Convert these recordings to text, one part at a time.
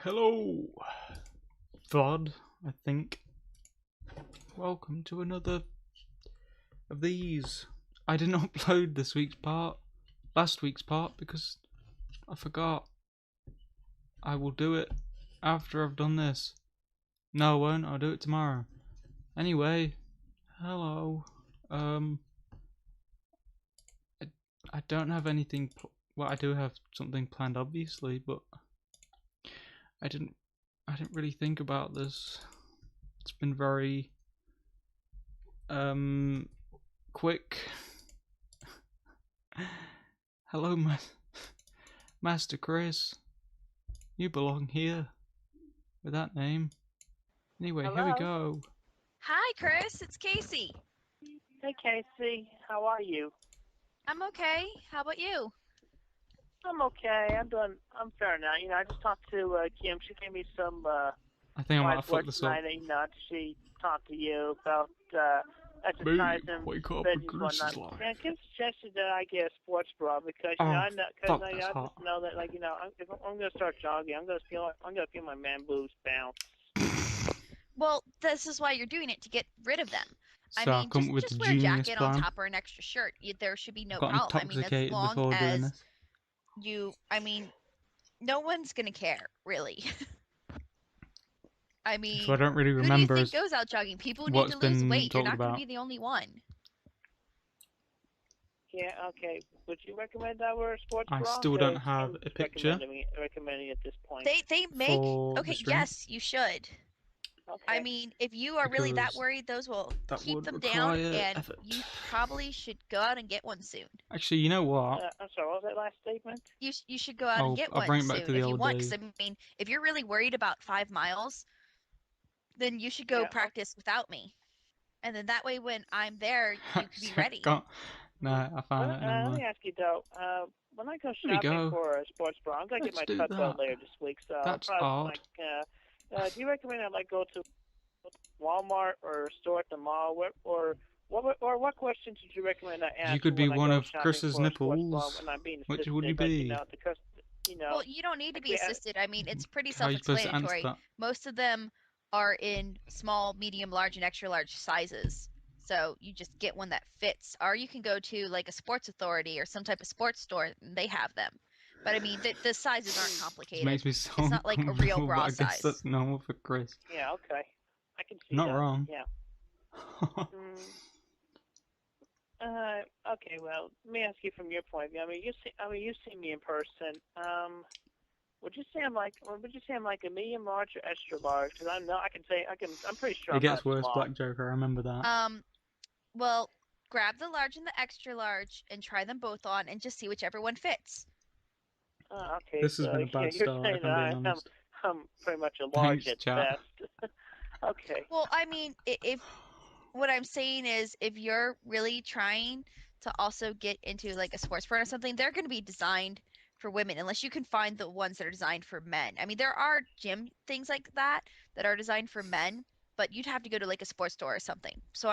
Hello, Vod, I think. Welcome to another of these. I didn't upload last week's part, because I forgot. I will do it after I've done this. No, I won't. I'll do it tomorrow. Anyway, hello. I don't have anything. Well, I do have something planned, obviously, but I didn't really think about this. It's been very quick. Hello, Master Chris. You belong here with that name. Anyway, Hello. here we go. Hi, Chris. It's Kacey. Hey, Kacey. How are you? I'm okay. How about you? I'm okay. I'm fair now. I just talked to Kim. She gave me some I think I might have advice fucked this up. tonight. She talked to you about Babe, exercising, wake up, veggies, Chris whatnot. is live. And Kim suggested that I get a sports bra because Oh, I fuck, that's just hot. know that if I'm gonna start jogging, I'm gonna feel my man boobs bounce. Well, this is why you're doing it, to get rid of them. I So I've mean, come up with just the wear a genius jacket on plan. top or an extra shirt. There should be no Got problem. I mean, as intoxicated long before doing as this. no one's gonna care, really. I So I mean, don't really who do you remember think goes out jogging? People who need what's to lose been weight. You're talked not going to about. be the only one. Yeah. Okay. Would you recommend that I wear a sports I bra? still don't 'Cause have I'm a picture recommending at this point. They make for the okay. stream Yes, you should. I Okay. mean, if you are really that because worried, those will that keep would them down, require and effort. you probably should go out and get one soon. Actually, you know what? I'm sorry. What was that last statement? You should go out and get I'll one bring it back to soon the if you old want. days. Because I mean, if you're really worried about 5 miles, then you should go Yeah. practice without me, and then that way when I'm there, you could be ready. No, I found it. Never Let me mind. ask you though. When I go Here we shopping go. for a sports bra, I'm gonna get Let's my do tugboat that. later this week. So I'll That's probably odd. do you recommend I go to Walmart or a store at the mall? What questions would you recommend I You ask could be when I one go of shopping Chris's for a sports bra nipples. when I'm being Which assisted? would you be? Because Well, you don't need to be actually, assisted. I mean, it's pretty How are you supposed to answer self-explanatory. that? Most of them are in small, medium, large, and extra large sizes. So you just get one that fits. Or you can go to like a Sports Authority or some type of sports store, and they have them. But I mean, the sizes aren't This complicated. makes me so It's not like a real uncomfortable, but bra I guess size. that's normal for Chris. yeah, okay, I can see Not that. wrong. Yeah. Mm. Okay. Well, let me ask you from your point of view. You see me in person. Would you say I'm like a medium large or extra large? Because I'm pretty sure It I'm not gets worse, small. Black Joker. I remember that. Well, grab the large and the extra large and try them both on, and just see whichever one fits. Okay, This has so been a yeah, bad you're start, saying if I'm being that honest. I'm pretty much a large Thanks, at chat. best. Okay. Well, I mean, if what I'm saying is if you're really trying to also get into like a sports brand or something, they're going to be designed for women unless you can find the ones that are designed for men. I mean, there are gym things like that that are designed for men, but you'd have to go to like a sports store or something. So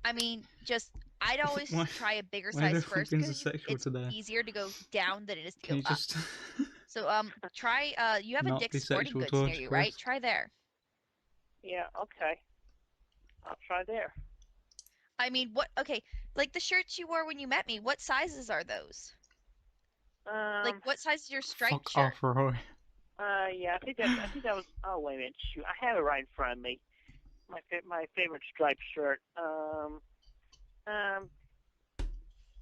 I mean, just I'd always Why, try a bigger why is size everyone first being so because sexual it's today? easier to go down than it is to Can go you up. just So try you have a not Dick's be Sporting sexual Goods near towards you, Chris? right? Try there. Yeah. Okay. I'll try there. I mean, what okay, like the shirts you wore when you met me, what sizes are those? Like Um. what size is your striped Fuck shirt? off, Roy. Yeah. I think that was. Oh wait a minute. Shoot. I have it right in front of me. My favorite striped shirt. Um.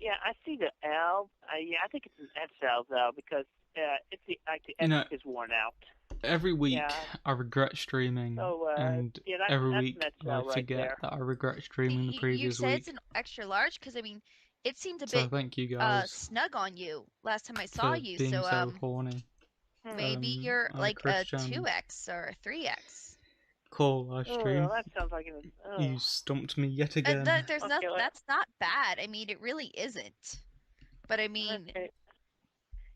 Yeah. I see the L. Yeah. I think it's an XL though because it's the You know, S is worn out. every week Yeah. I regret streaming, So and yeah, every that's week an I XL right forget there. that I regret streaming the You previous say it's week. an extra large because I mean, it seemed a So bit thank you guys snug on you last time I saw for you. being So so horny. Hmm. maybe you're On a like a Christian 2X or a 3X. call live Oh, stream. that sounds like an. Oh. You stumped me yet again. Okay. That's not bad. I mean, it really isn't. But I mean, Okay.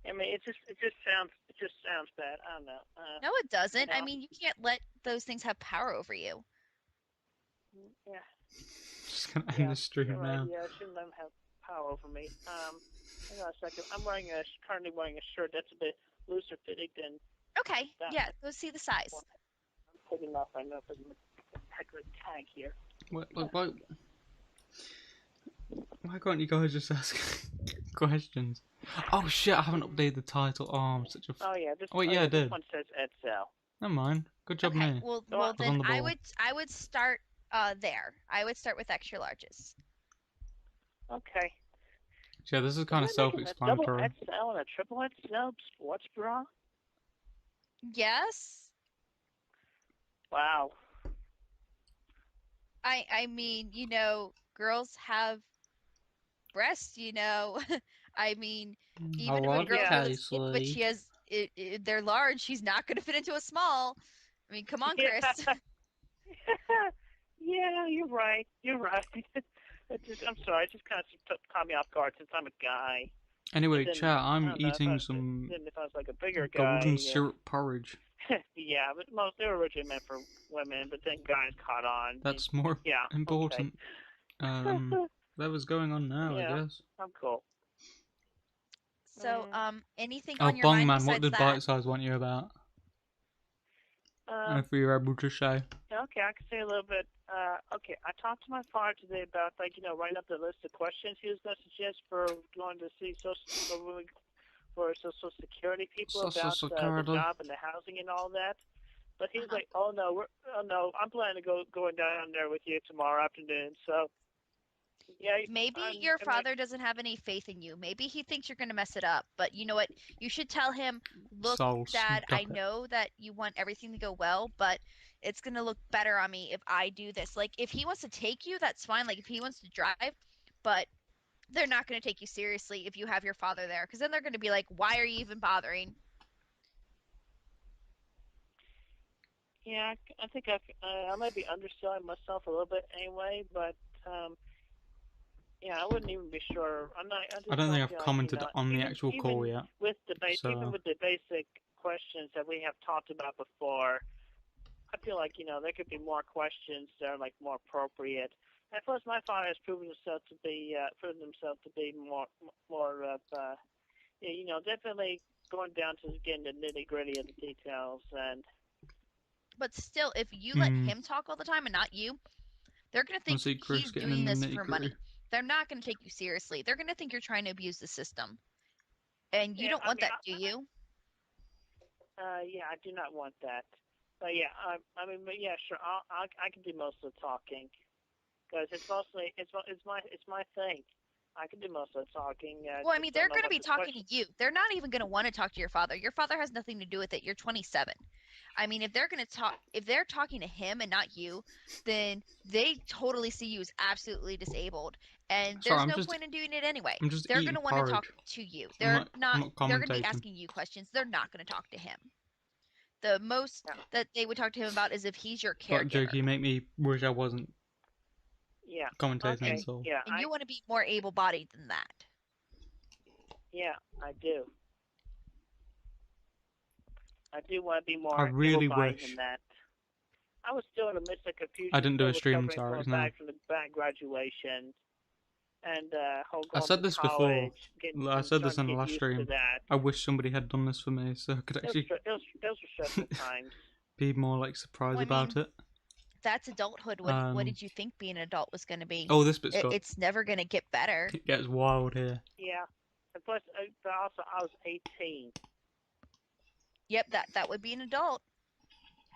I mean, it just sounds bad. I don't know. no, it doesn't. I No. mean, you can't let those things have power over you. Yeah. Just gonna end Yeah. the stream You're right. now. Yeah. I shouldn't let them have power over me. Hang on a second. I'm currently wearing a shirt that's a bit looser fitting than Okay, That, yeah, go see the size. I'm putting up. I know for the heck of a tag here. Why can't you guys just ask questions? Oh shit! I haven't updated the title. Oh, I'm such a. Oh yeah, this. Oh wait, Oh, yeah, yeah, I this did. one says Edsel. Never mind. Good job, Okay, me. well, So well was on then the ball. I would start there. I would start with extra larges. Okay. Yeah, this is kind of Is that making a double self-explanatory. XL and a triple XL sports bra? Yes. Wow. I mean, girls have breasts, I mean, even if a Hello, girl's Yeah. really skinny, but Kacey. she has they're large, she's not going to fit into a small. I mean, come on, Yeah. Chris. Yeah, you're right. You're right. I'm sorry. It just kind of caught me off guard since I'm a guy. Anyway, Then, chat, I I'm don't know, eating some then if I was like a bigger golden guy, syrup porridge. yeah, but most they were originally meant for women, but then guys caught on. That's more Yeah, important. okay. That was going on now, I Yeah, guess. I'm cool. So, anything Oh, on your mind Bongman, what besides did that? Bite Size want you about? Um, If we were able to say. okay, I can say a little bit. Okay, I talked to my father today about writing up the list of questions he was going to suggest for going to see for Social Security people Social about the Security. job and the housing and all that. But he's Uh-huh. like, oh no, I'm planning to going down there with you tomorrow afternoon. So yeah, Maybe your father doesn't have any faith in you. Maybe he thinks you're going to mess it up. But you know what? You should tell him, look, So, Dad, I stop it. know that you want everything to go well, but it's going to look better on me if I do this. Like, if he wants to take you, that's fine. Like, if he wants to drive, but they're not going to take you seriously if you have your father there. Because then they're going to be like, why are you even bothering? yeah, I think I might be underselling myself a little bit anyway, but yeah, I wouldn't even be sure. I I just don't think don't I've feel like commented on the actual call even yet. even So, with the basic questions that we have talked about before, I feel like there could be more questions that are like more appropriate. And plus, my father has proven himself to be more of definitely going down to getting the nitty gritty of the details. And But still, if you let him talk all the time and not you, they're going to I think see Chris he's getting doing in the this nitty for gritty. money. They're not going to take you seriously. They're going to think you're trying to abuse the system. And you yeah, don't want that, do you? yeah, I do not want that. But yeah, but yeah, sure, I can do most of the talking because it's my thing. I can do most of the talking. Well, I Just mean, don't they're know going to what be the talking to question. you. They're not even going to want to talk to your father. Your father has nothing to do with it. You're 27. I mean, if they're talking to him and not you, then they totally see you as absolutely disabled. And Sorry, there's no point in doing it anyway. I'm just They're going eating to want to talk porridge. to you. I'm not They're going to be commentating. asking you questions. They're not going to talk to him. The most Yeah, that they would talk to him about is if he's your But caregiver. Jake, you make me wish I wasn't yeah, commentating, okay, so. yeah, And you want to be more able-bodied than that. yeah, I do. I do want to be I more really able-bodied than wish that. I was still in the midst of confusion, I didn't do still a stream recovering sorry, from no. from the back graduation, and whole I going said to this before. college, I said trying this to in the get last used to stream. that. I wish somebody had done this for me so I could actually Those were stressful times. be more like surprised Well, I about mean, it. that's adulthood. What Um, did you think being an adult was going to be? oh, this bit's got. It's never going to get better. It gets wild here. Yeah, and plus, but also I was 18. Yep, that would be an adult.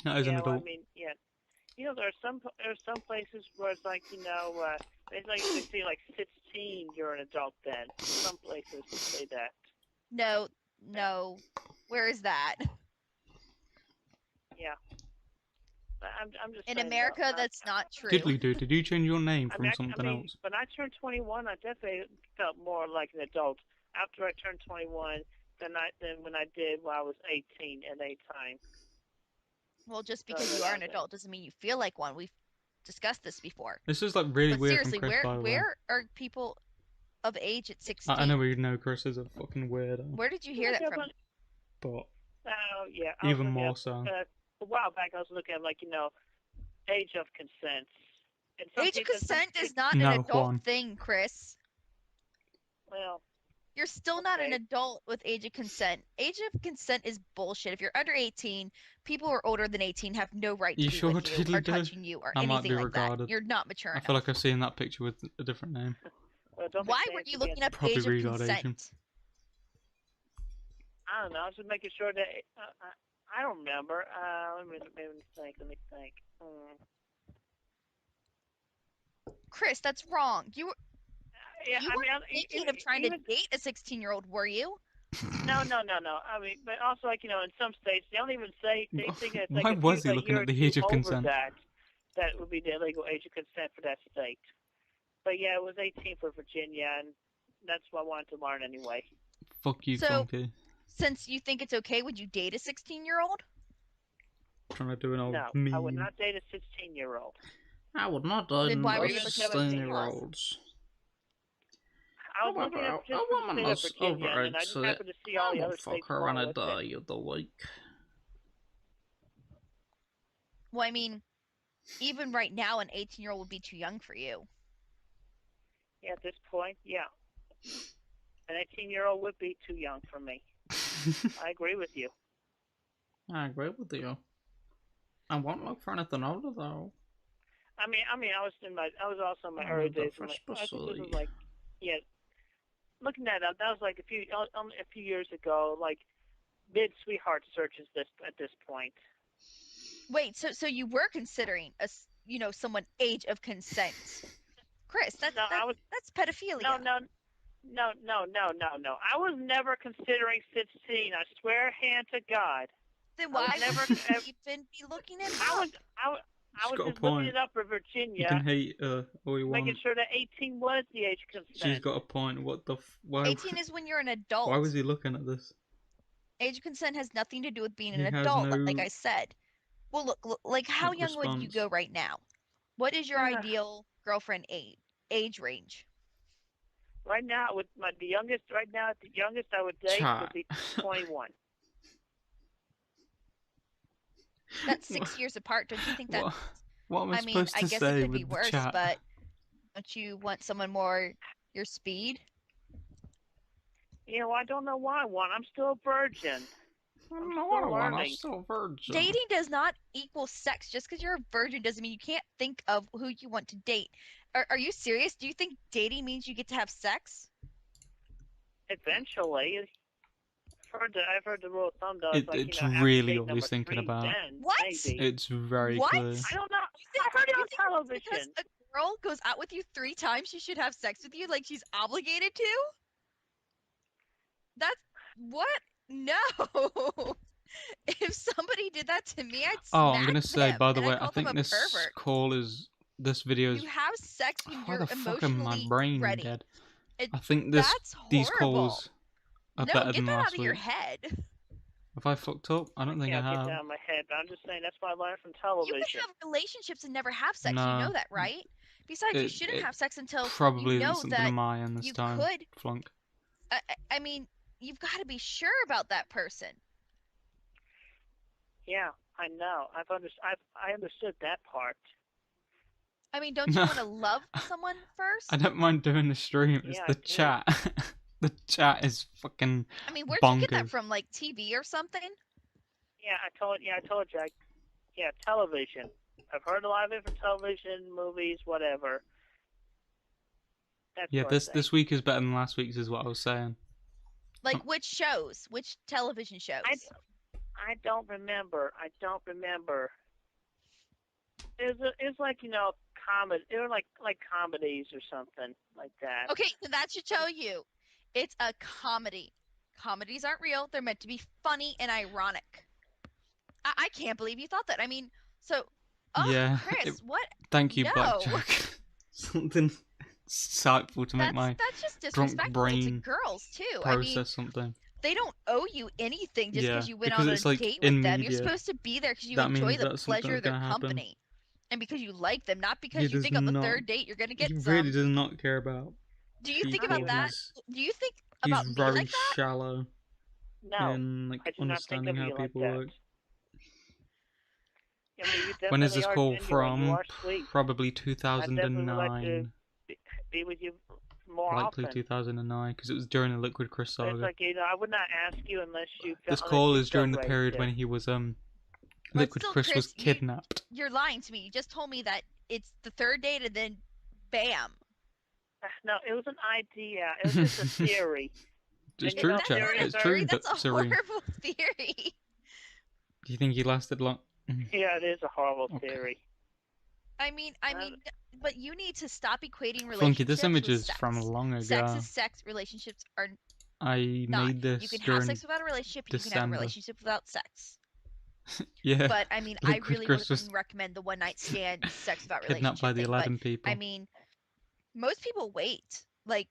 That is an Yeah, well, I adult. mean, yeah, there are some places where it's like they say like 16 you're an adult then. Some places say that. No. Where is that? Yeah, but I'm just In saying America, though. that's not true. Diddly do, did you change your name I from mean, something else? when I turned 21, I definitely felt more like an adult. After I turned 21, than when I did when I was 18 at a time. Well, just because you are an adult doesn't mean you feel like one. We've discussed this before. This is like really But weird from seriously, Chris, by the way. where are people of age at I know 16? we know Chris is a fucking weirdo, Where did you hear that from? but Oh yeah, I was even looking more up, so. a while back. I was looking at age of consent. And Age of consent is not an No, adult Juan. thing, Chris. well, You're still not an Okay. adult with age of consent. Age of consent is bullshit. If you're under 18, people who are older than 18 have no right to You be sure, with you Diddly or do? touching you or I might anything be like that. regarded. You're not mature I feel enough. like I've seen that picture with a different name. Well, don't be Why saying were you again. looking up Probably age of regard consent? Asian. I don't know. I was just making sure that I don't remember. Let me think. Chris, that's wrong. You Yeah, you I mean, weren't thinking of trying to date a 16-year-old, were you? No. I mean, but also, like, in some states they don't even say they think it's like Why was he a looking year at or the two age of over consent? that would be the legal age of consent for that state. But yeah, it was 18 for Virginia, and that's what I wanted to learn anyway. Fuck you, So, Funky. since you think it's okay, would you date a 16-year-old? Trying to do an old No, meme. I would not date a 16-year-old. I would not Then date why were you looking at 16-year-olds. I was looking up just A for the woman state of that's Virginia, and then I overage, just so happened to see all I the will other fuck states her along on a with it. day of the week. Well, I mean, even right now, an 18-year-old would be too young for you. Yeah, at this point, yeah. An 18-year-old would be too young for me. I agree with you. I agree with you. I won't look for anything older though. I mean, I was also in my early days. I think this was like, yeah. Looking that up, that was like a few years ago. Like mid sweetheart searches at this point. Wait, so you were considering someone age of consent, Chris? That's pedophilia. No. I was never considering 16. I swear, hand to God. Then why would you even be looking it up? I was just looking it up for Virginia. You can hate all you want. Making sure that 18 was the age of consent. She's got a point. What the? Why? 18 is when you're an adult. Why was he looking at this? Age of consent has nothing to do with being He an has adult, no, like I said. Well, look, like how young would you response. go right now? What is your ideal girlfriend age range? Right now, the youngest I would date would be 21. That's 6 years apart. Don't you think that? What am I supposed to I guess say it could with be the worse, chat? but don't you want someone more your speed? You know, I don't know what I want. I'm still a virgin. I don't know what I want. I'm still a virgin. Dating does not equal sex. Just because you're a virgin doesn't mean you can't think of who you want to date. Are you serious? Do you think dating means you get to have sex? Eventually. I've heard the rule of thumb though. It's really what he's thinking about. What? Maybe. It's very what? clear. I don't know. I heard it on television. Because a girl goes out with you 3 times, she should have sex with you like she's obligated to? That's what? No. If somebody did that to me, I'd smack I'm gonna say, them, by the and way, I'd call I think them a this pervert. this video is. You have sex when Why you're the fuck am my emotionally brain ready. dead? I think these calls are No, better get than that last out of your week. head. Have I fucked up? I don't think I Get have. that out of my head, but I'm just saying that's what I learned from television. You can have relationships and never have sex. No. You know that, right? Besides, you shouldn't have sex until probably you know isn't something that on my end this you time. could. Flunk. I mean, you've got to be sure about that person. Yeah, I know. I understood that part. I mean, don't you want to love someone first? I don't mind doing the stream. It's the chat. The chat is fucking. I mean, where'd bonkers. you get that from? Like TV or something? Yeah, I told you. Yeah, television. I've heard a lot of it from television, movies, whatever. This week is better than last week's, is what I was saying. Like which shows? Which television shows? I don't remember. It's like comedy. They were like comedies or something like that. Okay, so that should tell you, it's a comedy. Comedies aren't real. They're meant to be funny and ironic. I can't believe you thought that. I mean, so. Yeah. Chris, what? Thank you, no. Blackjack. Something insightful to make my that's just drunk disrespectful brain to girls too. process something. They don't owe you anything just because you went because on it's a like date in with them. media, You're supposed to be there because you that enjoy means the that's something pleasure of that's their gonna happen. company, and because you like them, not because He you does think on the not- third date you're gonna get He some. really does not care about. Do you think people. about that? Do you think He's about me very like that? shallow No, in like I do not think understanding of how you people like that. work. I mean, you When is definitely this are call genuine. from? You are sweet. Probably I definitely would like to 2009. be with you more likely often. 2009, because it was during the Liquid Chris But it's saga. like, I would not ask you unless you felt This call is during the ready period to. when he was But Liquid still, Chris was Chris, kidnapped. you're lying to me. You just told me that it's the third date and then bam. No, it was an idea. It was just a theory. It's And true, That's Chat. not a It's theory. true, That's a Serene. horrible theory. Do you think he lasted long? Yeah, it is a horrible Okay. theory. I mean, but you need to stop equating relationships Flunky, this image with is sex. from long ago. Sex is sex. Relationships are I not. made this You can have during sex without a relationship. You can have a December. relationship without sex. Yeah. But I mean, I Liquid really Chris was wouldn't recommend the one night stand sex without kidnapped relationship by the thing. Aladdin But people. I mean, most people wait like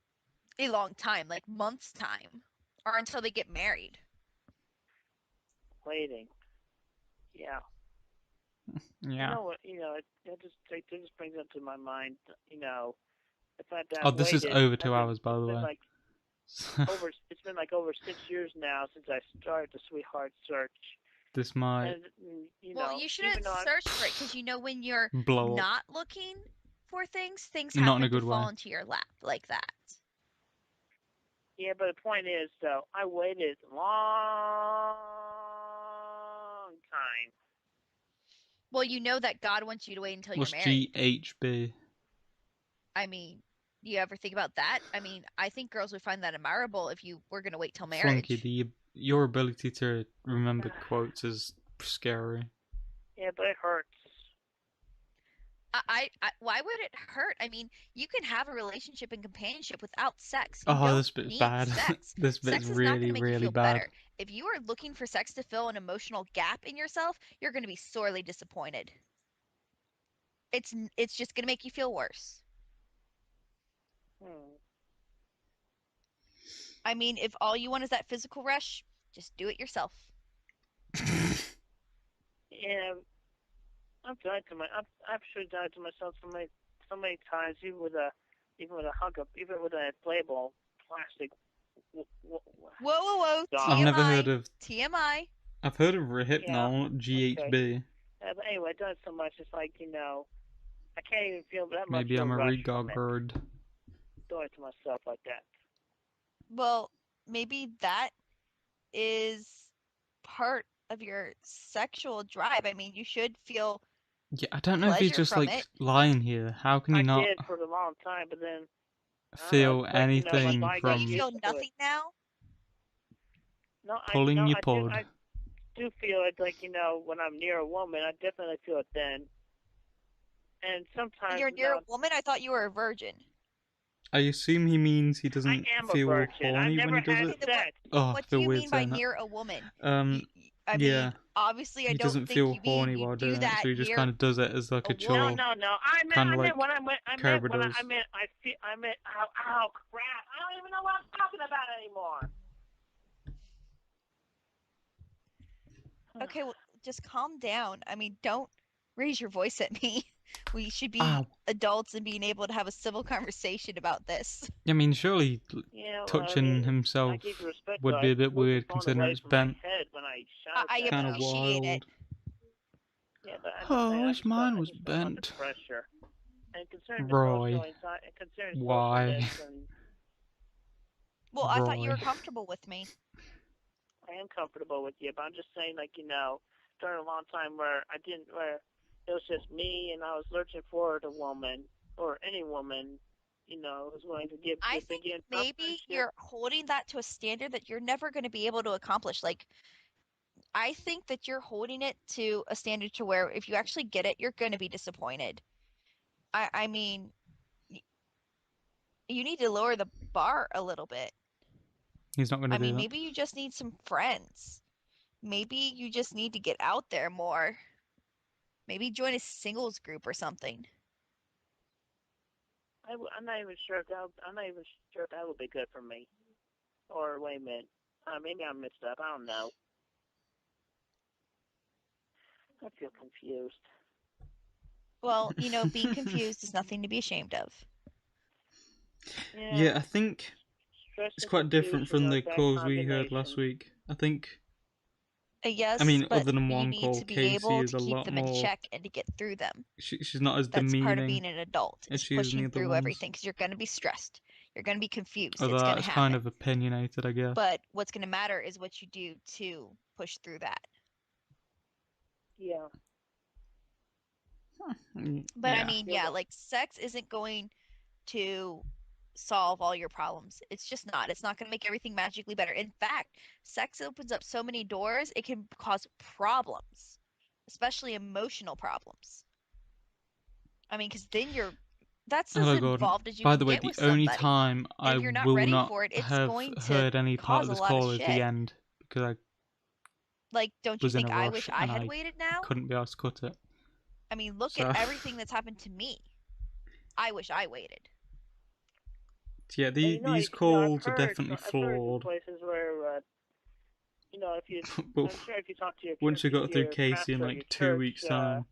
a long time, like months time, or until they get married. Waiting. Yeah. Yeah. You know what? It just brings up to my mind. The fact that Oh, this is waited, over 2 hours, by the way. It's been like over 6 years now since I started the Sweetheart Search. This might And Well, you shouldn't search for it because when you're blow up. not looking for things Not happen in a good to fall way. into your lap like that. Yeah, but the point is, though, I waited a long time. Well, you know that God wants you to wait until What's you're married. GHB? I mean, do you ever think about that? I mean, I think girls would find that admirable if you were going to wait till marriage. Flunky, your ability to remember quotes is scary. Yeah, but it hurts. Why would it hurt? I mean, you can have a relationship and companionship without sex. You Oh, don't this bit's need bad. sex. This bit's Sex is not going really, to make you really feel bad. better. If you are looking for sex to fill an emotional gap in yourself, you're going to be sorely disappointed. It's just going to make you feel worse. I mean, if all you want is that physical rush, just do it yourself. Yeah, I've actually done it to myself so many times, even with a hug-up, even with a inflatable plastic. Whoa! Dog. TMI. I've never heard of TMI. I've heard of Rehypnol, not GHB. Okay. But anyway, I've done it so much, it's like, I can't even feel that much Maybe of I'm a rush from it. regard. Doing it to myself like that. Well, maybe that is part of your sexual drive. I mean, you should feel Yeah, I don't know if he's just like lying here. How can you not did for a long time, but then feel anything from you feel nothing now? No, pulling your I pod? I do feel it, like, when I'm near a woman, I definitely feel it then. And sometimes you're near a woman? I thought you were a virgin. I assume he means he doesn't I am feel a virgin. horny I've when he never does had it. sex. Oh, what I do feel you weird mean by saying that. near a woman? Yeah. I mean, obviously, I He don't doesn't think feel you horny mean while you do doing it, that so he just near kind of does it as like a chore. No. Kind of like Ow, crap. I don't even know what I'm talking about anymore. Okay, well, just calm down. I mean, don't raise your voice at me. We should be adults and being able to have a civil conversation about this. I mean, surely touching himself would be a bit weird considering it's bent. I Kind of appreciate it. Yeah, but I wish mine was bent. Pressure. And concerning Roy. Why? Well, I thought you were comfortable with me. I am comfortable with you, but I'm just saying, like, during a long time where it was just me and I was lurching for a woman or any woman, who's willing to give. I think maybe you're holding that to a standard that you're never going to be able to accomplish. Like, I think that you're holding it to a standard to where if you actually get it, you're going to be disappointed. I mean, you need to lower the bar a little bit. He's not going to do that. I mean, maybe you just need some friends. Maybe you just need to get out there more. Maybe join a singles group or something. I'm not even sure if that would be good for me. Or wait a minute, maybe I'm mixed up. I don't know. I feel confused. Well, being confused is nothing to be ashamed of. Yeah, I think it's quite different from the calls we heard last week. I think. Yes, I mean, but other than one you need call, to be Kacey able is to a keep lot them more. in check and to get through them. She's not as That's demeaning. part of being an adult. Is she is in the pushing other through ones. everything because you're going to be stressed. You're going to be confused. Although It's going to that's happen. kind of opinionated, I guess. But what's going to matter is what you do to push through that. Yeah. But yeah. I mean, yeah, like sex isn't going to solve all your problems. It's just not. It's not going to make everything magically better. In fact, sex opens up so many doors, it can cause problems, especially emotional problems. I mean, because then that's as Hello, Gordon. involved as you By can the way, get the with only somebody. time And I if you're not will ready not for it, it's have going to heard any part cause of a this lot of call is shit. the end, because I Like, don't you was in think a I rush wish I and had I waited now? couldn't be asked to cut it. I mean, look So- at everything that's happened to me. I wish I waited. Yeah, Well, you know, these I've calls are heard, definitely I've heard some flawed. places where, you know, if you, But I'm sure if you talk to your once we got through your Casey in pastor at like your 2 church, weeks' time,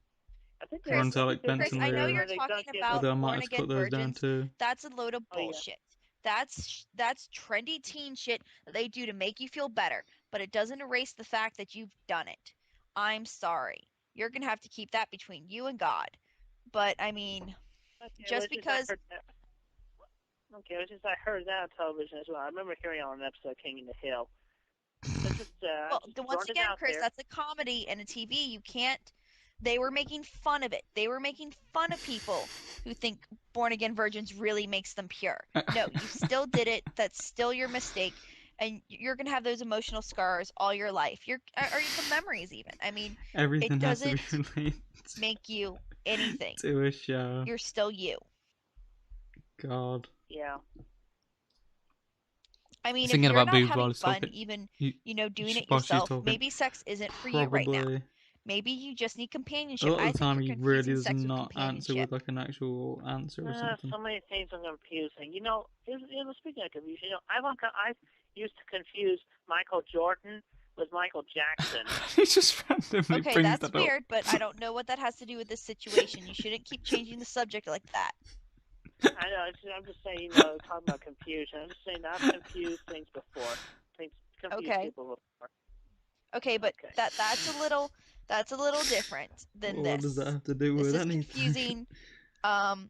I think we're on to Alec Chris, Benson I know Leary. you're talking about Although I might born have to again cut those down virgins. too. That's a load of Oh, yeah. bullshit. That's trendy teen shit that they do to make you feel better, but it doesn't erase the fact that you've done it. I'm sorry. You're gonna have to keep that between you and God. But I mean, just because Okay, it was just I heard that on television as well. I remember hearing on an episode of King in the Hill. It's just, well, just once throwing it again, out Chris, there. that's a comedy and a TV. You can't. They were making fun of it. They were making fun of people who think born again virgins really makes them pure. No, you still did it. That's still your mistake, and you're gonna have those emotional scars all your life. Or the memories even. I mean, Everything it has to be doesn't related make you anything. to a show. You're still you. God. Yeah. I mean, if Thinking you're about not boobs while having it's fun, talking. even You doing it while she's yourself, talking, maybe sex isn't for you right now. probably Maybe you just need a companionship. lot I of the think time you're he really confusing does sex with not answer companionship. with like an actual answer or something. So many things are confusing. You know, speaking of confusion, you know, I used to confuse Michael Jordan with Michael Jackson. He just randomly Okay, brings that's that up. weird, but I don't know what that has to do with this situation. You shouldn't keep changing the subject like that. I know. I'm just saying, you know, talking about confusion. I'm just saying I've confused things before. Confused Okay. people before. Okay, but Okay. that's a little different than Well, this. what does that have to do This with is anything? confusing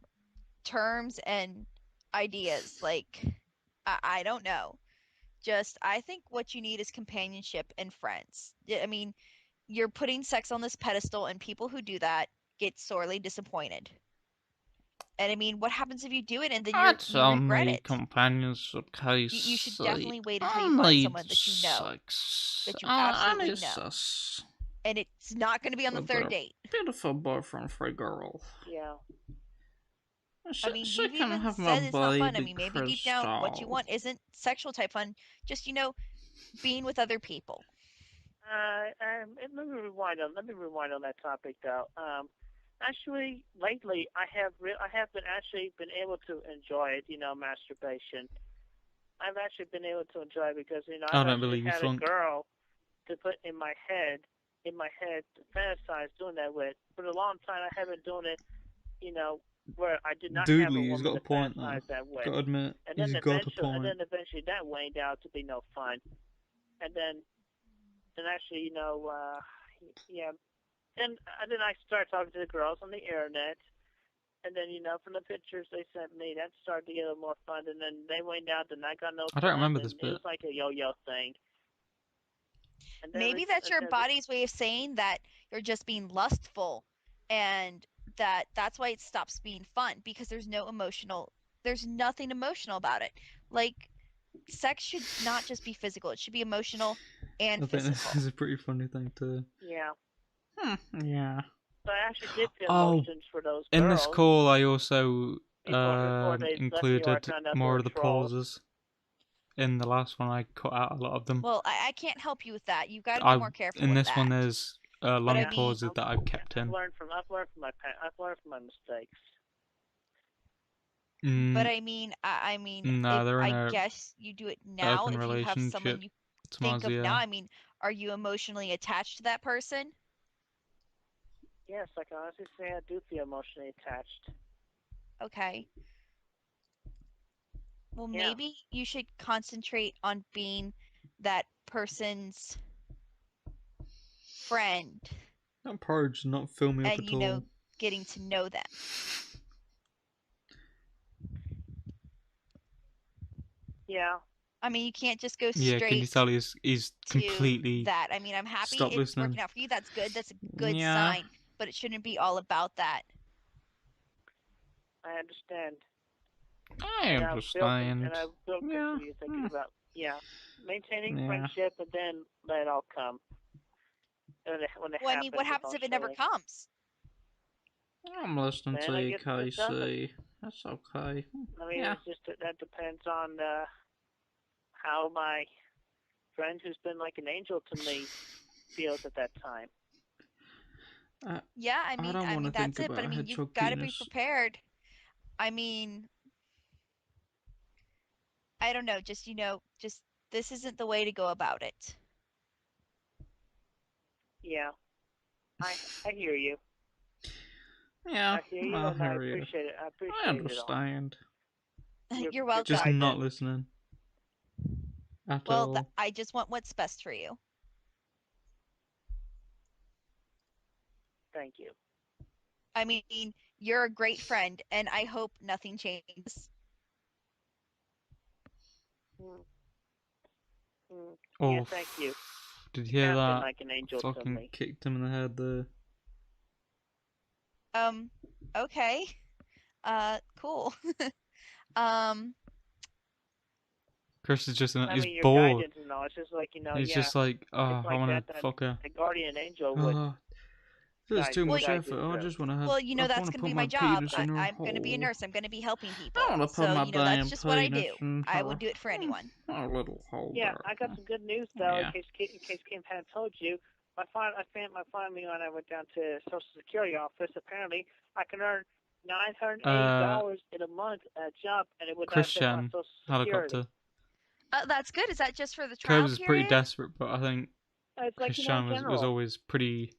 terms and ideas. Like I don't know. Just I think what you need is companionship and friends. I mean, you're putting sex on this pedestal, and people who do that get sorely disappointed. And I mean, what happens if you do it and then That's you regret only it? companionship, Casey. You should definitely wait until you find someone that you know, sex. that you absolutely Only know, sus. and it's not going to be on the I've got third a date. beautiful boyfriend for a girl. Yeah. I mean, She you've can even have my said it's not fun. I baby mean, maybe deep down, what you crystal. want isn't sexual type fun, just being with other people. Let me rewind on that topic though. Actually, lately I have been able to enjoy it. You know, masturbation. I've actually been able to enjoy it because you know I I've don't actually believe you, had Flunk. a girl to put in my head to fantasize doing that with. For a long time, I haven't done it. You know, where I did not have a Doodley, he's woman got a to point though. fantasize that with. Gotta admit, And he's then got a point. eventually that waned out to be no fun. And then actually, you know, yeah. And then I started talking to the girls on the internet. And then, you know, from the pictures they sent me, that started to get a little more fun. And then they waned out, and I got no I fun. don't remember this It bit. was like a yo-yo thing. And then Maybe that's your body's way of saying that you're just being lustful, and that's why it stops being fun, because there's nothing emotional about it. Like, sex should not just be physical, it should be emotional and I think this physical. is a pretty funny thing to. Yeah. Yeah. So I actually did feel Oh, emotions for those in girls. this call, I also before they included left New York, more of the trolls. pauses. In the last one, I cut out a lot of them. Well, I can't help you with that. You've got to be more careful in with this that. one, there's long I mean, pauses that I've kept in. I've learned from my mistakes. But I mean, No, they're in I a guess you do it now open if you have someone relationship. you It's think of Mazia. now. I mean, are you emotionally attached to that person? Yes, I can honestly say I do feel emotionally attached. Okay. Well, Yeah. maybe you should concentrate on being that person's friend. That porridge did not fill me up And, at all. getting to know them. Yeah. I mean, you can't just go Yeah, can you straight tell he's to completely that. I mean, I'm happy stopped it's listening? working out for you. That's good. That's a good Yeah, sign. But it shouldn't be all about that. I understand. I And I've built understand. and I've built Yeah, continue thinking about maintaining yeah. friendship and then let it all come when it Well, I mean, what happens happens if it never eventually. comes? I'm listening Then to I you, guess it doesn't. Casey. That's okay. I mean, Yeah. it's just that depends on how my friend who's been like an angel to me feels at that time. Yeah, I don't I want to mean think that's it. But I about mean, you've hedgehog got to be penis. prepared. I mean, I don't know. Just just this isn't the way to go about it. Yeah, I hear you. Yeah, I hear you, I and I hear you. appreciate it. I I appreciate it all. understand. You're You're Just welcome. not guidance. listening at Well, all. I just want what's best for you. Thank you. I mean, you're a great friend, and I hope nothing changes. Mm, yeah, Oh, thank you. did you You hear have been that? like an angel to Fucking me. kicked him in the head there. Um, okay. Cool. Um, Chris is just I he's mean, your bored. guidance and all. It's just like He's just like, it's oh, I like want that. to That fuck her. a guardian angel would Oh, there's too well, much effort. I through. just want to have. well, I that's want to gonna put be my my job. penis in her I'm gonna be a hole. nurse. I'm gonna be helping I people. want to put So, my that's damn just what I penis do. in I would her. do it for anyone. A little hole Yeah, there. I got some good news though. Yeah. In case Kim hadn't told you, my family and I went down to Social Security office. Apparently, I can earn $980 in a month at a job, and it would not affect my Christian Social Security. helicopter. That's good. Is that just for the trial Curbs is pretty period? desperate, but I think It's like in Christian was general. always pretty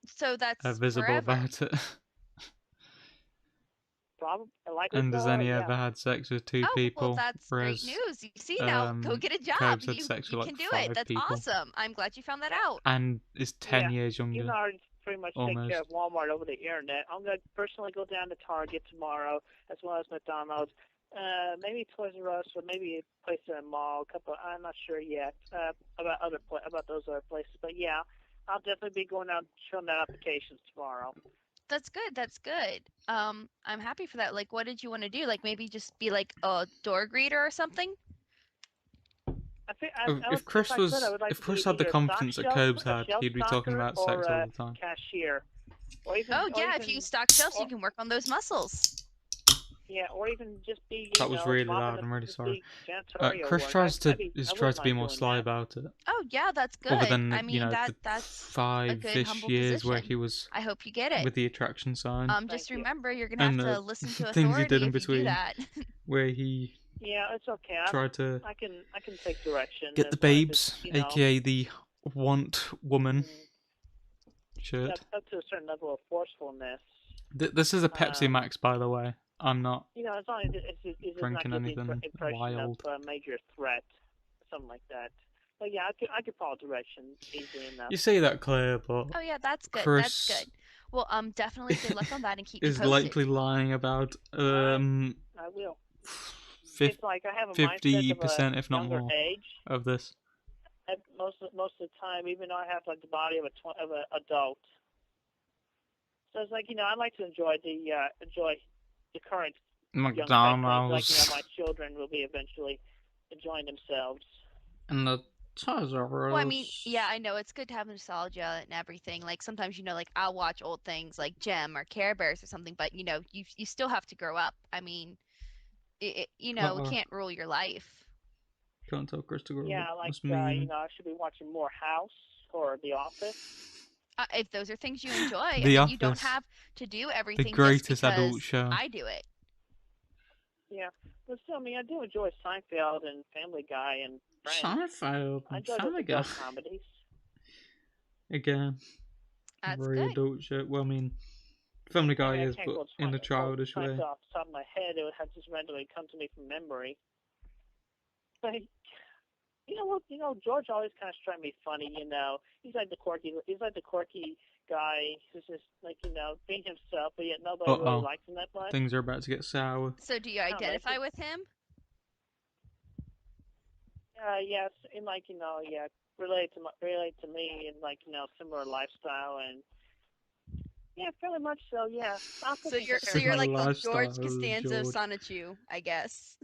So that's visible forever. about it. Probably, likely And has so. only Yeah. ever had sex with 2 Oh, well, people, that's great whereas news. You see, now go get a job. Curbs had sex You with can like do it. 5 That's people. awesome. I'm glad you found that Yeah. out. And is 10 years You younger. can already pretty much take care of Almost. Walmart over the internet. I'm gonna personally go down to Target tomorrow, as well as McDonald's. Maybe Toys R Us, or maybe a place in a mall. A couple. I'm not sure yet about those other places. But yeah, I'll definitely be going out and filling out applications tomorrow. That's good. That's good. I'm happy for that. Like, what did you want to do? Like, maybe just be like a door greeter or something? I think If if I could, I would like if to be Chris had the either a stock confidence that shelf, Curbs a had, shelf he'd be talking stocker, about or sex all a the time. cashier, or even. Oh, or yeah. even, If you stock shelves, or, you can work on those muscles. Yeah, or even just be, That was really mopping loud. I'm really just sorry. be janitorial Chris work. tries to I tries wouldn't to be mind more doing sly that. about it. Oh, yeah, that's Other good. than I mean, the that's a good 5-ish humble years where position. he was I hope you get it. with the attraction sign, Just Thank you. remember, you're gonna have and to the listen to things he did authority in if you do between, that. where he Yeah, it's okay. tried to I can take direction get as the long as it's, babes, aka the want woman shirt. up to a certain level of forcefulness. This is a Pepsi Max, by the way. I'm not As long as it does not drinking give the anything impression of wild. a major threat, something like that. But yeah, I could follow direction easily enough. You say that, Claire, but Oh yeah, that's good. That's Chris good. Well, definitely good luck on that and keep me is posted. likely lying about I will. It's like I have a mindset of a 50%, if not younger more, age. of this. Most of the time, even though I have like the body of an adult. So it's like I like to enjoy the current young thing. Like McDonald's my children will be eventually enjoying themselves. and the Toys R Well, I mean, Us. yeah, I know it's good to have nostalgia and everything. Like sometimes, like I'll watch old things like Gem or Care Bears or something, but you still have to grow up. I mean, it can't rule your life. Can't tell Chris to grow up. Yeah, like That's mean. I should be watching more House or The Office. If those are things you enjoy, The you don't Office. have to do The everything greatest just because adult show. I do it. Yeah, but still, I do enjoy Seinfeld and Family Guy and Friends. Seinfeld I and enjoy Family those Guy. adult comedies. Again, That's very good. adult show. Well, I mean, Family Guy I is, can't but go in a childish way. Seinfeld off the top of my head. It would have just randomly come to me from memory. But George always kind of struck me funny. He's like the quirky guy who's just like being himself, but yet nobody really likes him that much. Things are about to get sour. So do you identify with him? Yes, and like yeah, relate to me and like similar lifestyle and yeah, fairly much so. Yeah, I'll So take you're Similar like the lifestyle, George Costanza of George. Sonichu, I guess.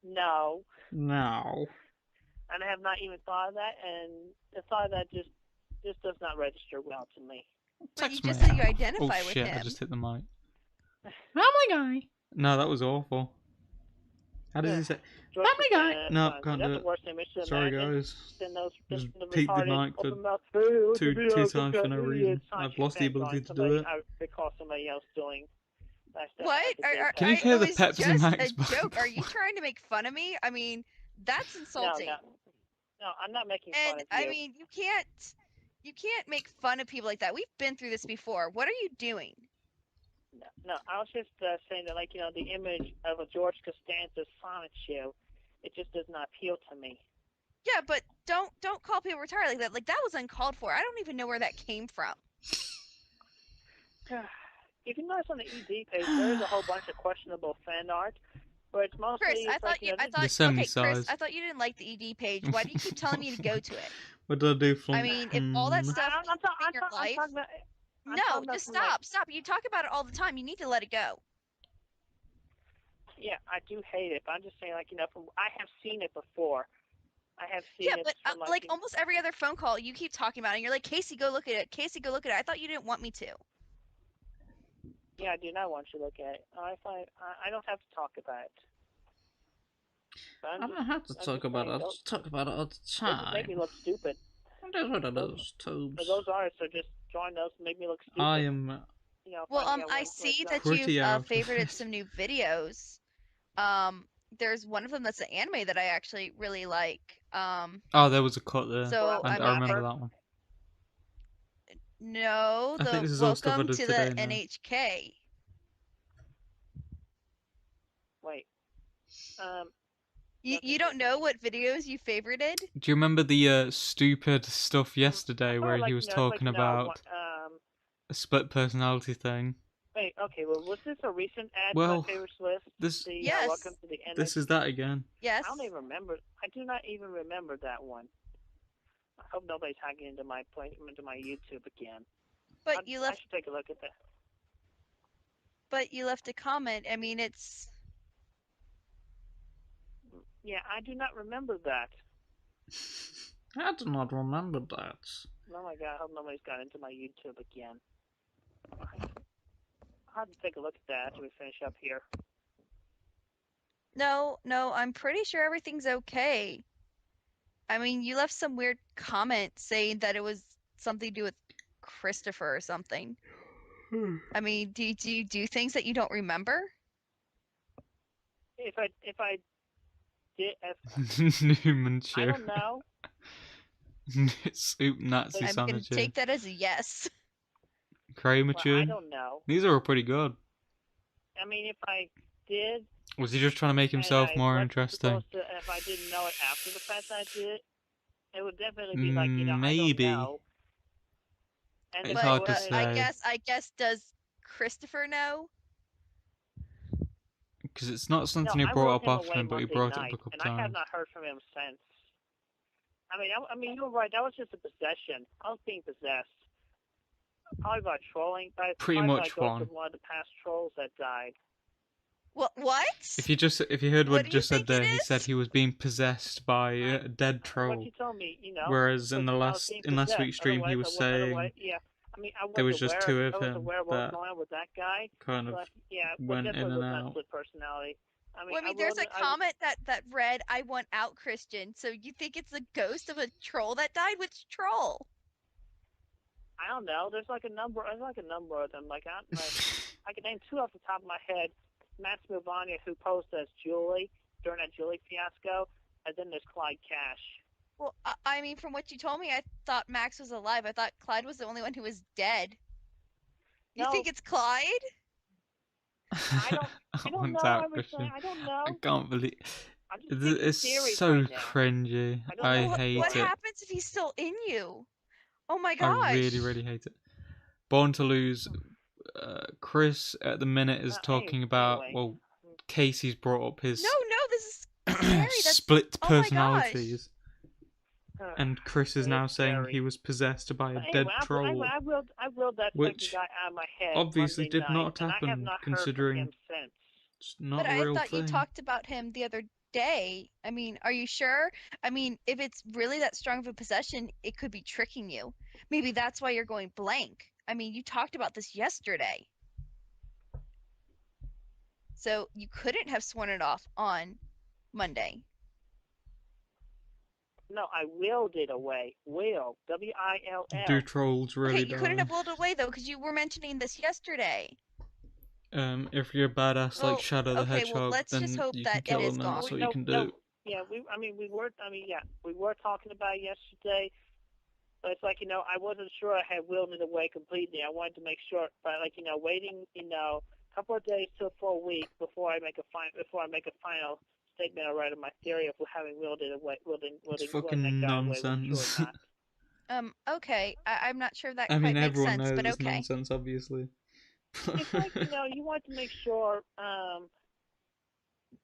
No, No. and I have not even thought of that, and the thought of that just does not register well to me. But you Text me just said you out. identify Oh with shit! I him. just hit the mic. Family Guy. No, that was awful. How does he say? George Family Guy. Costanza, No, can't do that's the it. worst image to Sorry, imagine. guys. Then those Just the peaked the retarded mic for open mouth, hey, what's the two video? times for no reason. I've lost the ability to do it. I recall somebody else doing that stuff What? at the same Can you time. hear It the was Pepsi just Max a joke. Are you trying to make fun of me? I mean, that's No, insulting. no, I'm not making fun And of I you. mean, you can't make fun of people like that. We've been through this before. What are you doing? No, I was just saying that, like, the image of a George Costanza Sonic show, it just does not appeal to me. Yeah, but don't call people retarded like that. Like that was uncalled for. I don't even know where that came from. If you notice on the ED page, there is a whole bunch of questionable fan art, but it's mostly Chris, I it's thought like, you, I The thought, okay, semi-size. Chris, I thought you didn't like the ED page. Why do you keep telling me to go to it? What did I do, I Flunk? mean, if all that stuff I'm, I'm, in your I'm life, talking about. I'm no, talking about just from, like, stop. You talk about it all the time. You need to let it go. yeah, I do hate it, but I'm just saying, like, from I have seen it before. I have seen Yeah, it but from like almost every other phone call, you keep talking about it. And you're like, Casey, go look at it. Casey, go look at it. I thought you didn't want me to. Yeah, I do not want you to look at it. I don't have to talk about it. I don't have to talk about it. I just talk about it all the Doesn't make time. me look stupid. That's what it is, tubes. Those artists are just drawing those to make me look stupid. I am Well, finding out I when see it's that not. you've pretty out of favorited it. some new videos. There's one of them that's an anime that I actually really like. Oh, there was a cut there. So And I I mean, remember that one. no, I think the this is all stuff I Welcome did to today the now. NHK. Wait. You don't know what videos you favorited? Do you remember the stupid stuff yesterday I where like, he was it's like, talking about a split personality thing? Wait, okay, well, was this a recent add to Well, my favorites list? this The Yes. Welcome to the NHK. this is that again. Yes. I don't even remember. I do not even remember that one. I hope nobody's hacking into my YouTube again. But I should take a look at that. But you left a comment. I mean, it's. Yeah, I do not remember that. I do not remember that. Oh my god, I hope nobody's got into my YouTube again. I'll have to take a look at that after we finish up here. No, I'm pretty sure everything's okay. I mean, you left some weird comment saying that it was something to do with Christopher or something. I mean, do you do things that you don't remember? If I did, Newman I Chew. don't know. Soup Nazi I'm gonna sandwich. take that as a yes. Kramer Well, I Chew. don't know. These are all pretty good. I mean, if I did, Was he just trying to make himself and I more wasn't interesting? supposed to, if I didn't know it after the fact that I did it, it would definitely be like, Maybe. I don't know. And It's if hard to was, say. I guess does Christopher know? Because it's not no, something he I brought wrote up him often, away but he Monday brought it up night, a couple and I have times. not heard from him since. I mean, you were right. That was just a possession. I was being possessed. Probably by trolling. Pretty probably much by one. one of the past trolls that died. What? If you heard What what do he you just said think it there, he said is? he was being possessed by a dead What troll. you told me, Whereas in the I was being last possessed. week's stream, he was saying yeah. I mean, I there was wasn't just aware. two I of wasn't him aware of what was that going on with that guy. kind of But yeah, went in definitely and was not out. split personality. I mean, Well, I mean, there's a comment that read, "I want out, Christian." So you think it's the ghost of a troll that died? Which troll? I don't know. There's like a number. There's like a number of them. I can name two off the top of my head. Matt Smilvania, who posed as Julie during that Julie fiasco, and then there's Clyde Cash. Well, I mean, from what you told me, I thought Max was alive. I thought Clyde was the only one who was dead. You No. think it's Clyde? I don't know out, everything. Christian. I don't know. I can't believe I'm just it's theories so right now. cringy. I hate what it. happens if he's still in you? Oh my I gosh! really, really hate it. Born to Lose. Chris at the minute is talking about. anyway. Well, Casey's brought up his. No, this is Scary, split oh my gosh. personalities. And Chris is It now is saying scary. he was possessed by a But dead anyway, troll. I willed that which second guy out of my head obviously Monday did night, not and I have happen, not heard from considering him since. it's not But a I real thought you thing. talked about him the other day. I mean, are you sure? I mean, if it's really that strong of a possession, it could be tricking you. Maybe that's why you're going blank. I mean, you talked about this yesterday. So you couldn't have sworn it off on Monday. No, I willed it away. Will. W-I-L-L. Do trolls really Okay, you couldn't die? have willed it away though, because you were mentioning this yesterday. If you're a badass Well, like Shadow the okay, well, Hedgehog, let's then just hope you that can it kill is them, and that's gone. what you can do. Yeah, we were talking about it yesterday, but it's like, I wasn't sure I had willed it away completely. I wanted to make sure, but waiting, a couple of days to a full week before I make a final statement or write on my theory of having willed it away, willing fucking that guy away, whether nonsense. true or not. Okay, I'm not sure if that I mean, quite makes everyone sense, knows but it's okay. nonsense, obviously. It's like, you want to make sure.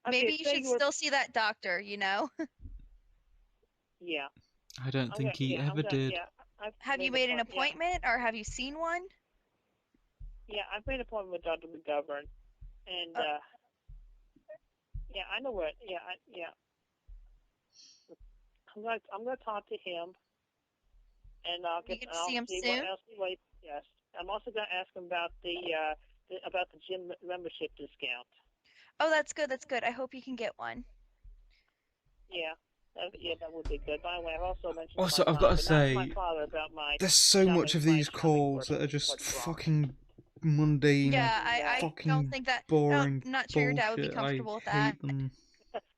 Maybe you should were, still see that doctor, yeah. I don't think he I'm ever gonna, did. yeah, I've Have you made an appointment or have you seen one? Yeah, I've made an appointment with Dr. McGovern, and yeah, I know where. Yeah. I'm gonna talk to him, and I'll You get. can I'll see him see soon? what else. Wait, yes. I'm also gonna ask him about the gym membership discount. Oh, that's good. That's good. I hope you can get one. Yeah. That would be good. By the way, I've also mentioned Also, to my I've mom, got to but not to my say, father about my. there's so much of these atomic calls that are just fucking mundane, Yeah, I don't fucking think that. boring I'm not sure your dad would be bullshit. I comfortable with that. hate them.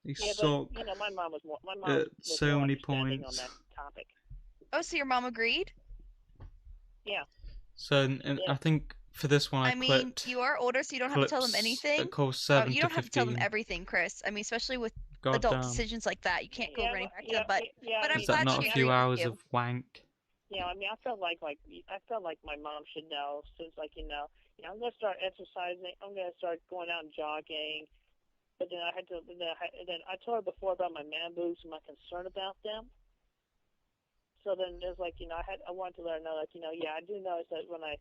They Yeah, suck but my mom was more. My mom at was so more many understanding points. on that topic. Oh, so your mom agreed? Yeah. So, and I think for this one, I mean, clipped you are older, so you don't have to tell them clips anything. that cost 7 You to don't have to tell them 15. everything, Chris. I mean, especially with God adult damn. decisions like that, you can't go running back to them. But I'm Is that glad not she a few agreed with hours you. of wank? Yeah, I mean, I felt like my mom should know. Since I'm gonna start exercising. I'm gonna start going out and jogging. But then I had to. Then I told her before about my man boobs and my concern about them. So then there's I wanted to let her know yeah, I do notice that when I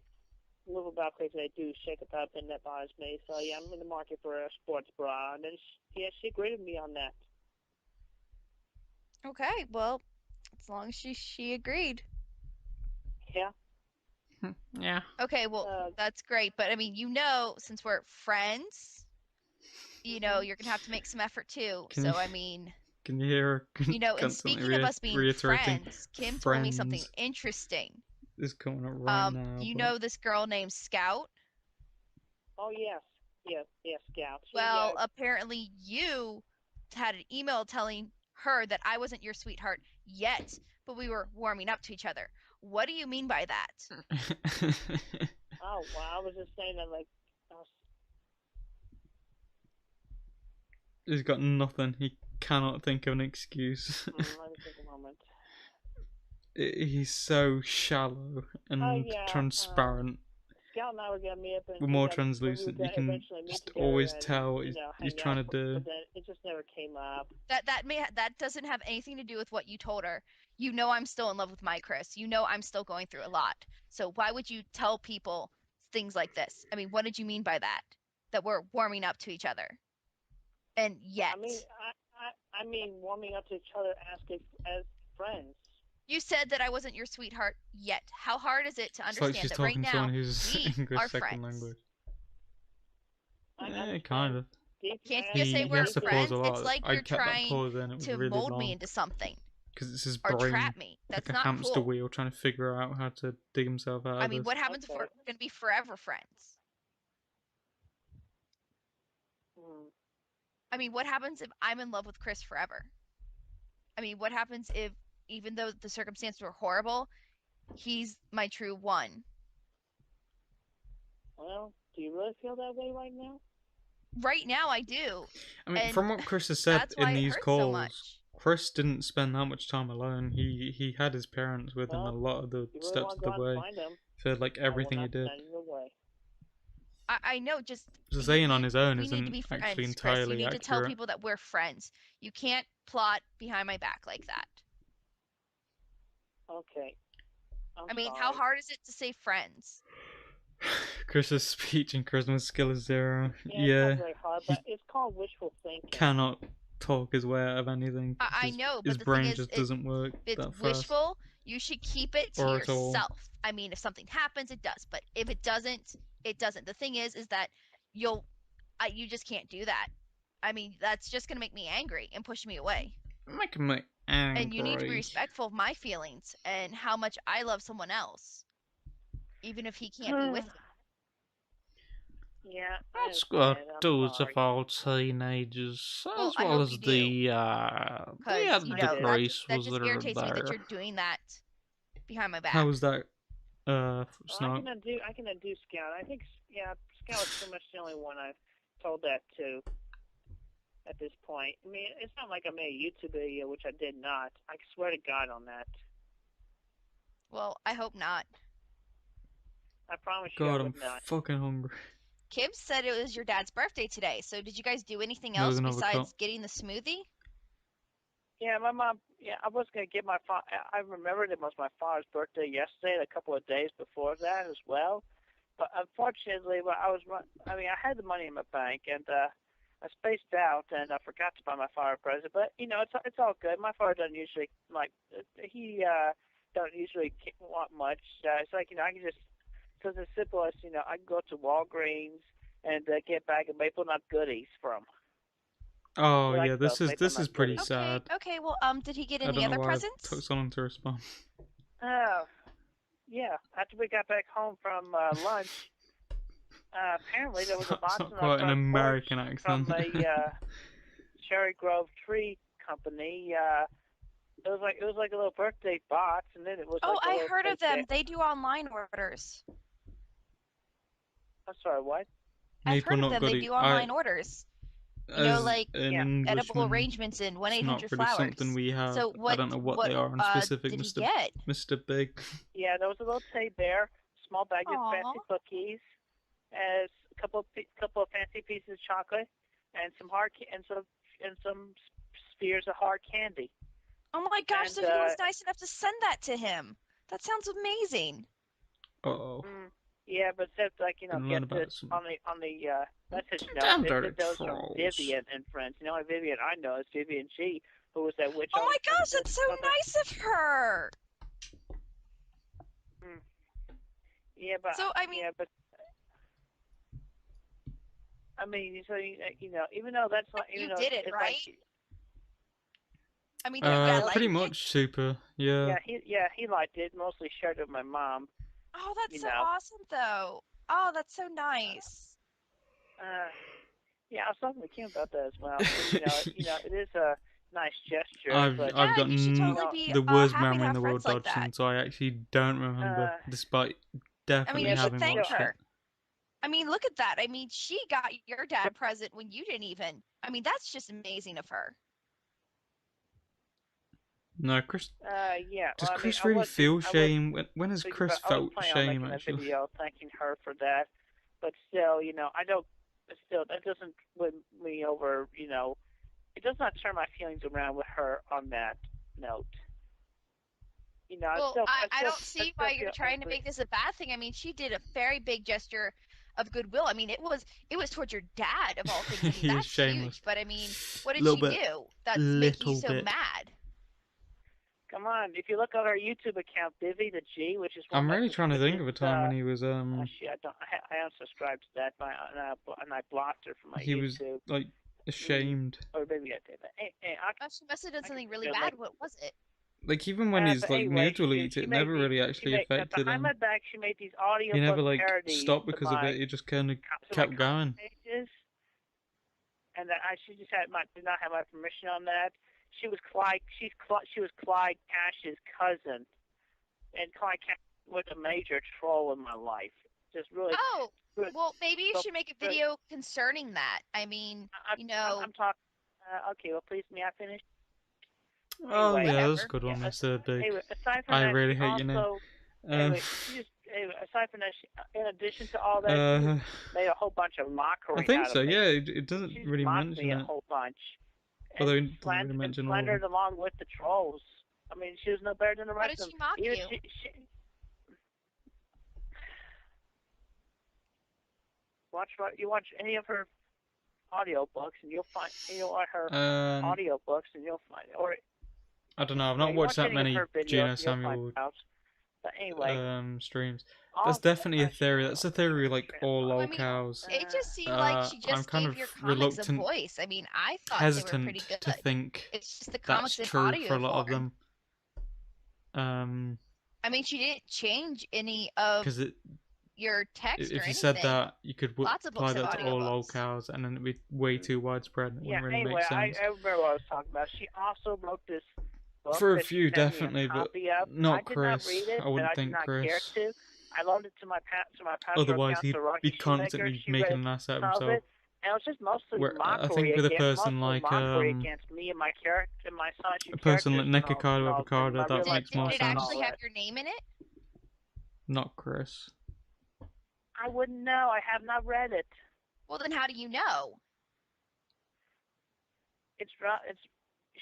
move about crazy, I do shake about and that bothers me. So yeah, I'm in the market for a sports bra, and then she agreed with me on that. Okay, well, as long as she agreed. Yeah. Yeah. Okay, well, that's great. But I mean, since we're friends, you're gonna have to make some effort too. I mean, can you hear her and constantly speaking of us being reiterating friends, Kim told me something interesting. is coming up right now. You know this girl named Scout? Oh yes, Scout. Well, apparently you had an email telling her that I wasn't your sweetheart yet, but we were warming up to each other. What do you mean by that? Oh, well, I was just saying that He's got nothing. He cannot think of an excuse. let me take a moment. He's so shallow and transparent. Scout and I were gonna meet up and more translucent. You can just always tell what he's trying to do. But then it just never came up. That doesn't have anything to do with what you told her. You know I'm still in love with my Chris. You know I'm still going through a lot. So why would you tell people things like this? I mean, what did you mean by that? That we're warming up to each other. And yet. I mean warming up to each other as friends. You said that I wasn't your sweetheart yet. How hard is it to understand she's that talking right to someone now who's we English are second friends? language. Yeah, kind of. Can't you just say we're friends? It's like you're trying to really mold me into something. Because it's his or brain, trap me. That's like a not hamster cool. wheel, trying to figure out how to dig himself out. I mean, what happens if we're gonna be forever friends? I mean, what happens if I'm in love with Chris forever? I mean, what happens if, even though the circumstances were horrible, he's my true one? Well, do you really feel that way right now? Right now, I do. I mean, And from what Chris has said that's why in it these hurts calls, so much. Chris didn't spend that much time alone. He had his parents with him a lot of the steps of the way. For like everything he did. I know. Just So saying on you, his own we need to isn't be actually friends, Chris. You entirely need to tell accurate. people that we're friends. You can't plot behind my back like that. Okay. I'm I mean, how sorry. hard is it to say friends? Chris's speech and charisma skill is 0. Yeah, it's Yeah, not very hard, he but it's called wishful thinking. cannot talk his way out of anything. I know, His but the thing brain is, just doesn't work if it's that fast. wishful, you should keep it to Or at all. yourself. I mean, if something happens, it does. But if it doesn't, it doesn't. The thing is that you just can't do that. I mean, that's just gonna make me angry and push me away. Making me angry. And you need to be respectful of my feelings and how much I love someone else, even if he can't be with me. Yeah, That's what I'm those sorry. of our teenagers, Well, as I well hope as you do. the Because, you know, that Grace that was just there. irritates me that you're doing that behind my back. How was that? Well, Snark? I can undo Scout. I think Scout is pretty much the only one I've told that to at this point. I mean, it's not like I made a YouTube video, which I did not. I swear to God on that. Well, I hope not. I promise you God, I I'm would not. fucking hungry. Kim said it was your dad's birthday today, so did you guys do anything There was else another besides cup. getting the smoothie? Yeah, my mom. Yeah, I was gonna get my father. I remembered it was my father's birthday yesterday, and a couple of days before that as well. But unfortunately, I mean, I had the money in my bank, and I spaced out, and I forgot to buy my father a present. But you know, it's all good. My father doesn't usually he don't usually want much. It's like I can just it's as simple as I can go to Walgreens and get a bag of maple nut goodies from. Oh Like yeah, those maple this nut is pretty goodies. sad. Okay, well, did he get I any don't know other why I took presents? so long to respond. Yeah. After we got back home from lunch, apparently there was a It's box not on our quite an front porch American accent. from a Cherry Grove tree company. It was like a little birthday box, and then it was Oh, like a I little heard of tape them. deck. They do online orders. I'm sorry, what? I've Maple heard of nut them. They goodie. do online orders. You know, As like an Yeah. edible Englishman, arrangements in it's not 1-800 really something Flowers. we have. So I don't know what they are in specific, did he Mister get? Big. Yeah, there was a little tape there, small bag of Aw. fancy cookies, as a couple of fancy pieces of chocolate, and some spheres of hard candy. Oh my gosh, And so he was nice enough to send that to him. That sounds amazing. Uh-oh. Yeah, but it says Gonna learn get about this some on the message note. damn It dirty said those from trolls. Vivian and friends. The only Vivian I know is Vivian G, who was that witch. Oh on my gosh, that's so nice of her. Yeah, but So, I mean, so even though that's not, you did it, it's right? like, I mean, did you pretty like much it? super. Yeah. he liked it. Mostly shared it with my mom. Oh, that's so awesome, though. Oh, that's so nice. Yeah, I was talking to Kim about that as well. It is a nice gesture. I've got you should totally be the worst happy to memory in have the world, friends like that. Dodgson, so I actually don't remember, despite I definitely mean, you should having thank watched her. it. I mean, look at that. I mean, she got your dad a present when you didn't even. I mean, that's just amazing of her. No, Chris. Yeah. Does Well, Chris really feel shame? When has Chris felt I was shame? planning on making Actually, a video thanking her for that, but still, I don't. Still, that doesn't win me over. It does not turn my feelings around with her on that note. Well, I don't see why you're trying to make this a bad thing. I mean, she did a very big gesture of goodwill. I mean, it was towards your dad of all things. I mean, that's huge. But I mean, what did she do that's making you so mad? Come on, if you look on our YouTube account, Bivy the G, which is I'm really trying to think of a time when he was Actually, I unsubscribed to that, and I blocked her from my he YouTube. was like ashamed. Or maybe I did. She must have done something really bad. What was it? Like even when he's like anyway, near delete, it never really actually affected behind him. my back, she made these audio He never like parodies stopped because of it. He just kind of kept going. Pages, and she just did not have my permission on that. She was Clyde Cash's cousin, and Clyde Cash was a major troll in my life. Just really. Oh, well, maybe you should make a video concerning that. I mean, I'm talking. Okay, well, please, may I finish? Oh anyway, yeah, that's a good one, Mr. Big. Anyway, aside from I that, really hate your name. Anyway, anyway, aside from that, in addition to all that, Uh, she made a whole bunch of mockery I think out so. of me. Yeah, it doesn't She's really mocked mention me a it. whole bunch. Although And it doesn't really mention all of slandered them. along with the trolls. I mean, she was no better than the How rest did of she them. mock Even you? you watch any of her audiobooks and you'll find her Um, audiobooks and you'll find or I don't know. I've yeah, not you watched watch that any of many her videos Gina and you'll find Samuel out. But anyway, streams. That's also, definitely a theory. That's a theory like all I lol mean, cows. it just seemed like she I'm just kind gave of your comics a reluctant, voice. I mean, I thought they were pretty hesitant good. to think It's just the that's comics in true for audio a lot of form. them. I mean, she didn't change any of Because your text or if you anything. said that, you could Lots of apply books have that to all lol audiobooks. cows, and then it'd be way too widespread. It yeah. wouldn't really Anyway, make sense. I remember what I was talking about. She also wrote this book For a that few, she sent definitely, me a but copy of. not I did not Chris. read it, I and wouldn't I did think not care Chris. to. I loaned it to my pastoral Otherwise, he'd counselor, be Rocky Shoemaker. constantly She making read an ass out of some of himself. it, and it was just mostly Where, I mockery think with a against, person mostly like mockery against me and my character, and my a person like Nikocado Avocado, that Did, makes more did it sense. actually have your name in it? Not Chris. I wouldn't know. I have not read it. Well, then how do you know?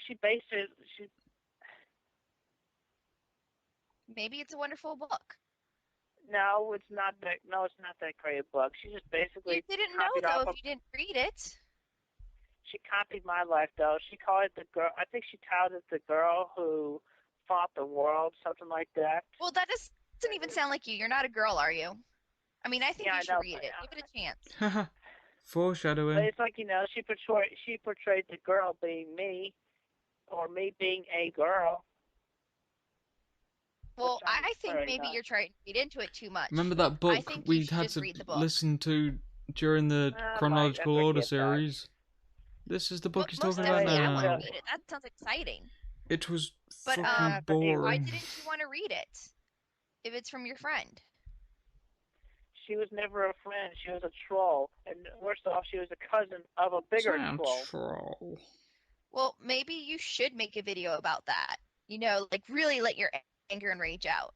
She based it. Maybe it's a wonderful book. No, it's not that. No, it's not that great a book. She just basically. You didn't know copied though off if you didn't read it. She copied my life though. She called it the girl. I think she titled it "The Girl Who Fought the World," something like that. Well, that doesn't even sound like you. You're not a girl, are you? I mean, I think Yeah, you I should know, read but, it. Give it a chance. But Foreshadowing. it's like she portrayed the girl being me, or me being a girl. Well, I think maybe you're trying to read into it too much. Remember that I book think we you should had just to read the book. listen to during the chronological order series? This is the book he's Most talking about definitely, I want to now. read it. That sounds exciting. It was But fucking boring. why didn't you want to read it? If it's from your friend. She was never a friend. She was a troll, and worst off, she was a cousin of a bigger troll. Well, maybe you should make a video about that. You know, like really let your anger and rage out.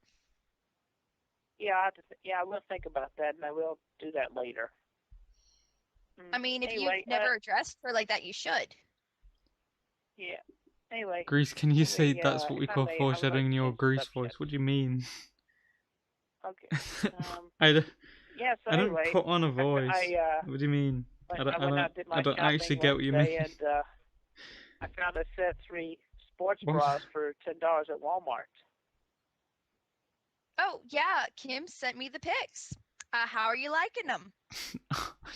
Yeah, I will think about that, and I will do that later. I mean, if anyway, you've never addressed her like that, you should. Yeah. Anyway. Grease, can you say that's what we call foreshadowing in your Grease voice? What do you mean? Okay. I don't put on a voice. What do you mean? I don't actually get what you mean. And I found a set 3 sports bras for $10 at Walmart. Oh yeah, Kim sent me the pics. How are you liking them?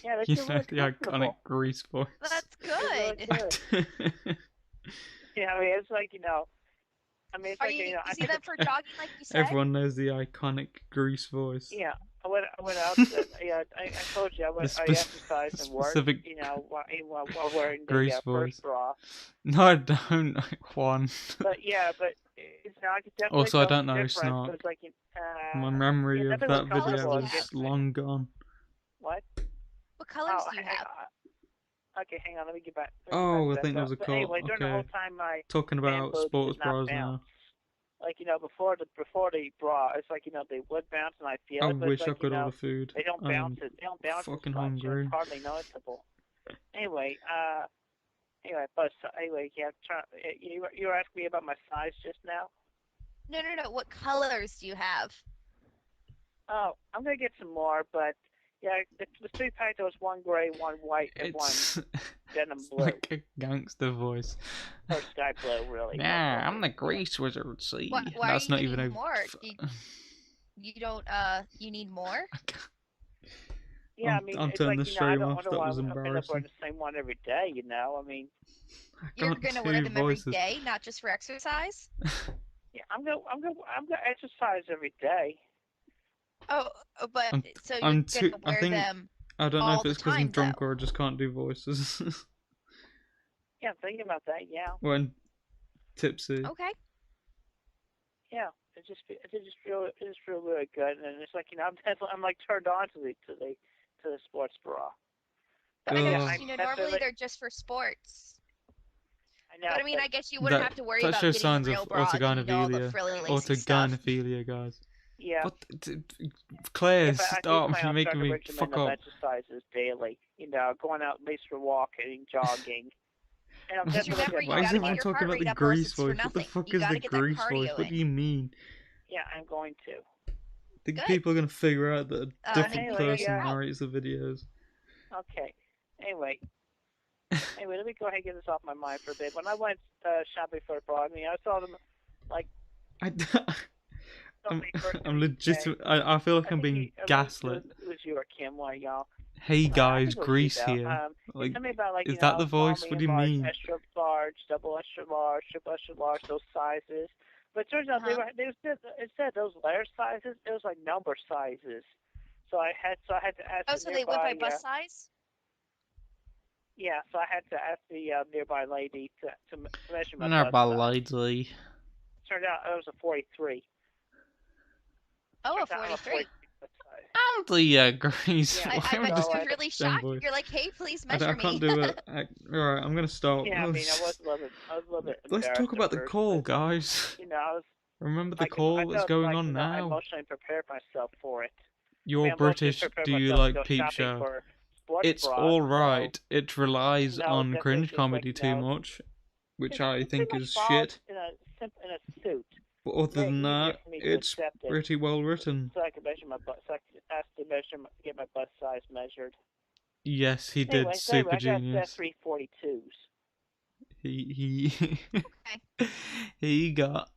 Yeah, you know the iconic Grease voice. That's good. Really good. Yeah, I mean it's like I mean it's are like you I using them for jogging like you said? Everyone knows the iconic Grease voice. Yeah. I went out. I told you I exercised and worked. While wearing the first bra. No, I don't, Juan. But it's not. I could definitely also, I don't know Snark. Like, my memory of that video is long gone. What? What colors do you have? Okay, hang on. Let me get back. I think there was a call. Anyway, during the whole time, my talking about sports bras now. Like before the bra, it's like they would bounce, and I feel I it. But wish it's I could order food. They don't bounce it. They don't bounce fucking as much. hungry. It's hardly noticeable. Anyway, yeah. You were asking me about my size just now. No. What colors do you have? Oh, I'm gonna get some more, but yeah, the 3-pack there was 1 gray, 1 white, and 1 denim blue. Like a gangster voice. Or sky blue, really. Yeah, I'm the Grease Wizard. See, why that's are not you even a. More? You don't. You need more. Yeah, I mean, I'll it's turn like the stream off. That was I'm gonna wear embarrassing. the same one every day. I mean. You're gonna wear them every day, not just for exercise. Yeah, I'm gonna exercise every day. Oh, but so you're gonna wear them. I don't know if it's because I'm drunk or I just can't do voices. Yeah, I'm thinking about that. Yeah. When tipsy. Okay. Yeah, it just feel really good, and it's like I'm like turned on to the sports bra. But I guess normally they're just for sports. I know. But I mean, I guess you wouldn't have to worry about getting real bras. Autogynephilia, guys. Yeah. What? Claire, I do stop! plan You're on making starting a me regimen fuck of up. exercises daily. Going out at least for walking, jogging. And I'm Because definitely remember, you Why is got to gonna get everyone your talking heart about the rate up, or else Grease it's for voice? What the nothing. fuck You is got the to get that Grease voice? cardio What in. do you mean? Yeah, I'm going to. I think Good. people are gonna figure out that a different Anyway, person you're out. narrates the videos. Okay. Anyway, let me go ahead and get this off my mind for a bit. When I went shopping for a bra, I mean, I saw them like I, I'm, somebody first I'm today. legit. I feel like I I'm think being it gaslit. was you or Kim, one of y'all. Hey I guys, think it was you, Grease though. here. You Like, tell me about is that the small, voice? What do medium, you large, mean? extra large, double extra large, triple extra large, those sizes. But it turns out it said those letter sizes. It was like number sizes. So I had to ask Oh, the so they went by nearby. bus size? Yeah, so I had to ask the nearby lady to measure my Not bust by size. lady. Turned out it was a 43. Oh, a Turns out I'm 43. bust size. I'm the Grease. Yeah, I Why am I bet just you so was really same shocked. voice? You're like, hey, please I measure can't me. do it. Alright, I'm gonna stop. yeah, I mean, I was a little bit Let's embarrassed talk at about the first, call, but, guys. I was Remember the I call that's felt going like, on I now? emotionally prepared myself for it. You're I emotionally British. prepared Do you myself to like go Peep shopping Show? for sports It's bras. alright. It relies on Definitely cringe seems like, comedy too much, which I it think pretty much is falls shit. in a suit. But other Very than easier that, for me to it's accept it. pretty well written. So I could measure my butt. So I could ask to get my butt size measured. Yes, he did. Anyway, Super I got genius. 342s. He Okay. he got.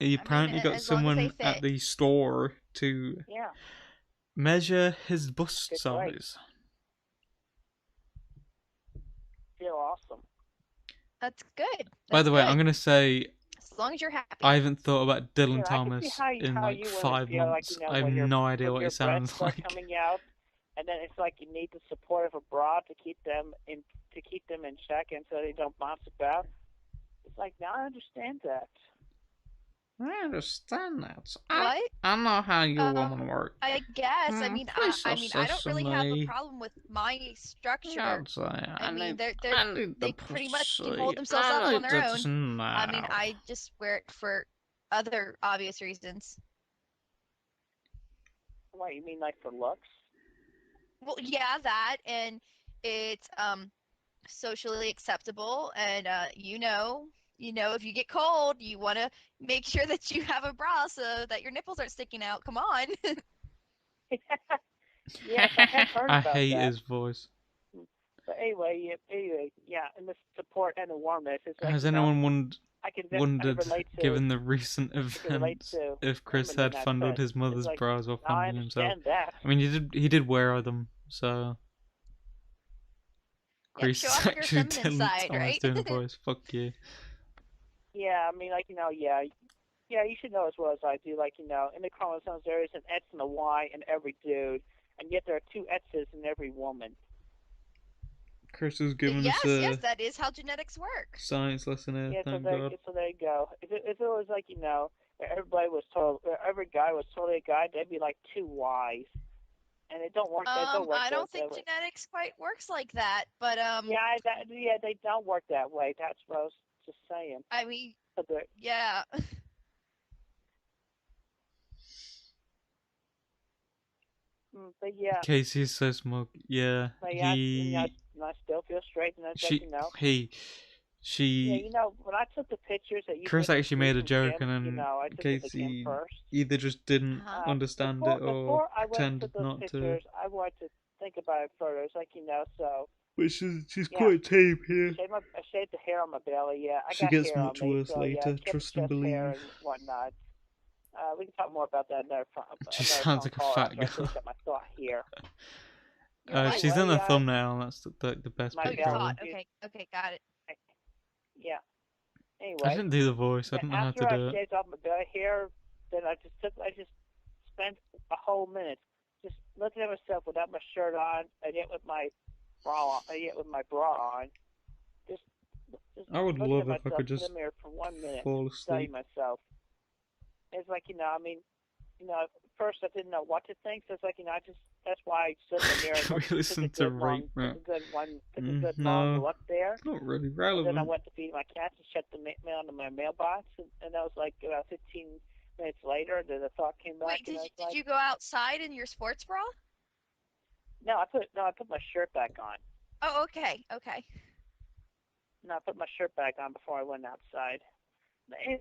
He apparently got as long as they someone at fit. the store to Yeah, measure his bust good break. size. Feel awesome. That's good. By That's the way, good. I'm gonna say As long as you're happy. I haven't thought about Dylan I can see Thomas how in how like you women 5 feel months. like I have when no idea when what your he sounds breasts start like. coming out, and then it's like you need the support of a bra to keep them in check, and so they don't bounce about. It's like now I understand that. I understand that. What? I know how you women work. I guess. Please I don't really have a me. problem with my structure. I'd say I mean, need the they pretty much can hold pussy. themselves up on their it own. now. I mean, I just wear it for other obvious reasons. What you mean, like for looks? Well, yeah, that, and it's socially acceptable, and if you get cold, you want to make sure that you have a bra so that your nipples aren't sticking out. Come on. Yes, I have heard I about hate that. his voice. But anyway, yeah, and the support and the warmth. It's like, Has anyone I wondered, relate to. given the recent relate events, to if Chris women in had that funded sense. his mother's It's like, bras or now I funding himself? understand that. I mean, he did wear them, so. Yep, Chris show is off your actually feminine Dylan side, Thomas right? doing the voice. Fuck you. Yeah, I mean, yeah, you should know as well as I do. Like, in the chromosomes there is an X and a Y in every dude, and yet there are two X's in every woman. Chris has given Yes, us a yes, that is how genetics work. science lesson here, Yeah, thank God. so there you go. If it was like, every guy was totally a guy, there'd be like two Y's. And it don't work. It don't work I don't think that way. genetics quite works like that, but Yeah, they don't work that way. That's what I was just saying. I mean, But yeah. yeah. Kacey is so smug. Yeah, But yeah, I still feel straight, and that's she. Yeah, when I took the pictures that you Chris sent actually me made a from joke, Kim, and then I took it to Kim Kacey first. either just didn't understand it or Before I went and pretended took those not pictures, to. I wanted to think about it further. It's like, so. But she's Yeah. quite tame here. I shaved the hair on my belly, yeah. I She got gets hair much on me, worse so later, yeah, kept trust the and chest hair believe. and whatnot. We can talk more about that another She another sounds phone like a call fat after I girl. finish up my thought here. She's in the yeah. thumbnail. That's the best My Oh, picture your of thought. her. Okay, got it. Yeah. I Anyway, didn't do the voice. I then don't know how after to I do it. shaved off my belly hair, then I just spent a whole minute just looking at myself without my shirt on, and yet with my bra on. Just I would looking love at if I myself could in just the mirror for 1 minute, fall study asleep. myself. It's like, at first I didn't know what to think, so it's like, that's why I stood in the mirror Can we and listen to Rape Man? took a good No, long look there. it's not really And then I relevant. went to feed my cats and shut the mail into my mailbox, and that was like about 15 minutes later, then the thought came back, Wait, and I was did like, you go outside in your sports bra? no, I put my shirt back on. Oh, okay, okay. No, I put my shirt back on before I went outside. I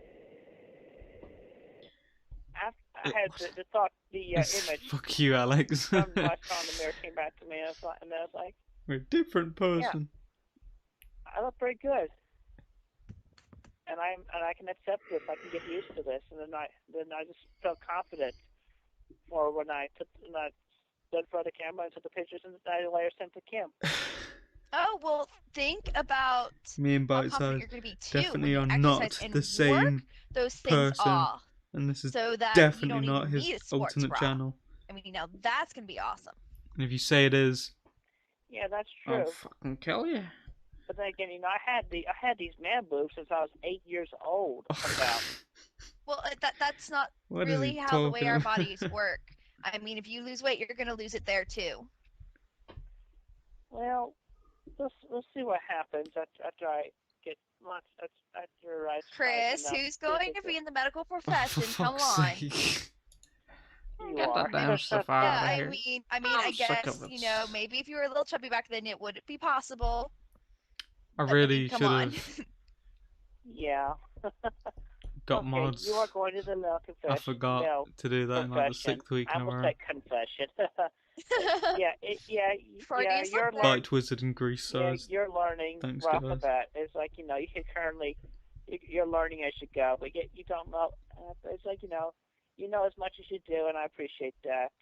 had the thought, the image Fuck you, Alex. from what I saw in the mirror came back to me, and I was like, We're a different person. I look pretty good, and I can accept this. I can get used to this, and then I just felt confident more when I stood in front of the camera and took the pictures, and I later sent to Kim. Oh, well, think about Me and how Bite confident Size you're going to be too when definitely you are exercise not and the work same those things person. off, And this is so that you definitely don't not even his need a sports alternate bra. channel. I mean, now that's going to be awesome. And if you say it is, Yeah, that's true. I'll fucking kill you. But then again, I had these man boobs since I was 8 years old. About. Well, that's not What is really he how the way talking our about? bodies work. I mean, if you lose weight, you're going to lose it there too. Well, let's see what happens after I get lots after I Chris, enough who's going to physically. be in the medical Oh, for profession? Come fuck's on. sake. You Get are. that damn stuff out Yeah, of I here. mean, I'm I sick guess, of it. maybe if you were a little chubby back then, it would be possible. I But, really come should on. have Yeah. got Okay, mods. you are going to the male confession. I forgot male to do that in like the profession. 6th week I in a almost row. said confession. Freudian slip You're there. learning. Bite Wizard and Grease size. You're learning Thanks, right off guys. the bat. It's like you currently you're learning as you go, but yet you don't know. It's like you know as much as you do, and I appreciate that.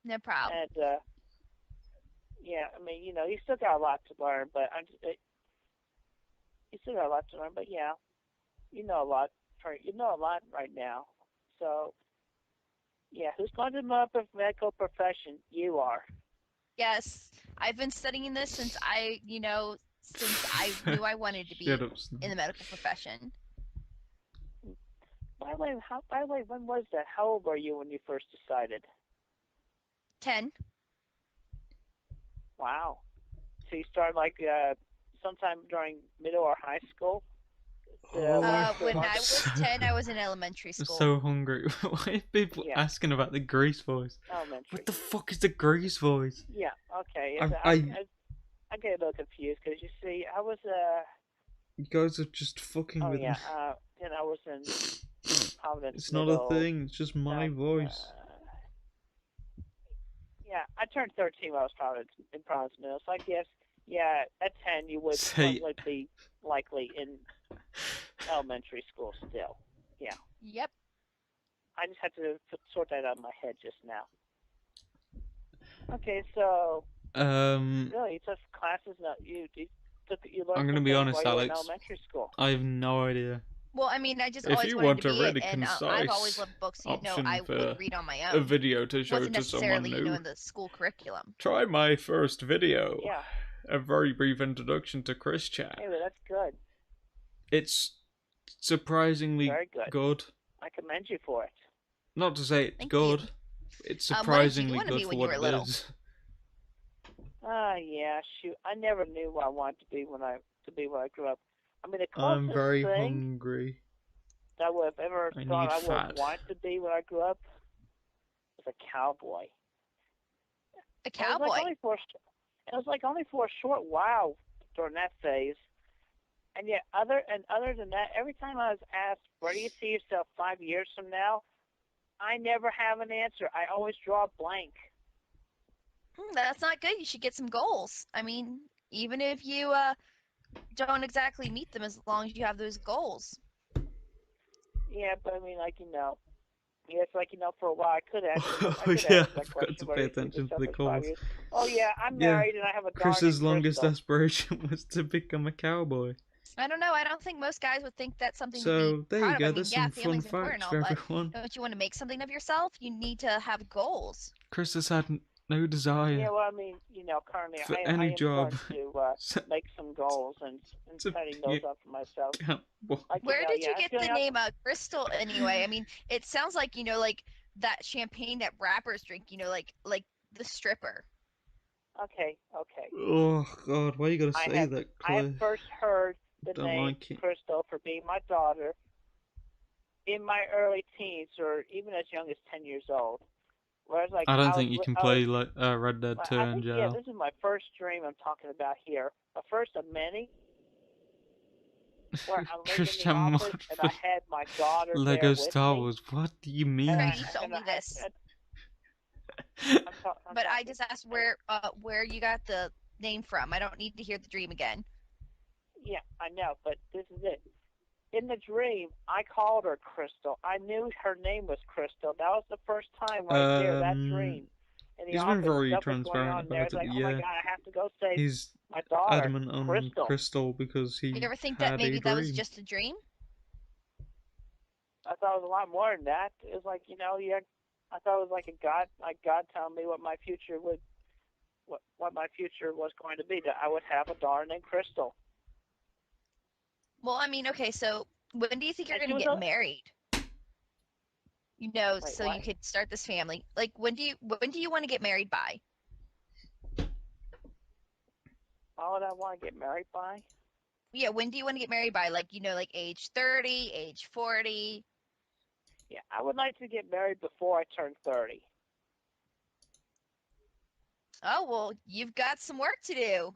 No problem. And yeah, I mean you still got a lot to learn, but you still got a lot to learn. But yeah, you know a lot. You know a lot right now. So yeah, who's going to the medical profession? You are. Yes, I've been studying this since I knew I wanted to be Shut up, in the medical profession. By the way, when was that? How old were you when you first decided? 10. Wow. So you started like sometime during middle or high school? Oh my When I God. was 10, I was in elementary I'm school. so hungry. Why are people asking about the Grease voice? Elementary. What the fuck is the Grease voice? Yeah, okay. I get a little confused because you see, I was You guys are just fucking with me. and I was in Providence. It's not a thing. It's just my voice. Yeah, I turned 13 when I was in Providence Middle. So I guess, yeah, at 10 you would be likely in elementary school still. Yeah. Yep. I just had to sort that out in my head just now. Okay, so really, you took classes. I'm gonna be honest, Alex. In elementary school. I have no idea. Well, I mean, I just if always you wanted want to a be really it, and I've always loved books. So, I would read on my own. A video to show wasn't to someone necessarily, new. in the school curriculum. Try my first video. Yeah. A very brief introduction to Chris Chat. Hey, well, that's good. It's surprisingly very good. I commend you for it. Not to say it's Thank good. You. It's surprisingly what did you good want for to what be it is. Yeah, shoot. I never knew what I wanted to be when I grew up. I mean, the closest I'm very thing hungry. that I would have ever thought I would fat. want to be when I grew up was a cowboy. A cowboy? It was like only for a short while during that phase. And yet, other than that, every time I was asked, where do you see yourself 5 years from now? I never have an answer. I always draw a blank. That's not good. You should get some goals. I mean, even if you don't exactly meet them, as long as you have those goals. Yeah, but I mean, it's like, for a while I could ask. I forgot to pay attention to the calls. Oh yeah, I'm married and I have a daughter. Chris's longest aspiration was to become a cowboy. I don't know. I don't think most guys would think that's something so to be there proud you go. of. I mean, There's some fun facts for everyone. Don't you want to make something of yourself? You need to have goals. Chris has had no desire. Yeah, well, I mean, currently for I any am job to make some goals and setting those up for myself. Where did you get the name Crystal anyway? I mean, it sounds like like that champagne that rappers drink. Like the stripper. Okay. Oh God, why you gotta say that, Claire? I first heard the name Crystal for being my daughter in my early teens, or even as young as 10 years old. Whereas, like, I don't think you can play was, like Red Dead 2 I in think, jail. this is my first dream I'm talking about here. A first of many, where I'm living in Christian the office mod and for I had my daughter there Lego with Star me. Wars. What do you And mean? Right, you told me this. But I just asked where you got the name from. I don't need to hear the dream again. Yeah, I know, but this is it. In the dream, I called her Crystal. I knew her name was Crystal. That was the first time right there, that dream. In the He's office, been very stuff was going transparent on there. It's about it. like, oh my Yeah, God, I have to go save he's my daughter, adamant on Crystal. Crystal because he You ever think had that maybe a that was dream. just a dream? I thought it was a lot more than that. It was like, I thought it was like God telling me what my future what my future was going to be. That I would have a daughter named Crystal. Well, I mean, okay, so when do you think you're going to get married? You know, Wait, so what? you could start this family. Like, when do you want to get married by? Why would I want to get married by? Yeah, when do you want to get married by? Like, like age 30, age 40? Yeah, I would like to get married before I turn 30. Oh, well, you've got some work to do.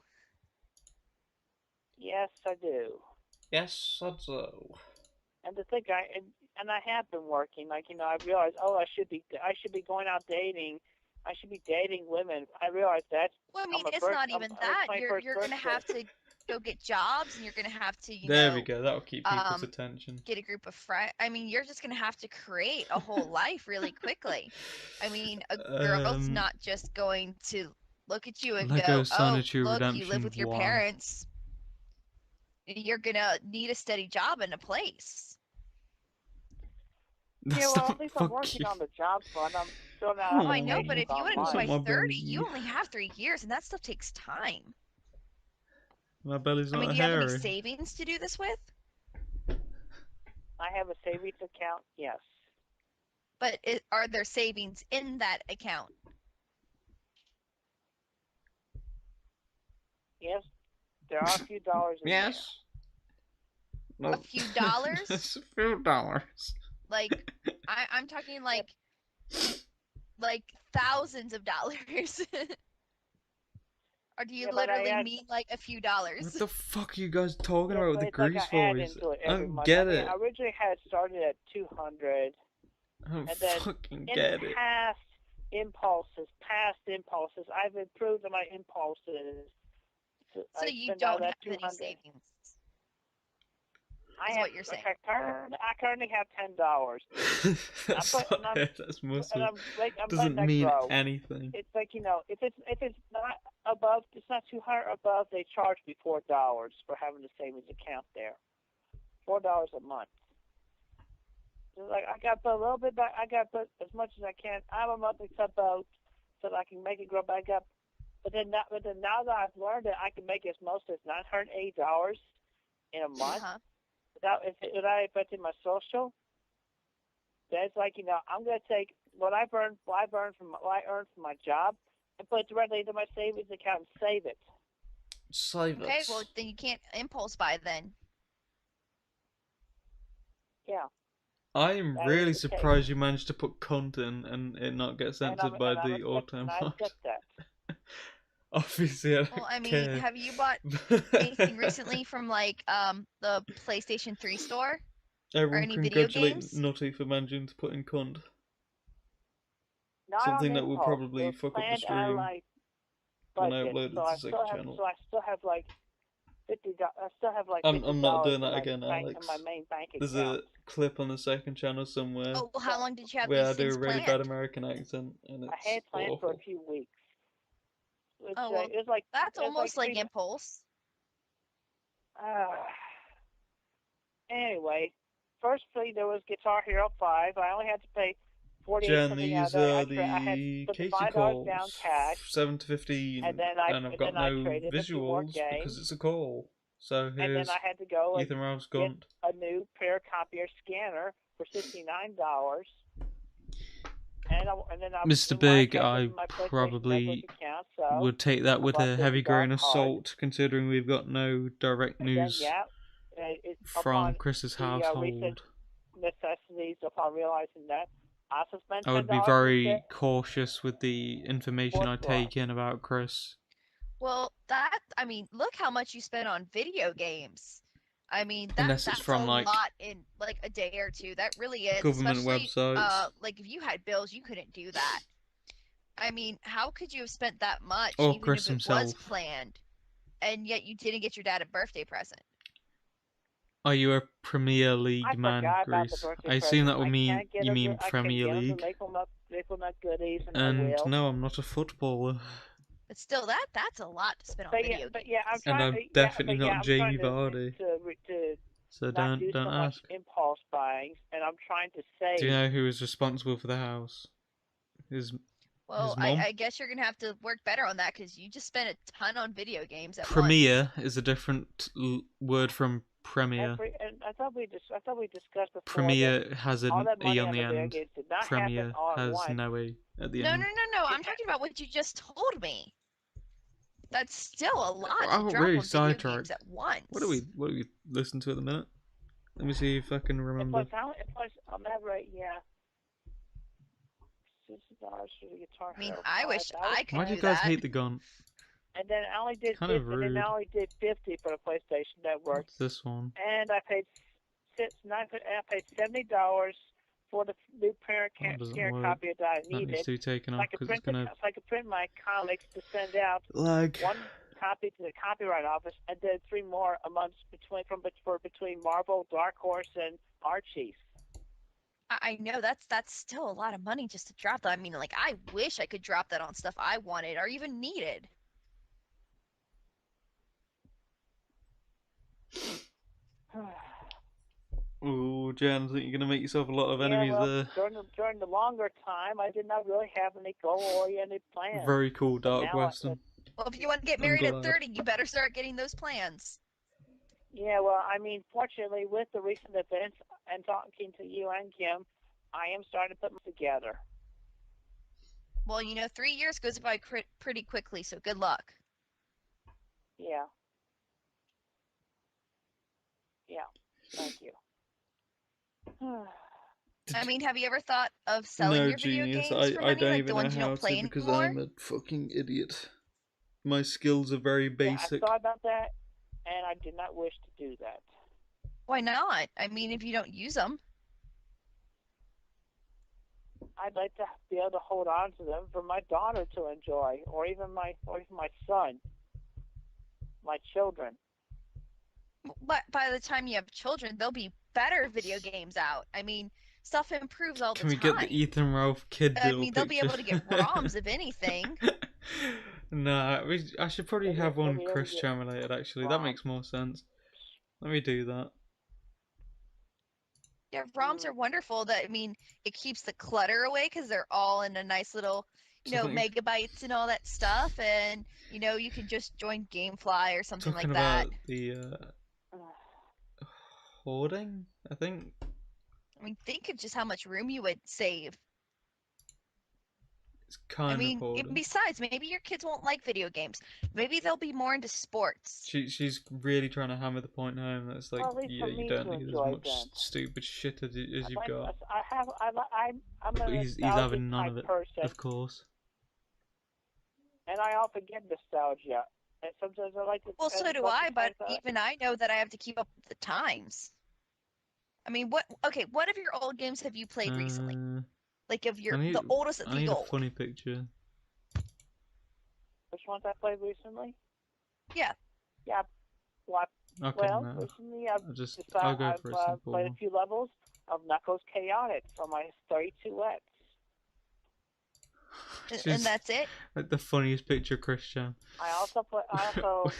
Yes, I do. Yes, that's so. And to think and I have been working. Like, I realized, I should be going out dating. I should be dating women. I realized that. Well, I mean, it's not even that. You're going to have to go get jobs, and you're going to have to, there we go. That'll keep people's attention. Get a group of friends. I mean, you're just going to have to create a whole life really quickly. I mean, a girl's not just going to look at you and Lego go, Sanity look, Redemption you live with your 1. parents. You're going to need a steady job and a place. That's at least I'm working on the job front. I'm still not. Oh, I know, but if you want to go by 30, you only have 3 years, and that stuff takes time. My belly's not do you have hairy. any savings to do this with? I have a savings account, yes. But are there savings in that account? Yes, there are a few dollars in there. No. A few dollars? Just a few dollars. Like, I'm talking like thousands of dollars. Or do you literally mean like a few dollars? What the fuck are you guys talking about with the grease voice? I don't get it. I originally had started at 200. I don't and then fucking get it. Past impulses, I've improved on my impulses. So you don't have any savings. Is what you're saying. I currently have $10. That's mostly doesn't mean anything. It's like, if it's not above, it's not too high above, they charge me $4 for having the savings account there. $4 a month. So like I got put a little bit back. I got put as much as I can out of a monthly boat so that I can make it grow back up. But then now that I've learned it, I can make as most as $980 in a month. Without affecting my social. That's like, I'm gonna take what I earn from my job and put it directly into my savings account and save it. Okay, well then you can't impulse buy then. Yeah. I am really surprised you managed to put cunt in and it not get censored by the auto mod. I accept that. Obviously, I care. Have you bought anything recently from like the PlayStation 3 store? Everyone or any congratulate video games? Nutty for managing to put in cunt. Not something that will probably fuck up the stream when I upload it to the second channel. So I still have like $50. I still have like I'm not doing that again, Alex. Alex. In my main bank There's account. a clip on the second channel somewhere. Oh, well, how long did you have where these I do a things really planned? bad American accent, and it's I had planned awful. for a few weeks. It was well, that's almost like impulse. Anyway, firstly there was Guitar Hero 5. I only had to pay $48 Jen, these are the Kacey calls, down cash, 7 to 15, and I've got no visuals because it's a call. So here's and then I had to go Ethan Ralph's get Gunt. a new copier scanner for $69. And then Mr. Big, I probably would take that with a heavy grain of salt, considering we've got no direct news from Chris's household. of these upon realizing that. I also spent $10 I would be to very get cautious with the information I Fourth floor. take in about Chris. Well, I mean, look how much you spent on video games. I mean, Unless it's that's from a like lot in like a day or two. That really is, government especially websites like if you had bills, you couldn't do that. I mean, how could you have spent that much or even Chris if it was himself. planned, and yet you didn't get your dad a birthday present? Are you a Premier I League man, forgot about the Greece? birthday I assume present. that would I mean can't get you a, mean I can Premier get them League. to make them up goodies, and And I will. no, I'm not a footballer. But still, that's a lot to spend on But yeah, video but games. yeah, I'm And trying. I'm definitely not I'm Jamie trying Vardy. to So not do don't so much ask. impulse buying, and I'm trying to save. Do you know who is responsible for the house? His Well, mom. I guess you're gonna have to work better on that because you just spent a ton on video games at once. Premier is a different word from Premier. And I thought we discussed before Premier that has all an that money E on the video end. games did not Premier happen all at has once. no E at the No, end. no. I'm talking about what you just told me. That's still a lot I to got drop really on video games sidetracked. at once. What do we listen to at the minute? Let me see if I can remember. And plus, I'm not right. Yeah. $60 for the Guitar I mean, Hero I 5. wish I could Why do do you guys that. hate the gun? And then I only did Kind 50, of rude. and then I only did 50 for the PlayStation Network. What's this one? And I paid $70 for the new parent scan copy that I That needed. needs to be taken So off I could because it's gonna so I could print my comics to send out lag. one copy to the copyright office, and then 3 more a month between Marvel, Dark Horse, and Archie's. I know that's still a lot of money just to drop that. I mean, like, I wish I could drop that on stuff I wanted or even needed. Ooh, Jan, I think you're gonna make yourself a lot of enemies there. During the longer time, I did not really have any goal-oriented plans. Very cool, Dark now Western. Well, if you want to get married at 30, you better start getting those plans. Yeah, well, I mean, fortunately, with the recent events and talking to you and Kim, I am starting to put them together. Well, 3 years goes by pretty quickly, so good luck. Yeah. Yeah, thank you. I mean, have you ever thought of selling your video games for money, I don't like even the ones know you how don't play to because anymore? I'm a fucking idiot. My skills are very basic. Yeah, I thought about that, and I did not wish to do that. Why not? I mean, if you don't use them. I'd like to be able to hold on to them for my daughter to enjoy, or even my son, my children. But by the time you have children, there'll be better video games out. I mean, stuff improves all the time. Can we get the Ethan Ralph kid I deal mean, they'll be picture? able to get ROMs, if anything. Nah, I should probably have one Christian related, actually. That ROMs. makes more sense. Let me do that. Yeah, ROMs are wonderful. I mean, it keeps the clutter away because they're all in a nice little, megabytes and all that stuff. And, you can just join GameFly or something like that. Talking about the hoarding, I think. I mean, think of just how much room you would save. It's kind of hoarding. Besides, maybe your kids won't like video games. Maybe they'll be more into sports. She's really trying to hammer the point home. That's like, you don't need as much stupid shit as you've got. I'm a He's having none of it, person, of course. And I often get nostalgia. And sometimes I like to. Well, so do I, but even I know that I have to keep up with the times. I mean, what of your old games have you played recently? Like of the oldest of the old. I need a funny picture. Which ones I played recently? Yeah. Yeah. Well, no. recently I'll go for a simple played a few levels of Knuckles Chaotic for my 32X. And that's it? Like the funniest picture, Christian. I also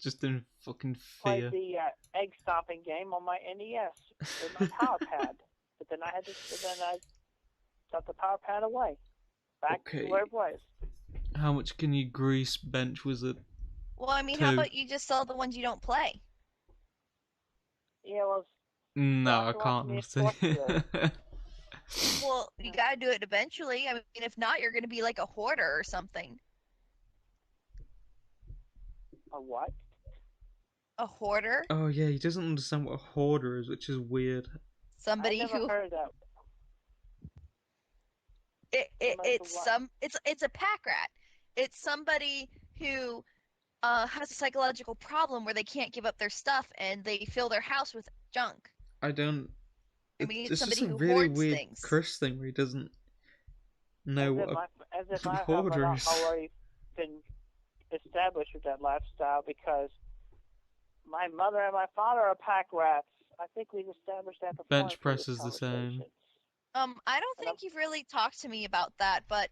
just in fucking played fear. the egg stomping game on my NES with my power pad. But then I got the power pad away. Back to where it was. How much can you grease bench was it? Well, I mean, how about you just sell the ones you don't play? Yeah, well... No, I can't. Well, you gotta do it eventually. I mean, if not, you're gonna be like a hoarder or something. A what? A hoarder? Oh yeah, he doesn't understand what a hoarder is, which is weird. Somebody never who heard that. it's a pack rat. It's somebody who has a psychological problem where they can't give up their stuff and they fill their house with junk. I don't. I mean, it's It's just somebody a who really hoards weird things. Chris thing where he doesn't know what As if a I hoarder haven't is. already been established with that lifestyle, because my mother and my father are pack rats. I think we've established that before. Bench press is the same. I don't think you've really talked to me about that, but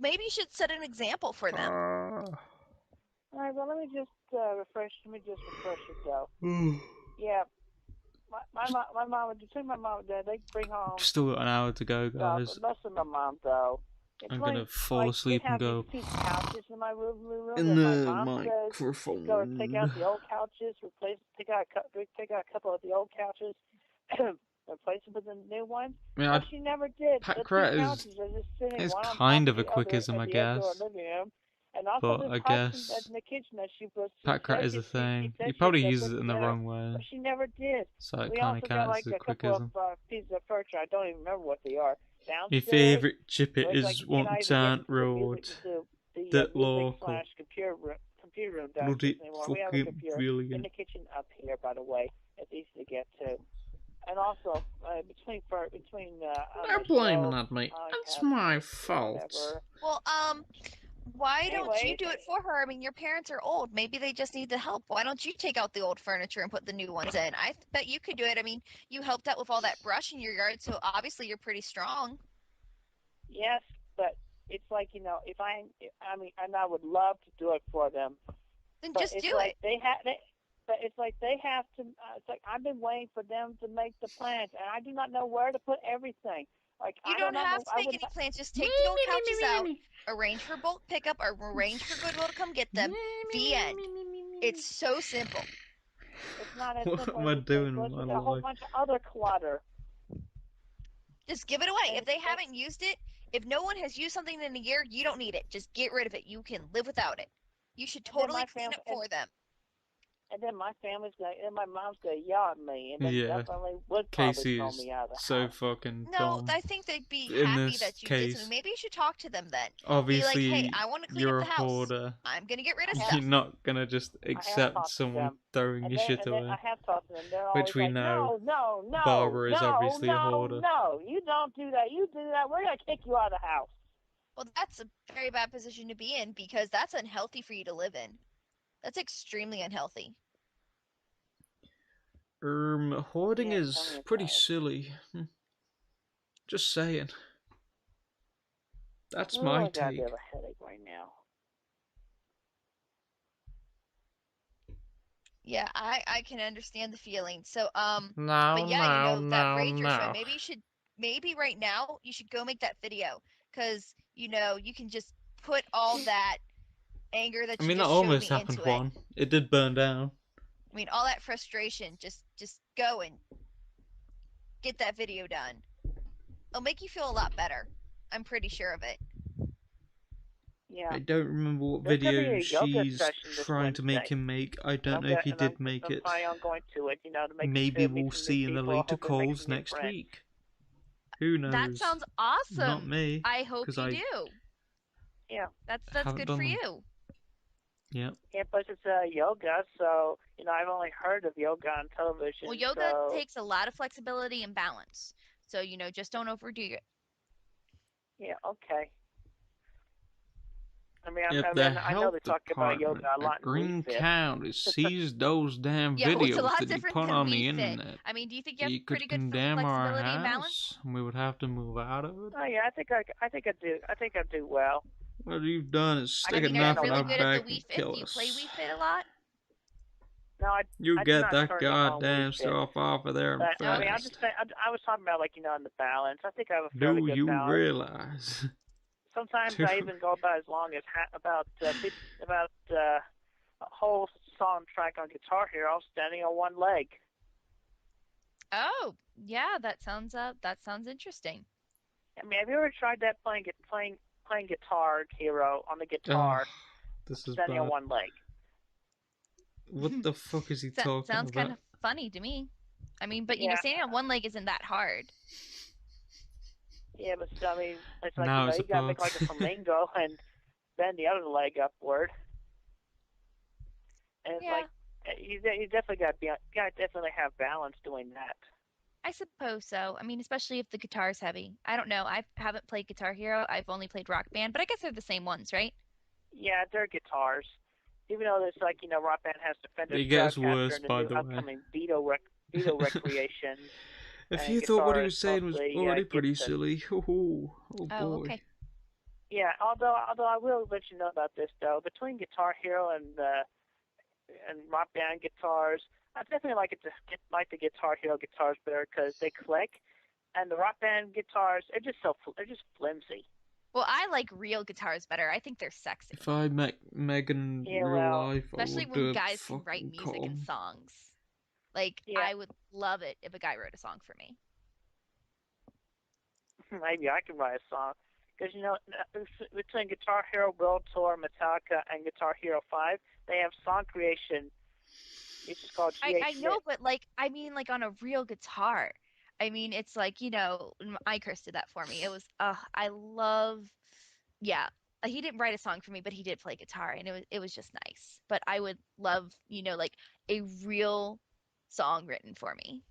maybe you should set an example for them. All right, well, let me just refresh it though. Yeah, my mom, between my mom and dad, they bring home. Still got an hour to go, guys. Less than my mom though. I'm gonna fall asleep and go. These couches in my room In that the my mom microphone. go and take out the old couches, take out a couple of the old couches, replace them with the new ones. I mean, She never did. pack rat is it's kind of a quickism, I guess. And also But I couches guess in the kitchen that she puts. pack rat is a thing. You probably use it in the wrong way, But she never did. so it We kind also of got counts as a a couple of quickism. pieces of furniture. I don't even remember what they are. My favourite chipper is one Tant Road. That local. Computer room Bloody anymore. We have a fucking computer in brilliant. the kitchen up here, by the way. It's easy to get to. And also, between They're blaming that me. It's my fault. Whatever. Well, why don't you Anyway, do it for her? I mean, your parents are old. Maybe they just need the help. Why don't you take out the old furniture and put the new ones in? I bet you could do it. I mean, you helped out with all that brush in your yard, so obviously you're pretty strong. yes, but it's like, and I would love to do it for them. Then But just it's do like it. but it's like they have to. It's like I've been waiting for them to make the plans, and I do not know where to put everything. Like You I don't not have know. to make any plans. Just take the old couches out, arrange for bulk pickup, or arrange for Goodwill to come get them. The end. It's so simple. It's not as What simple am as I you think. doing There's with my a whole life? bunch of other clutter. Just give it away. If they haven't used it, if no one has used something in a year, you don't need it. Just get rid of it. You can live without it. You should totally clean it for them. And then my mom's gonna yell at me, and then Yeah. definitely would Casey probably throw is me out of the so house. fucking No, dumb. I think they'd be In happy this that you did case, something. Maybe you should talk to them then. obviously, Be like, hey, I want to clean you're up the a house. hoarder. I'm gonna get rid of You're stuff. not gonna just accept someone throwing your shit away. I have talked to them. They're Which always we like, know. no, Barbara is obviously a hoarder. No, you don't do that. You do that, we're gonna kick you out of the house. Well, that's a very bad position to be in because that's unhealthy for you to live in. That's extremely unhealthy. Hoarding is pretty silly. Just saying. That's my take. I have a headache right now. Yeah, I can understand the feeling. So, No, but yeah, that rage no. so maybe right now you should go make that video because you can just put all that anger that I mean, you that just showed almost me happened into it. one. It did burn down. I mean, all that frustration, just go and get that video done. It'll make you feel a lot better. I'm pretty sure of it. Yeah. I don't remember what video she's trying to make him make. I don't know if he did make it. I'm planning on going to it, to make Maybe we'll see in the later calls next week. Who knows? That sounds awesome. Not me. I hope you do. Yeah. That's good for you. Yeah. Yeah, plus it's yoga, so I've only heard of yoga on television. Well, yoga takes a lot of flexibility and balance, so just don't overdo it. Yeah. Okay. I mean, I know they talk about yoga a lot. Green County sees those damn videos that you put on the internet. I mean, do you think you have pretty could good condemn our flexibility and house, balance? and we would have to move out of it. Oh yeah, I think I do. I think I do well. What you've done is stick a are knife you in really our good back at the Wii and Fit? kill Do you us. play Wii Fit a lot? No, You I get that goddamn stuff off of there but, fast. I mean, I'm just saying, I was talking about on the balance. I think I have a fairly Do good you balance. realize? Sometimes I even go about as long as about a whole song track on Guitar Hero standing on one leg. Oh, yeah, that sounds interesting. I mean, have you ever tried that playing Guitar Hero on the guitar, this is standing bad. on one leg? What the fuck is he talking Sounds about? kind of funny to me. I mean, but Yeah. standing on one leg isn't that hard. Yeah, but still, I mean, it's like, Now it's you gotta make apart. like a flamingo and bend the other leg upward. And it's Yeah, like, you definitely gotta definitely have balance doing that. I suppose so. I mean, especially if the guitar's heavy. I don't know. I haven't played Guitar Hero. I've only played Rock Band, but I guess they're the same ones, right? Yeah, they're guitars. Even though it's like, Rock Band has the Fender It gets Stratocaster worse, and the by new the way. upcoming Beetle Recreations, If and you thought what he guitar is was saying was mostly already pretty Gibson. silly, oh Oh, boy. okay. Yeah, although I will let you know about this though. Between Guitar Hero and Rock Band guitars, I definitely like the Guitar Hero guitars better because they click, and the Rock Band guitars they're just flimsy. Well, I like real guitars better. I think they're sexy, If I met Megan in Yeah, real well, life, I especially would when do a guys can write fucking music and column. songs. Like, yeah, I would love it if a guy wrote a song for me. maybe I can write a song. Because, between Guitar Hero World Tour, Metallica, and Guitar Hero 5, they have song creation. It's just called I GH know, but like, I mean, like on a real guitar. I mean, it's like, Chris did that for me. It was, I love, yeah. He didn't write a song for me, but he did play guitar, and it was just nice. But I would love, like a real song written for me.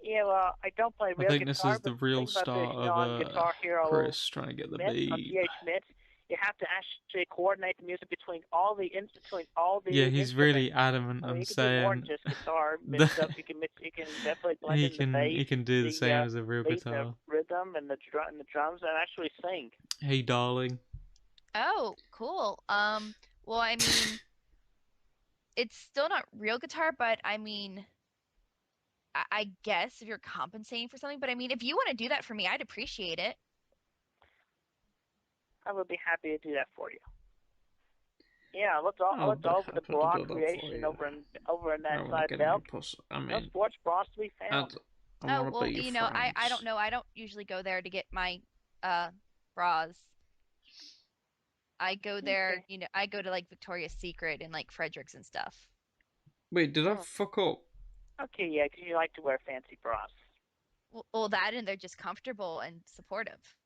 Yeah, well, I don't play I real think this guitar, is but the the real thing about this, start of on Guitar Hero Chris trying to get the Mint, on babe. GH Mint, you have to actually coordinate the music between all the Yeah, he's instruments. really adamant I mean, on you can do more saying than just guitar that mixed up. You can definitely blend in the bass, he can do the same the as a real beat, and the guitar. rhythm, and the drums, and actually sing. Hey, darling. Oh, cool. Well, I mean, it's still not real guitar, but I mean, I guess if you're compensating for something, but I mean, if you want to do that for me, I'd appreciate it. I would be happy to do that for you. Yeah, I I'll looked be over the happy to bra do that for creation you. over in I that don't want to side get any belt. pussy. I No mean, sports bras to be I'd, found. I Oh, want to well, be your I don't friends. know. I don't usually go there to get my uh bras. I go there, Okay. I go to like Victoria's Secret and like Fredericks and stuff. Wait, did I Oh, fuck up? okay, yeah, 'cause you like to wear fancy bras. Well, that and they're just comfortable and supportive,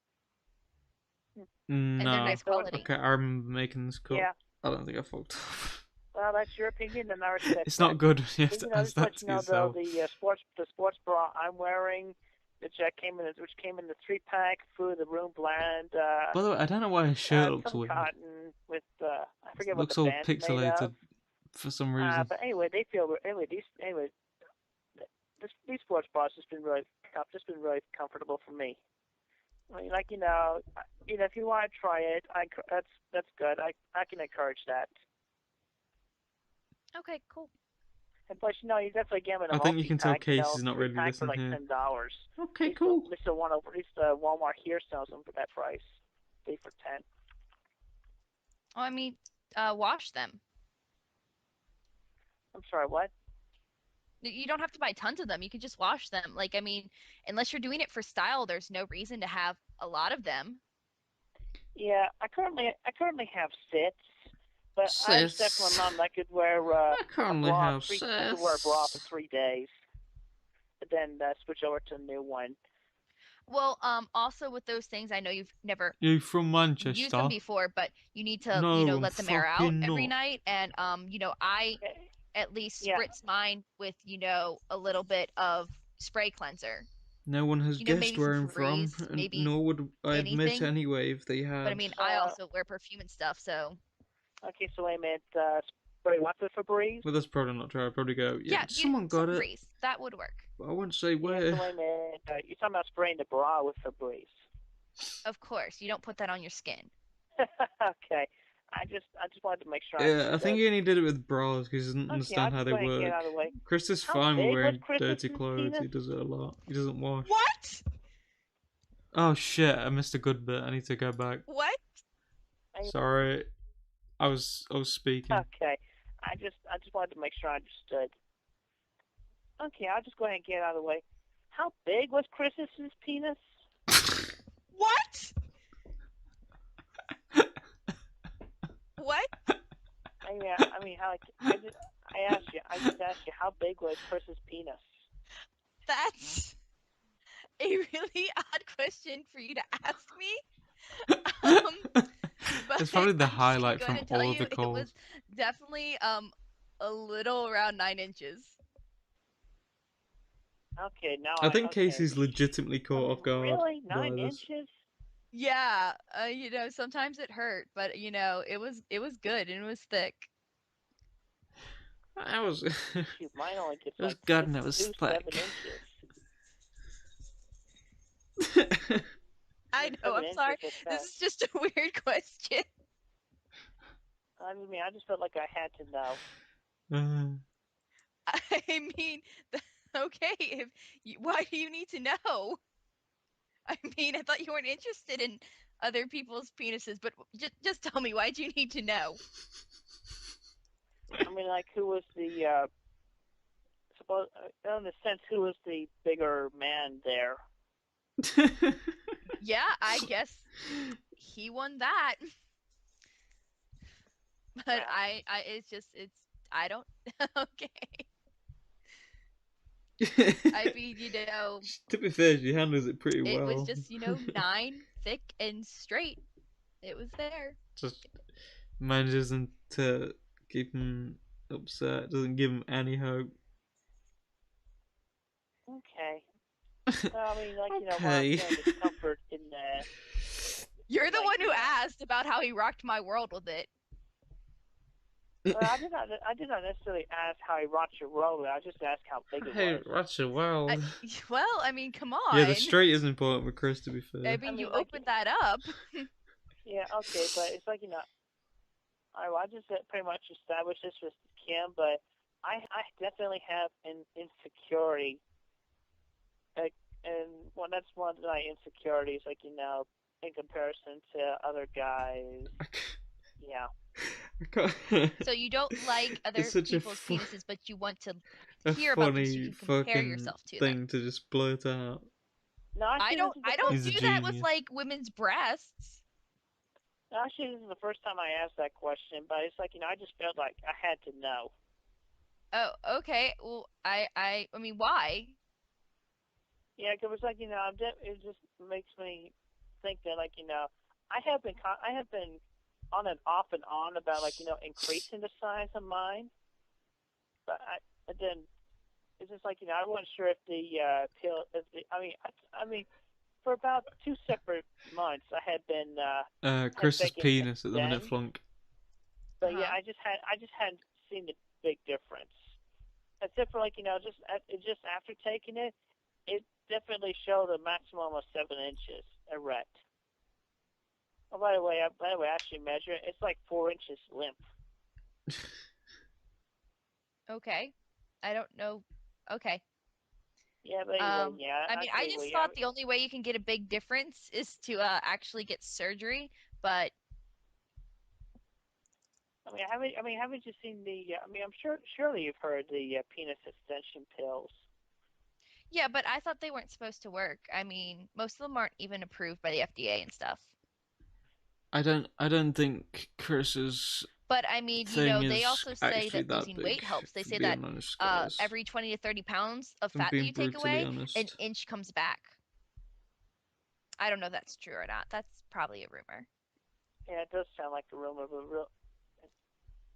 and they're No. nice So, quality. Okay, I remember making this cut. yeah, I don't think I fucked up. well, that's your opinion, and I respect It's that. not good when you have But, to ask just to let that you to know though, yourself. the sports bra I'm wearing, which came in the 3-pack, through the room blend, By the way, I don't know why his shirt looks some weird. cotton with I forget It what the looks all band's made of. pixelated for some reason. But anyway, these sports bras just been really comfortable for me. I mean, like if you want to try it, that's good. I can encourage that. Okay, cool. And plus, you definitely get them in a I think you can tell multi-pack. Casey's not Three really pack for listening like here. $10. Okay, cool. At least Walmart here sells them for that price. 3 for 10. Oh, I mean, wash them. I'm sorry, what? You don't have to buy tons of them. You can just wash them. Like, I mean, unless you're doing it for style, there's no reason to have a lot of them. Yeah, I currently have sits, but I'm set from Sis. my mom that could wear I currently have I could wear a bra for sis. 3 days, but then switch over to a new one. Well, also with those things, I know you've never You from used them Manchester? before, but you need to, No, I'm let them air out fucking every not. night. And, I Eh, at least Yeah, spritz mine with, a little bit of spray cleanser. No one has guessed Maybe some where I'm from, Febreze, and maybe nor would I admit anything. anyway if they But I had. mean, I also wear perfume and stuff, so okay, so wait a minute. Spray what with Febreze? Well, that's probably not true. I'd probably go, yeah, yeah, someone some got it, Febreze. That would work. but I won't say Yeah, so where. wait a minute. You're talking about spraying the bra with Febreze. Of course, you don't put that on your skin. Okay. I just wanted to make sure I Yeah, I think understood. he only did it with bras because he doesn't Okay, I'll understand how just they go ahead and get work. out of the way. Chris is How fine with big was wearing dirty Christmas's clothes. He penis? does it a lot. He doesn't wash. What? Oh shit! I missed a good bit. I need to go back. What? Sorry, I was speaking. Okay. I just wanted to make sure I understood. Okay, I'll just go ahead and get out of the way. How big was Christmas's penis? What? What? I mean, I just asked you. I just asked you how big was Chris's penis. That's a really odd question for you to ask me. But It's probably the I'm just gonna highlight go ahead from and tell all of you the it was calls. definitely a little around 9 inches. Okay, now I think okay. Casey's legitimately caught off guard Really? by 9 this. inches? Yeah, sometimes it hurt, but it was good and it was thick. I was. Shoot, mine only gets It was like good six and it was to 7 thick. inches. I know, 7 I'm sorry. inches at This best. is just a weird question. I mean, I just felt like I had to know. I mean, okay, why do you need to know? I mean, I thought you weren't interested in other people's penises, but just tell me, why do you need to know? I mean, like, who was the suppose in a sense, who was the bigger man there? Yeah, I guess he won that. But Well, it's I don't okay. I mean, To be fair, she handles it pretty it was well. just, 9, thick and straight. It was there. Just manages them to keep him upset. Doesn't give him any hope. okay. Well, I mean, like, while I'm Okay. feeling discomfort in You're the like, one who asked about how he rocked my world with it. well, I did not necessarily ask how he rocked your roller. I just asked how big it Hey, was. Ratchet, well. Well, I mean, come Yeah, the on. straight is important with Chris, to be I fair. I mean, you mean, like, opened that up. yeah, okay, but it's like, I just pretty much established this with Kim, but I definitely have an insecurity. Like, and well, that's one of my insecurities, like, in comparison to other guys. Yeah. I can't. So you don't like It's other such people's penises, but you want to a hear about them so you funny can compare fucking yourself to them. thing to just blurt out. No, actually, this is the I don't first. He's a do that with genius. like women's breasts. Actually, this is the first time I asked that question, but it's like, I just felt like I had to know. Oh, okay. Well, I mean, why? Yeah, 'cause it's like, it just makes me think that, like, I have been on and off and on about, like, increasing the size of mine, but then it's just like, I wasn't sure if the pill, if the, I mean, for about 2 separate months, I had been had Chris's taken penis at the minute, then, flunk. but yeah, Uh-huh. I just hadn't seen the big difference. Except for, like, just after taking it, it definitely showed a maximum of 7 inches erect. Oh, by the way, I actually measure it. It's like 4 inches limp. Okay. I don't know. Okay. Yeah, but anyway, yeah. I mean, I Okay, well, just yeah. thought the only way you can get a big difference is to actually get surgery, but Haven't you seen the? I'm sure, surely you've heard the penis extension pills. yeah, but I thought they weren't supposed to work. I mean, most of them aren't even approved by the FDA and stuff. I don't think Chris's But I mean, thing they is also say actually that that losing weight big, helps. if They I'm say being that honest, guys. every 20 to 30 pounds of If I'm fat that being you take brutally away, an honest. inch comes back. I don't know if that's true or not. That's probably a rumor. Yeah, it does sound like a rumor, but real.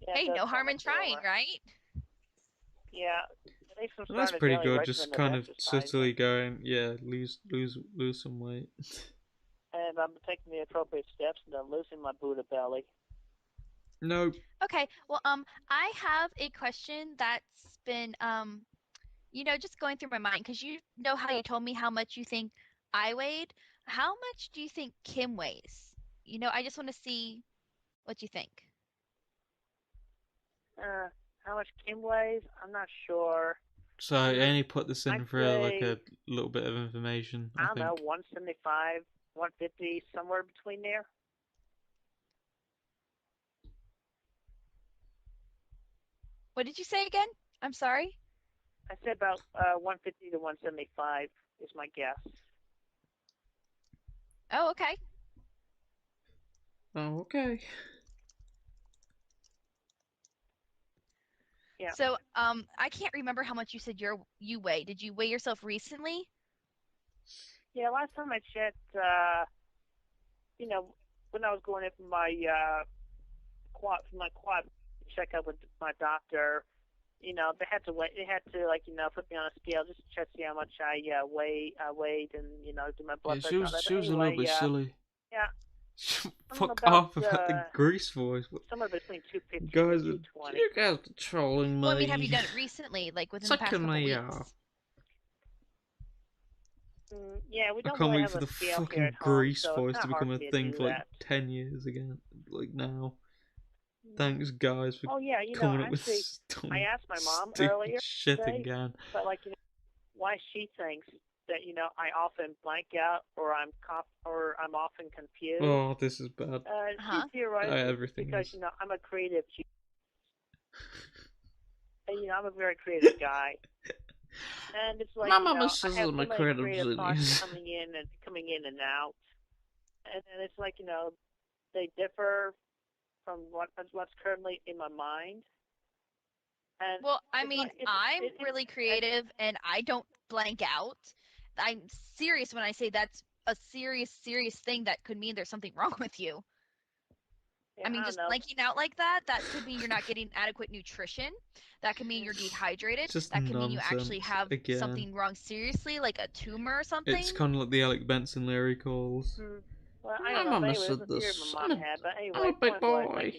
Yeah, it Hey, does no sound harm in like a trying, rumor. right? Yeah, at least I'm And that's starting a pretty daily good, just regimen of kind of exercising, subtly going, yeah, lose some weight. and I'm taking the appropriate steps, and I'm losing my Buddha belly. Nope. Okay. Well, I have a question that's been just going through my mind because you know how you told me how much you think I weighed. How much do you think Kim weighs? I just want to see what you think. How much Kim weighs? I'm not sure. So I only put this I'd in for like say, a little bit of information, I I don't know, think. 175, 150, somewhere between there. What did you say again? I'm sorry. I said about 150 to 175 is my guess. Oh, okay. Oh, okay. Yeah. So, I can't remember how much you said you weigh. Did you weigh yourself recently? Yeah, last time I checked, you know, when I was going in for my quad checkup with my doctor, they had to wait. They had to put me on a scale just to check see how much I weighed, and do my blood Yeah, pressure and all that. But she was a little anyway, bit silly. yeah, I'm Fuck about off about the grease voice. somewhere between 215 Guys, and 220. you guys are trolling Well, I mean, have you me. done it recently, like within the past Sucking couple me weeks? off. Yeah, we I don't can't really wait have for a the scale here fucking at home, grease so it's voice kind to of hard become for a me to thing do for like that. 10 years again. Like now. Mm. Thanks, guys, for Oh yeah, coming up with actually, I dumb, asked my mom stupid earlier shit today, again. but why she thinks that I often blank out or I'm often confused. Oh, this is bad. She theorizes Everything because is. I'm a creative, and I'm a very creative guy, and it's like My mama I says have I'm so a many creative creative thoughts genius. coming in and out, and it's like they differ from what's currently in my mind. And Well, I it's mean, like I'm really creative and I don't blank out. I'm serious when I say that's a serious thing that could mean there's something wrong with you. yeah, I mean, I don't just know. blanking out like that could mean you're not getting adequate nutrition. That could mean you're dehydrated. Just That could mean you actually nonsense have again. something wrong seriously, like a tumor or It's something. kind of like the Alec Benson lyric calls. Hmm. Well, I My don't know. But mama anyway, said that's the theory this. my mom had. But I'm a anyway, big point was boy.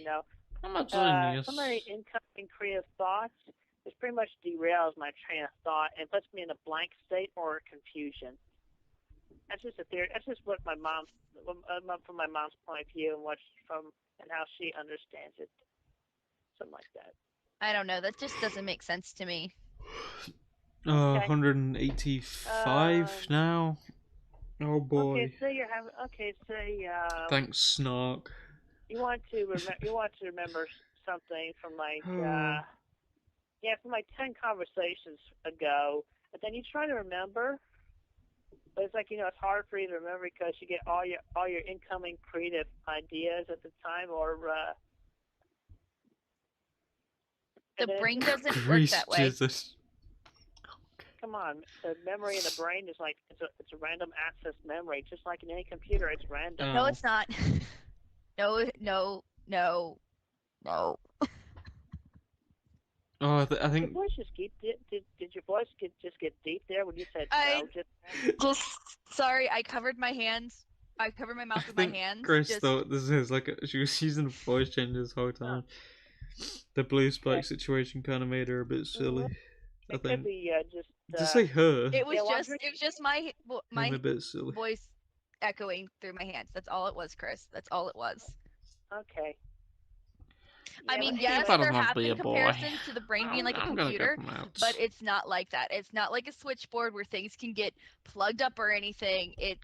I'm a so many genius. incoming creative thoughts. This pretty much derails my train of thought and puts me in a blank state or confusion. That's just a theory. That's just what from my mom's point of view and how she understands it. Something like that. I don't know. That just doesn't make sense to me. Okay. 185 now. Oh Okay. boy. Say you're having. Okay. Say Thanks, Snark. you want to remember something from from like 10 conversations ago, but then you try to remember, but it's like it's hard for you to remember because you get all your incoming creative ideas at the time, or The then brain doesn't work Grease that way. Jesus. come on, the memory in the brain is like it's a random access memory, just like in any computer, it's random. No, it's not. No. Oh, I Did your think. voice just did your voice just get deep there when you said I no? just sorry. I covered my hands. I covered my I mouth with my think hands. Chris thought this is like she was using a voice changer this whole time. The blue spike Okay. situation kind of made her a bit silly. I It think. could be To say her, It was well, just my made me a bit silly. voice echoing through my hands. That's all it was, Chris. That's all it was. okay. I Yeah, mean, but yes, Thought there I might have be been a boy. comparisons to the brain being like a I'm gonna computer, get them out. but it's not like that. It's not like a switchboard where things can get plugged up or anything. It's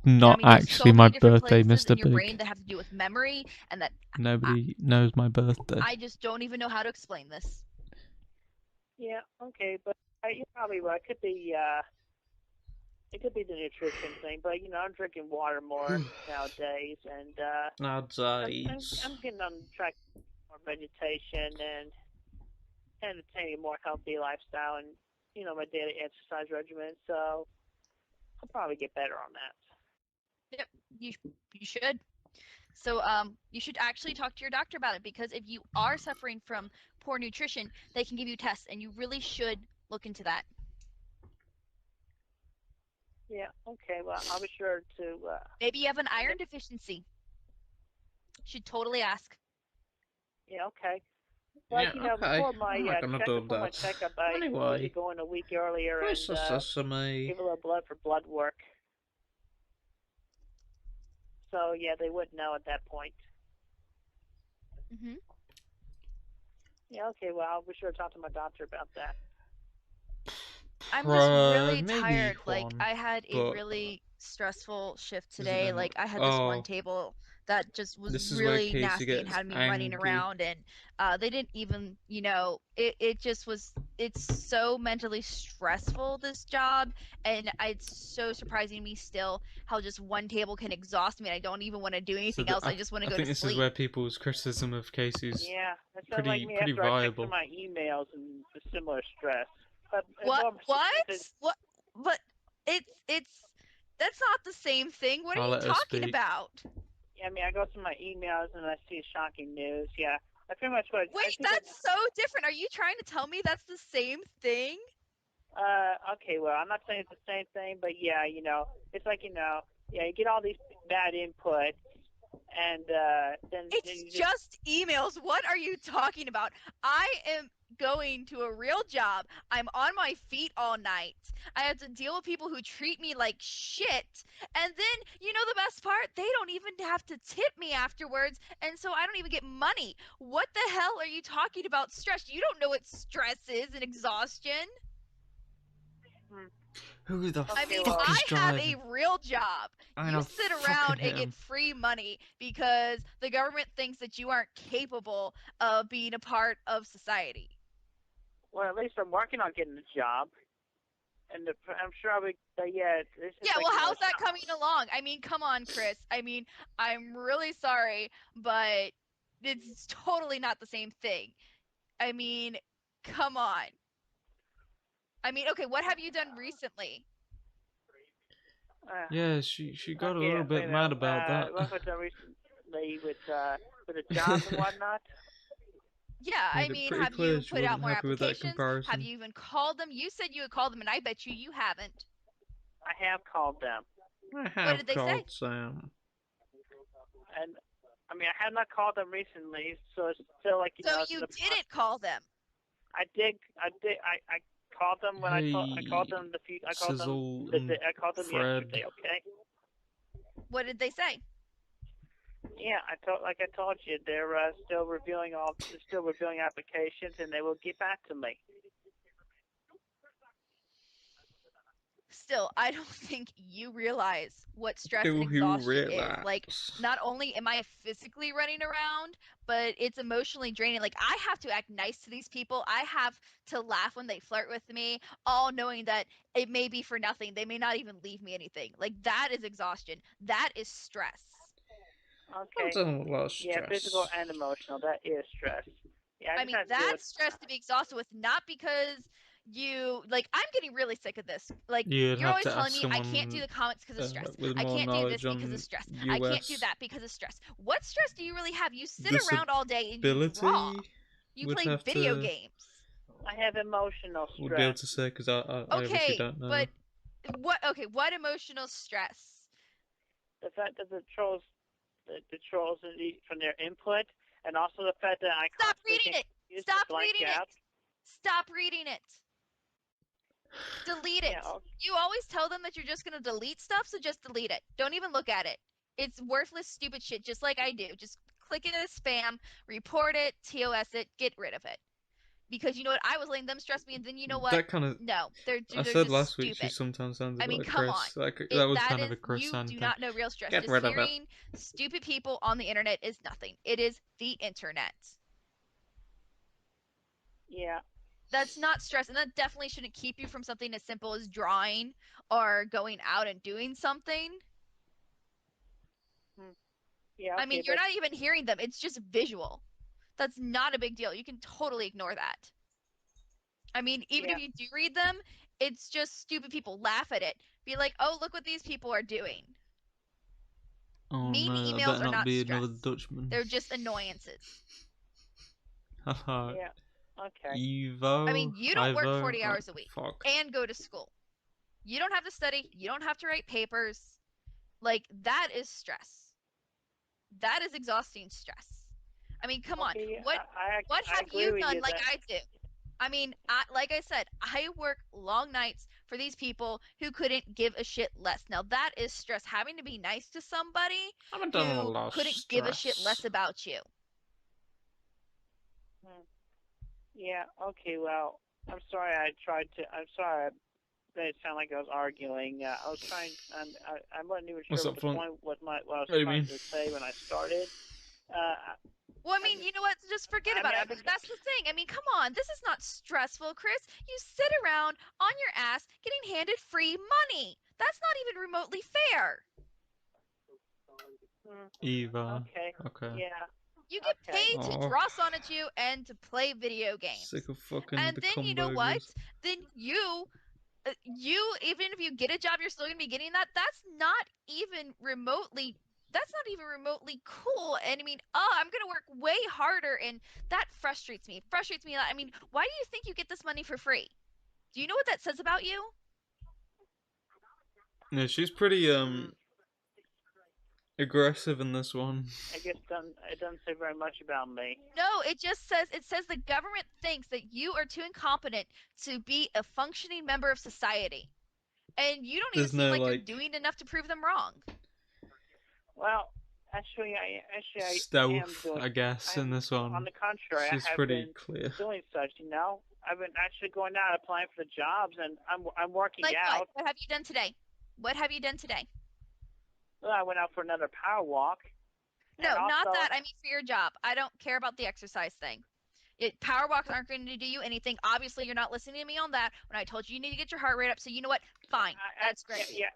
Not there's actually so my many different birthday, places in Mr. your brain Big. that have to do with memory, and that Nobody knows my birthday. I just don't even know how to explain this. Yeah, okay, but you're probably right. It could be the nutrition thing, but I'm drinking water more nowadays, and I'm getting on track more vegetation and attaining a more healthy lifestyle and my daily exercise regimen. So I'll probably get better on that. Yep, you should. So you should actually talk to your doctor about it because if you are suffering from poor nutrition, they can give you tests, and you really should look into that. Yeah, okay. Well, I'll be sure to. Maybe you have an iron deficiency. Should totally ask. Yeah, okay. But okay. before my that. checkup, I Anyway, usually go in a week earlier and Sesame. give a little blood for blood work. So yeah, they would know at that point. Mhm. Yeah, okay. Well, I'll be sure to talk to my doctor about that. I'm just really Maybe tired. Like one, I had a but really stressful shift Does it today. then? Like I had this one Oh, table that just was this is where really Casey nasty and gets had me running angry. around, and they didn't even, it just was, it's so mentally stressful, this job, and it's so surprising to me still how just one table can exhaust me and I don't even want to do So anything else. I just want to I go to think this is sleep. where people's criticism of Casey's Yeah, that sounds like me pretty after I check through viable. my emails and the similar stress. But What? What? it's, What? But it's that's not the same thing. What are I'll you let her talking speak. about? I mean, I go through my emails and I see shocking news. Yeah, that's pretty much what I Wait, think. that's so different. Are you trying to tell me that's the same thing? Okay, well, I'm not saying it's the same thing, but yeah, it's like, yeah, you get all these bad inputs, and then It's you just, just emails. What are you talking about? I am going to a real job. I'm on my feet all night. I have to deal with people who treat me like shit. And then, the best part? They don't even have to tip me afterwards. And so I don't even get money. What the hell are you talking about stress? You don't know what stress is and exhaustion. hmm, Who the I okay, mean, well, fuck is I have driving? a real job. I'm You gonna sit fucking around hit and get him. free money because the government thinks that you aren't capable of being a part of society. well, at least I'm working on getting a job, and I'm sure I'll be, yeah, it's Yeah, just like, well, how's that coming along? I mean, come on, Chris. I mean, I'm really sorry, but it's totally not the same thing. I mean, come on. I mean, okay, what have you done recently? Yeah, she got a okay, little bit mad about that. what have I done recently with the job and whatnot? Yeah, I Made it mean, pretty have clear you she put out wasn't more happy with that applications? Have comparison. you even called them? You said you would call them, and I bet you haven't. I have called them, I What have did they say? called Sam. and I mean, I have not called them recently, so it's still like, So it's in you the process. didn't call them. I called them when I called Hey, them Sizzle and I called them Fred. yesterday. Okay. What did they say? Yeah, like I told you, they're still reviewing applications, and they will get back to me. Still, I don't think you realize what stress and Do you exhaustion is. Like, realize? not only am I physically running around, but it's emotionally draining. Like, I have to act nice to these people. I have to laugh when they flirt with me, all knowing that it may be for nothing. They may not even leave me anything. Like, that is exhaustion. That is stress. I'm Okay. dealing with a lot of Yeah, physical stress. and emotional. That is stress. Yeah, I I just mean, have to deal with. that's stress to be exhausted with, not because I'm getting really sick of this. Like, You'd you're have always to telling ask me I can't do someone the comics because of stress. with I more can't do this knowledge because of on stress. I can't do US that because of stress. What stress do you really have? You sit around all day and you draw. disability. You Would play have video to games. I have emotional would be able stress. to say because I obviously Okay, don't know. but what emotional stress? The fact that the trolls from their input, and also the fact that I Stop constantly reading get it. confused and Stop blank reading it. out. Stop reading it. Delete it. Yeah, You always tell them that you're just going to delete stuff, so just delete it. Don't even look at it. It's worthless, stupid shit, just like I do. Just click it as spam, report it, TOS it, get rid of it. Because you know what? I was letting them stress me, and then you know what? That kind of No, they're I they're said just last week. She stupid. sometimes I sounded mean, like come on. Chris. That was That kind of is, a Chris you Sand do thing. not know real stress. Get Just rid of it. hearing stupid people on the internet is nothing. It is the internet. yeah, That's not stress, and that definitely shouldn't keep you from something as simple as drawing or going out and doing something. hmm, yeah. I mean, Okay, you're but not even hearing them. It's just visual. That's not a big deal. You can totally ignore that. I mean, even yeah, if you do read them, it's just stupid people. Laugh at it. Be like, oh, look what these people are doing. Oh Mean no! I emails better are not not be another stress. Dutchman. They're just annoyances. Haha. yeah. Okay. I mean, you don't work Ivo. 40 hours a week Fuck. and go to school. You don't have to study. You don't have to write papers. Like, that is stress. That is exhausting stress. I mean, come on. Okay. What I have agree you with done you like that. I do? I mean, like I said, I work long nights for these people who couldn't give a shit less. Now that is stress. Having to be nice to somebody I'm done with a who lot of couldn't give a shit stress. less about you. Hmm, yeah. Okay. Well, I'm sorry. I'm sorry made it sound like I was arguing. I was trying. I wasn't even What's sure up, what the Font? point, what I was What do you trying mean? to say when I started. Well, I mean, you know what? Just forget about it. That's the thing. I mean, come on. This is not stressful, Chris. You sit around on your ass getting handed free money. That's not even remotely fair. Eva. Okay. Okay. Yeah. You get Okay. paid to Aw. draw Sonichu and to play video games. Sick of fucking And the then cum you know what? burgers. Then you even if you get a job, you're still gonna be getting that. That's not even remotely. That's not even remotely cool. And I mean, I'm gonna work way harder, and that frustrates me. Frustrates me a lot. I mean, why do you think you get this money for free? Do you know what that says about you? Yeah, she's pretty aggressive in this one. I guess it doesn't say very much about me. No, it says the government thinks that you are too incompetent to be a functioning member of society. And you don't even There's seem no like you're like doing enough to prove them wrong. Well, actually, I am stealth, doing. I guess, in this On one. the contrary, She's I have pretty been clear. doing such. I've been actually going out applying for the jobs, and I'm working Like out. what? What have you done today? What have you done today? Well, I went out for another power walk. No, and not also, that. I mean for your job. I don't care about the exercise thing. Power walks aren't going to do you anything. Obviously, you're not listening to me on that. When I told you need to get your heart rate up, so you know what? Fine, that's great. Yeah.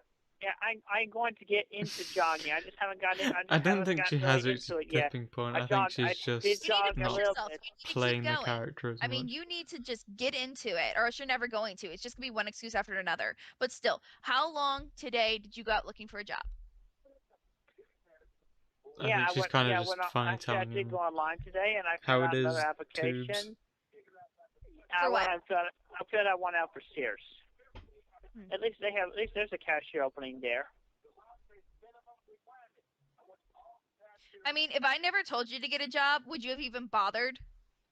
I'm going to get into jogging. I just haven't gotten in. I don't think she has really reached into a it yet. tipping point. I I think jogged. she's I just did You need jog to a push not little yourself. bit. You need to playing keep the going. character as I mean, much. you need to just get into it, or else you're never going to. It's just gonna be one excuse after another. But still, how long today did you go out looking for a job? I think she's kind of just finally Actually, I telling did him go online today, and I how filled it out another is, application. tubes. For what? I filled out one out for Sears. At least there's a cashier opening there. I mean, if I never told you to get a job, would you have even bothered?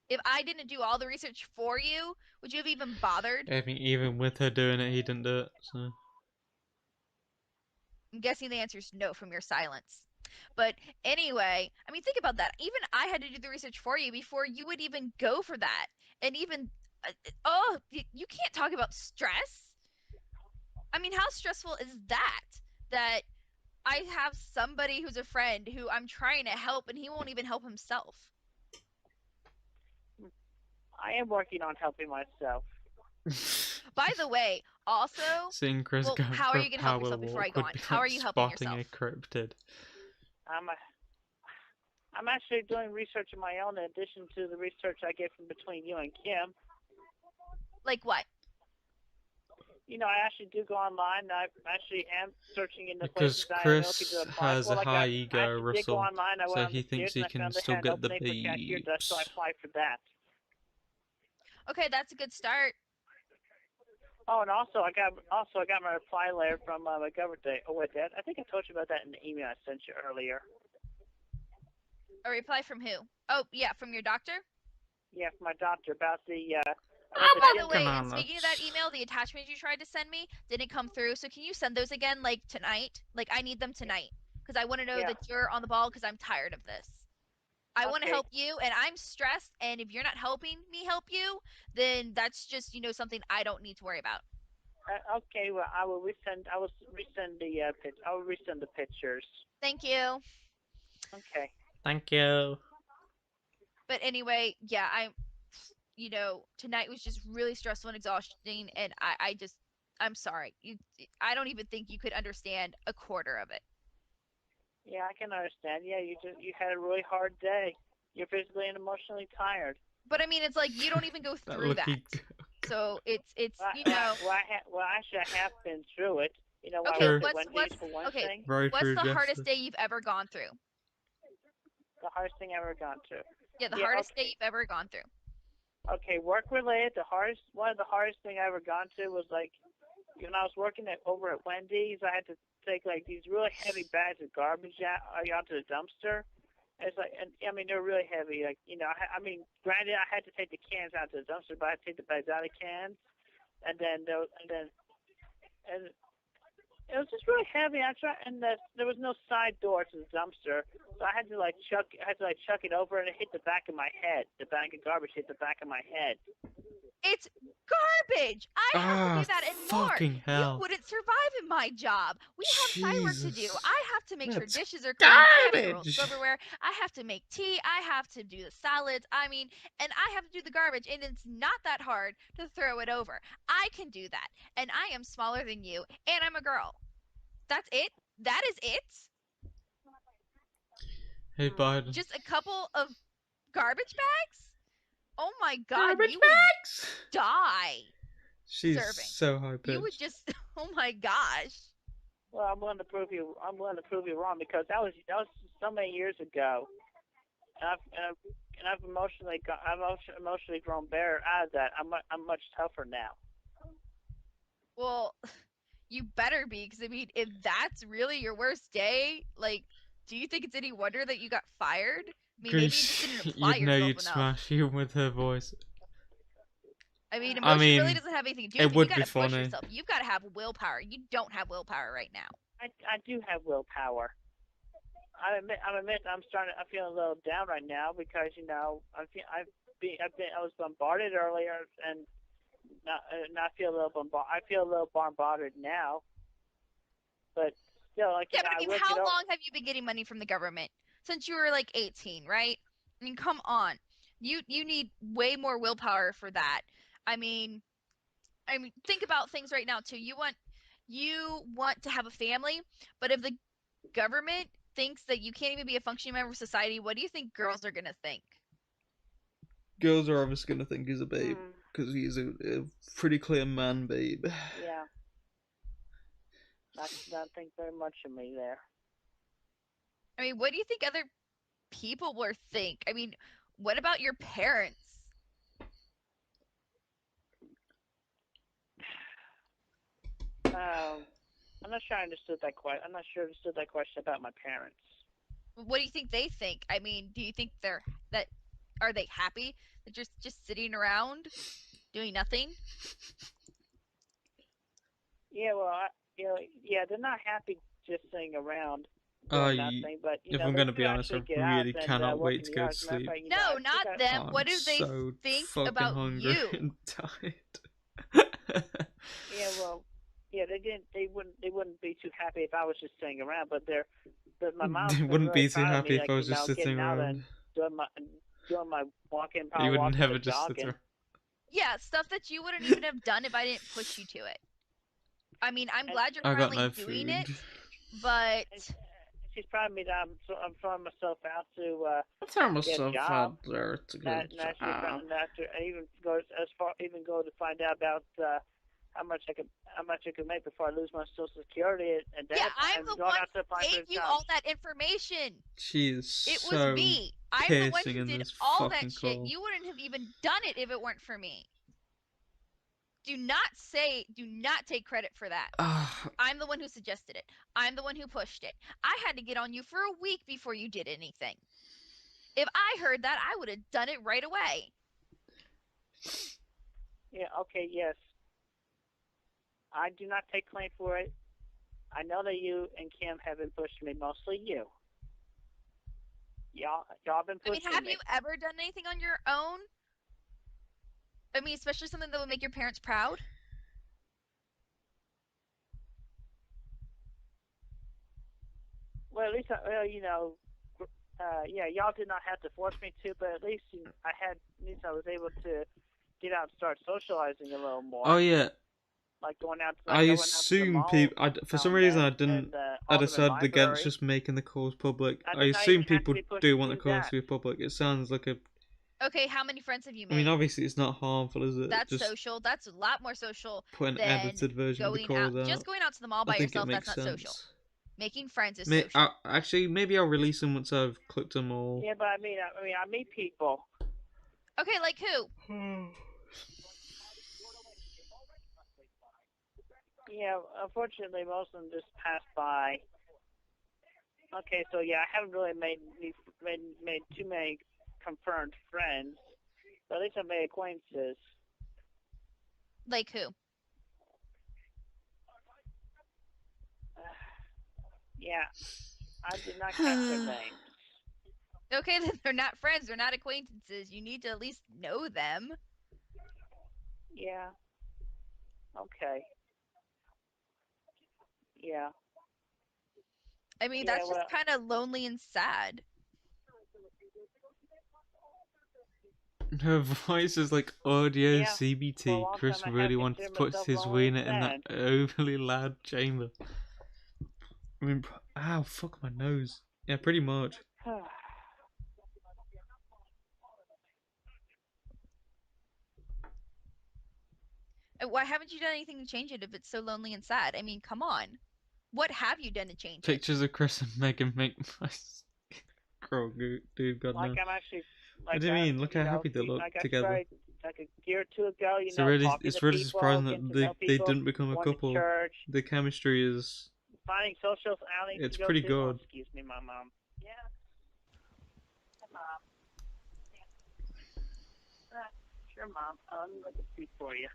If I didn't do all the research for you, would you have even bothered? I think even with her doing it, he didn't do it. So I'm guessing the answer is no from your silence. But anyway, I mean, think about that. Even I had to do the research for you before you would even go for that. And even, you can't talk about stress. I mean, how stressful is that? That I have somebody who's a friend who I'm trying to help and he won't even help himself. I am working on helping myself. By the way, also, seeing Chris well, go how for are a you going to help power yourself before I walk go would on? be How like are you helping spotting yourself? a cryptid. I'm actually doing research of my own in addition to the research I get from between you and Kim. Like what? I actually do go online. And I actually am searching in the Because places I am looking Chris to apply has for. a high I ego, actually did go Russell, online. I so went on he the thinks Sears he and I can found they still had an get the opening for cashier, so I beeps. applied for that. Okay, that's a good start. Oh, and also I got my reply letter from my government. I think I told you about that in the email I sent you earlier. A reply from who? Oh, yeah, from your doctor? Yeah, from my doctor about the. Oh, by the way, Come and on, speaking of that email, the attachments you tried to send me didn't come through. So can you send those again, like tonight? Like I need them tonight because I want to know that you're on the ball because I'm tired of this. I want to help you, and I'm stressed. And if you're not helping me help you, then that's just something I don't need to worry about. Okay, well I will resend. I will resend the I will resend the pictures. Thank you. Okay. Thank you. But anyway, yeah, tonight was just really stressful and exhausting, and I'm sorry. I don't even think you could understand a quarter of it. Yeah, I can understand. Yeah, you had a really hard day. You're physically and emotionally tired. But I mean, it's like you don't even go through that. So it's Well, actually, I have been through it. Okay, what's the hardest day you've ever gone through? The hardest thing I've ever gone through. Yeah, the hardest day you've ever gone through. Okay, work related. One of the hardest thing I ever gone through was like when I was working over at Wendy's. I had to take like these really heavy bags of garbage out to the dumpster. It's like, and I mean, they're really heavy. Like, I mean, granted, I had to take the cans out to the dumpster, but I had to take the bags out of cans, and it was just really heavy. There was no side door to the dumpster, so I had to chuck it over, and it hit the back of my head. The bag of garbage hit the back of my head. It's garbage. I have to do that and more. Fucking You hell. wouldn't survive in my job. We have side work to do. Jesus. I have to make sure That's dishes are clean. I have to roll garbage. silverware. I have to make tea. I have to do the salads. I mean, and I have to do the garbage. And it's not that hard to throw it over. I can do that. And I am smaller than you. And I'm a girl. That's it. That is it. Hey, Biden. Just a couple of garbage bags? Oh my god, Garbage you bags. would die. She's Serving. so high pitched. You would just, oh my gosh. Well, I'm going to prove you wrong because that was so many years ago, and I've emotionally grown better out of that. I'm much tougher now. Well, you better be, because I mean, if that's really your worst day, like, do you think it's any wonder that you got fired? I mean, maybe you just didn't apply you'd know yourself you'd enough. smash even with her voice. I mean, emotion really mean, doesn't have anything to do it with it. would You be gotta push funny. yourself. You've got to have willpower. You don't have willpower right now. I do have willpower. I admit I'm feeling a little down right now because I was bombarded earlier and not feel a little bombarded now. But still, like Yeah, but I mean, how long have you been getting money from the government? Since you were like 18, right? I mean, come on. You need way more willpower for that. I mean, think about things right now too. You want to have a family, but if the government thinks that you can't even be a functioning member of society, what do you think girls are gonna think? Girls are obviously gonna think he's a babe because he's a pretty clear man babe. Yeah. I don't think very much of me there. I mean, what do you think other people will think? I mean, what about your parents? I'm not sure I understood that question. I'm not sure I understood that question about my parents. What do you think they think? I mean, do you think are they happy that you're just sitting around doing nothing? Yeah, well, they're not happy just sitting around doing nothing. But if I'm gonna be honest, I really cannot wait to go to sleep. No, not them. What do they so think about you? And tired. Yeah, well, yeah, they wouldn't be too happy if I was just sitting around. But my mom wouldn't really be too happy me, if I was just sitting around. Doing my walking, power You would walking, never and just sit jogging. around. Yeah, stuff that you wouldn't even have done if I didn't push you to it. I mean, I'm glad you're finally doing it, but she's proud of me that I'm throwing myself out to throw get a myself job. out there to get a job. I even go to find out about how much I could make before I lose my Social Security and that. Yeah, I'm the one who gave you all that information. It was me. I'm the one who did all that shit. You wouldn't have even done it if it weren't for me. Do not take credit for that. I'm the one who suggested it. I'm the one who pushed it. I had to get on you for a week before you did anything. If I heard that, I would have done it right away. Yeah, okay, yes. I do not take claim for it. I know that you and Kim have been pushing me, mostly you. Y'all been pushing me. I mean, have you ever done anything on your own? I mean, especially something that would make your parents proud? Well, at least, y'all did not have to force me to, but at least I was able to get out and start socializing a little more. Oh yeah. Like going out. I assume people. For some reason, I decided against just making the calls public. I assume people do want the calls to be public. It sounds like a. Okay, how many friends have you made? I mean, obviously, it's not harmful, is it? That's just social. That's a lot more social. Put an edited version of the calls out. Just going out to the mall by yourself, that's not social. Making friends is social. Actually, maybe I'll release them once I've clicked them all. Yeah, but I meet people. Okay, like who? Yeah, unfortunately, most of them just passed by. Okay, so yeah, I haven't really made too many confirmed friends, but at least I made acquaintances. Like who? Yeah, I did not catch their names. Okay, then they're not friends. They're not acquaintances. You need to at least know them. Yeah. Okay. Yeah. I mean, Yeah. that's just Well. kind of lonely and sad. Her voice is like audio Yeah. For a CBT. long time, Chris I have really wanted to considered put myself his lonely and wiener in that sad. overly loud chamber. I mean, ow, fuck my nose. Yeah, pretty much. Why haven't you done anything to change it if it's so lonely and sad? I mean, come on. What have you done to change it? Pictures of Chris and Megan make my girl, dude, God Like no. I'm actually, What like do you mean? Look how happy they look like I together. started like a year or two ago. Talking It's to really people, surprising getting that to know they people, didn't become a going to couple. church, The chemistry is finding social outings it's to go pretty to. Oh, good. excuse me, my mom. Yeah, mom. Sure, mom. Let me look at food for you.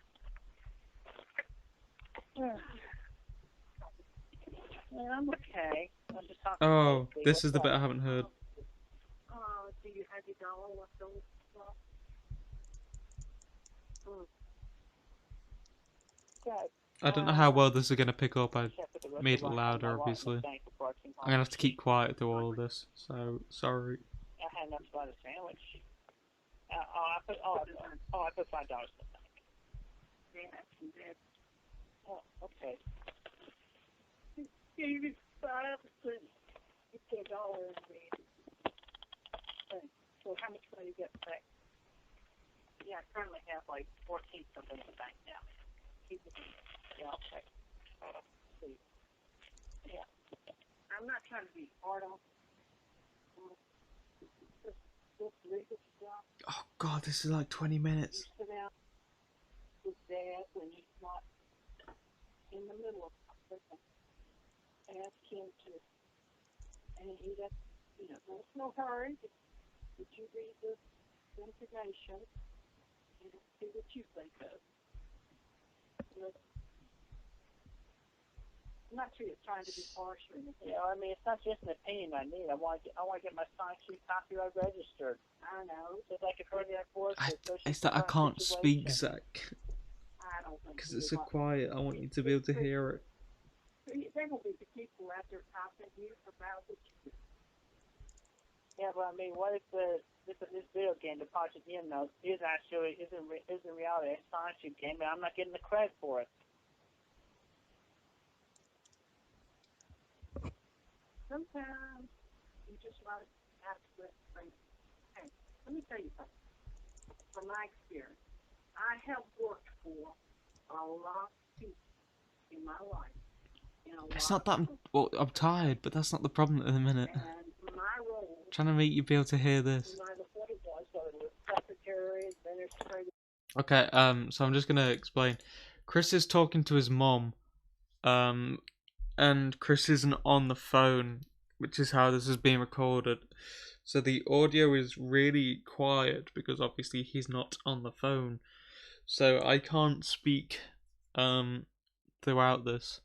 Yeah, I'm okay. I'm just talking to Oh, Kacey. this What's is the up? bit I haven't heard. Do you have your dollar left over? Mm. Good. I don't know how well this is gonna pick up. I Check with the rest made of it my louder, wallet in the obviously. bank before I came I'm home. gonna have to keep quiet through all of this. So sorry. I had enough to buy the sandwich. I put $5 in the bank. Yeah, that's good. Oh, okay. Yeah, you can $5. You put $1 in the thing. So how much money you get back? Yeah, I currently have like 14 something in the bank now. Yeah, okay. See. Yeah. I'm not trying to be hard on this legal stuff. Oh God, this is like 20 minutes. You sit down with Dad when he's not in the middle of something. Ask him to, and he does, there's no hurry. Did you read this information and see what you think of? I'm not sure you're trying to be harsh or anything. Yeah, I mean, it's not just an opinion I need. I want to get my sign sheet copyright registered. I know. So I can further enforce it. It's that I can't speak, Zach. I don't think Because it's so quiet. I want you to be able to hear it. there will be the people out there talking to you about what you do. Yeah, but I mean, what if this video game, the Project Note, is in reality a science game, and I'm not getting the credit for it? Sometimes you just want to have to think. Hey, let me tell you something. From my experience, I have worked for a lot of people in my life. It's not that well, I'm tired, but that's not the problem at the minute. And my role, I'm trying to make you be able to hear this. no matter what it was, whether it was secretary, administrator. Okay, so I'm just gonna explain. Chris is talking to his mom, and Chris isn't on the phone, which is how this is being recorded. So the audio is really quiet because obviously he's not on the phone. So I can't speak throughout this,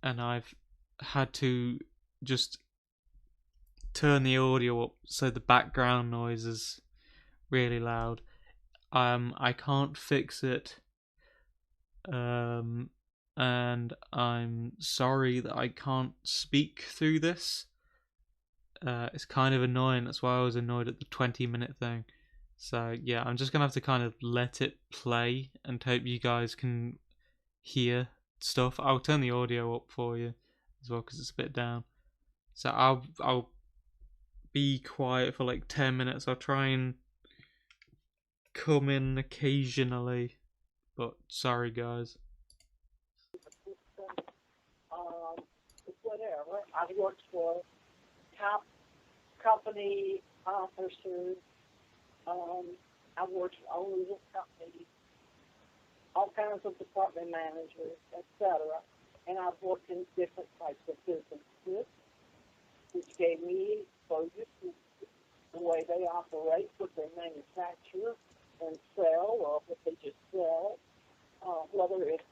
and I've had to just turn the audio up so the background noise is really loud. I can't fix it. And I'm sorry that I can't speak through this. It's kind of annoying. That's why I was annoyed at the 20-minute thing. So yeah, I'm just gonna have to kind of let it play and hope you guys can hear stuff. I'll turn the audio up for you as well because it's a bit down. So I'll be quiet for like 10 minutes. I'll try and come in occasionally, but sorry guys. Whatever. I've worked for top company officers. I've worked for owners of companies, all kinds of department managers, etc. And I've worked in different types of businesses, which gave me exposure to the way they operate, what they manufacture and sell, or what they just sell, whether it's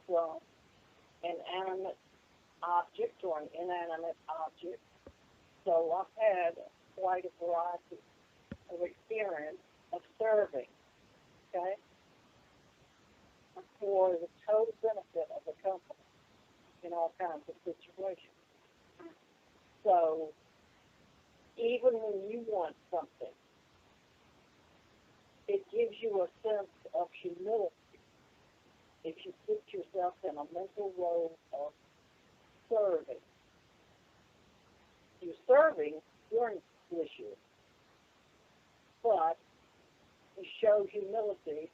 an animate object or an inanimate object. So I've had quite a variety of experience of serving. Okay? for the total benefit of the company in all kinds of situations. So even when you want something, it gives you a sense of humility if you put yourself in a mental role of serving. You're serving during the issue, but you show humility.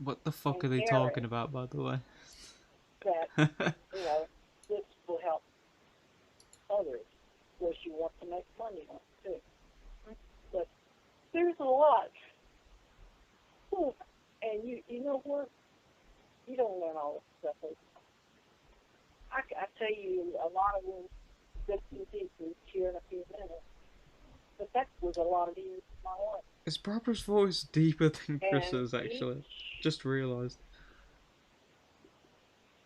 What the fuck are they caring talking about, by the way? That, this will help others. Of course, you want to make money on it, too. But there's a lot. And you know what? You don't learn all this stuff. I tell you, a lot of them bits and pieces here in a few minutes. But that was a lot of years of my life. Is Barbara's voice deeper than Chris's, And actually? Just realised.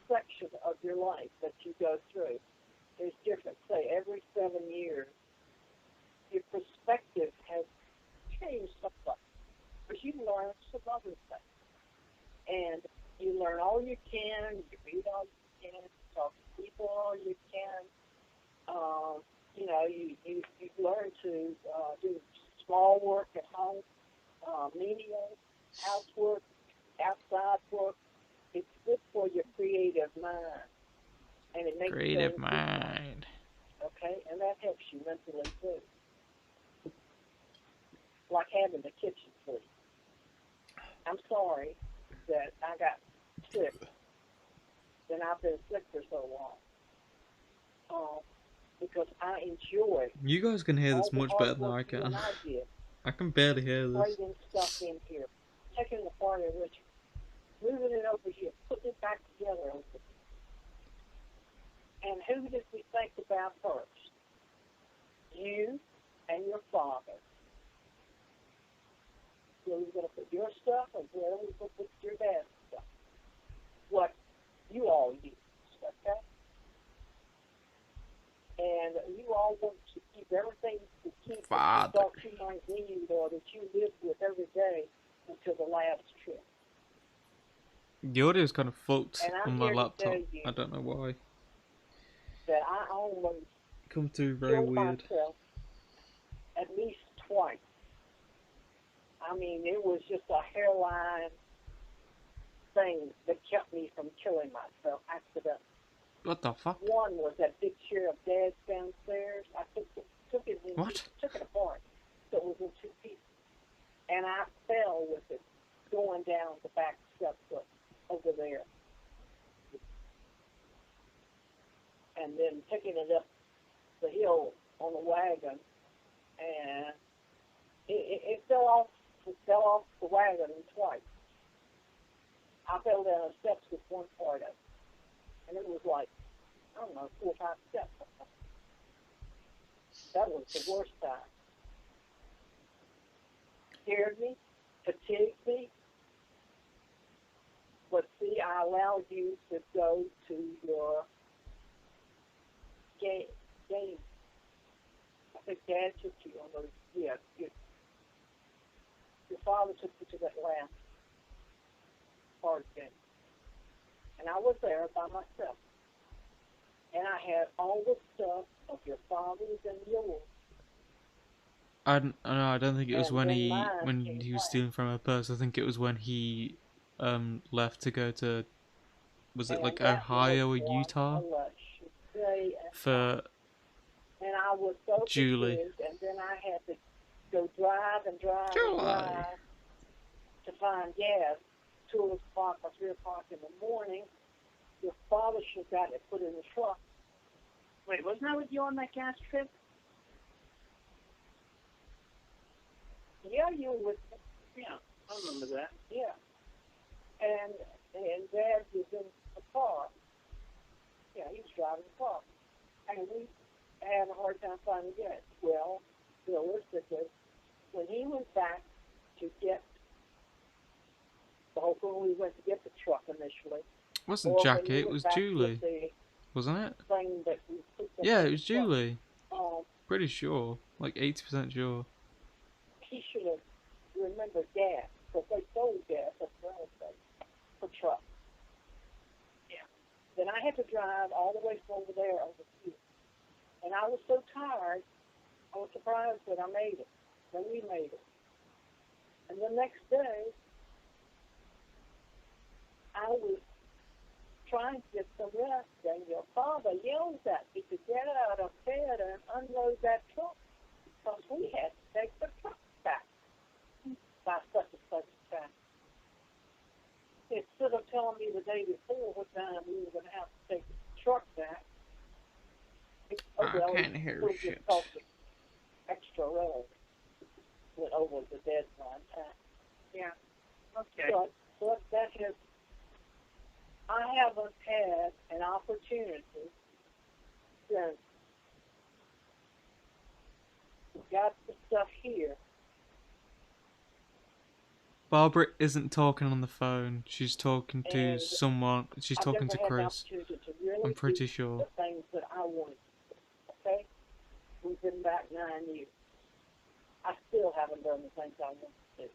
Section of your life that you go through is different. Say, every 7 years, your perspective has changed somewhat. But you learn some other things. And you learn all you can, you read all you can, you talk to people all you can. You learn to do small work at home, menial, housework, outside work. It's good for your creative mind. And it makes Creative mind. Okay? And that helps you mentally, too. Like having the kitchen sweep. I'm sorry that I got sick. And I've been sick for so long. Because I enjoy. You guys can hear this much better than I can. I can barely hear this. Bringing stuff in here, taking the part of Richard, moving it over here, putting it back together. And who did we think about first? You and your father. Where we going to put your stuff, and where we going to put your dad's stuff? What you all use, okay? And you all want to keep everything to keep that you thought you might need or that you live with every day until the last trip. The audio's kind of fucked on my here laptop. I don't know why. That I almost Come through very weird. Myself at least twice. I mean, it was just a hairline thing that kept me from killing myself accidentally. What the fuck? One was that big chair of Dad's downstairs. I took it apart. So it was in two pieces. And I fell with it going down the back steps over there. And then picking it up the hill on the wagon. And it fell off. It fell off the wagon twice. I fell down the steps with one part of it. And it was like, I don't know, 4 or 5 steps. That was the worst time. Scared me, fatigued me. But see, I allowed you to go to your game. I think Dad took you on those, your father took you to that last card game. And I was there by myself. And I had all the stuff of your father's and yours. I don't think it was when he was stealing from her purse. I think it was when he left to go to, was it like Ohio or Utah? For and I was so Julie. Confused, and then I had to go drive to find gas. 2 o'clock or 3 o'clock in the morning. Your father should have got it put in the truck. Wait, wasn't I with you on that gas trip? Yeah, you were with me. Yeah, I remember that. Yeah. And Dad was in the car. Yeah, he was driving the car. And we had a hard time finding gas. Well, realistically, when he went back to get when we went to get the truck initially. It wasn't Jackie, it was Julie. Wasn't it? Yeah, it was Julie. Pretty sure. Like 80% sure. He should have remembered gas, because they sold gas at the rental place for trucks. Then I had to drive all the way from over there over here. And I was so tired, I was surprised that I made it, that we made it. And the next day, I was trying to get some rest, and your father yelled at me to get out of bed and unload that truck because we had to take the truck back by such and such a time. Instead of telling me the day before what time we were going to have to take the truck back, I can't hear shit. Extra roll went over the deadline time. Yeah. Okay. But that has, I haven't had an opportunity since we got the stuff here. Barbara isn't talking on the phone. She's talking to And someone. She's talking to Chris. Really I'm pretty sure. The things that I wanted to do, okay? We've been back 9 years. I still haven't done the things I want to do.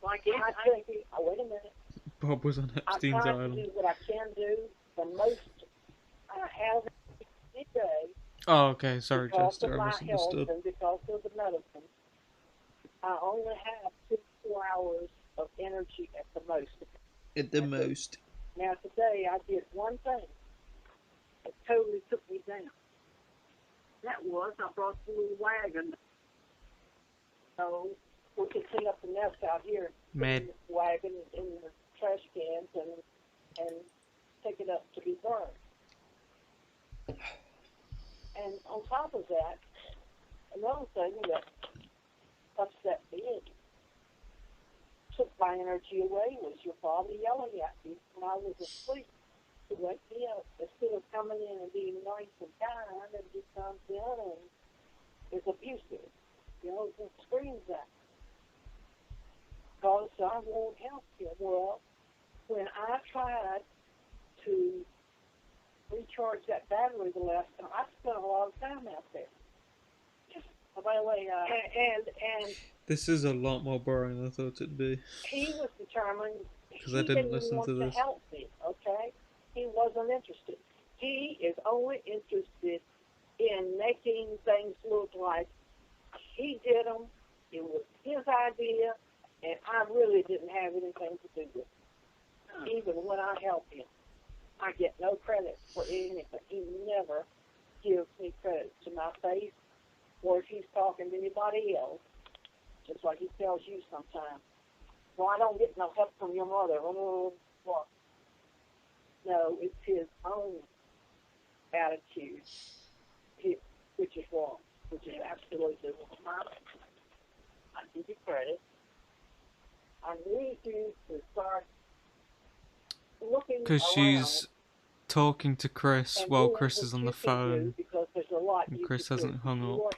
Like, wait a minute. Bob was on Epstein's I try Island. to do what I can do. The most I have each day. Oh, okay. Sorry, Because Chester. of I my health misunderstood. and because of the medicine, I only have 2 to 4 hours of energy at the most. At the most. Now today I did one thing that totally took me down. That was I brought the little wagon. So we could clean up the mess out here. Mad. In the wagon in the trash cans and take it up to be burned. And on top of that, another thing that upset me and took my energy away was your father yelling at me when I was asleep to wake me up. Instead of coming in and being nice and kind, and he comes in and is abusive, and screams at me. Because I won't help him. Well, when I tried to recharge that battery the last time, I spent a lot of time out there. Oh, by the way, and This is a lot more boring than I thought it'd be. he was determined. Because I didn't listen to this. To help me, okay? He wasn't interested. He is only interested in making things look like he did them. It was his idea, and I really didn't have anything to do with it. Even when I help him, I get no credit for anything. He never gives me credit to my face, or if he's talking to anybody else, just like he tells you sometimes. Well, I don't get no help from your mother. Well, no, it's his own attitude, which is wrong, which is absolutely wrong. I give you credit. I need you to start looking around. Because she's talking to Chris while Chris is on the phone. And Chris hasn't hung up.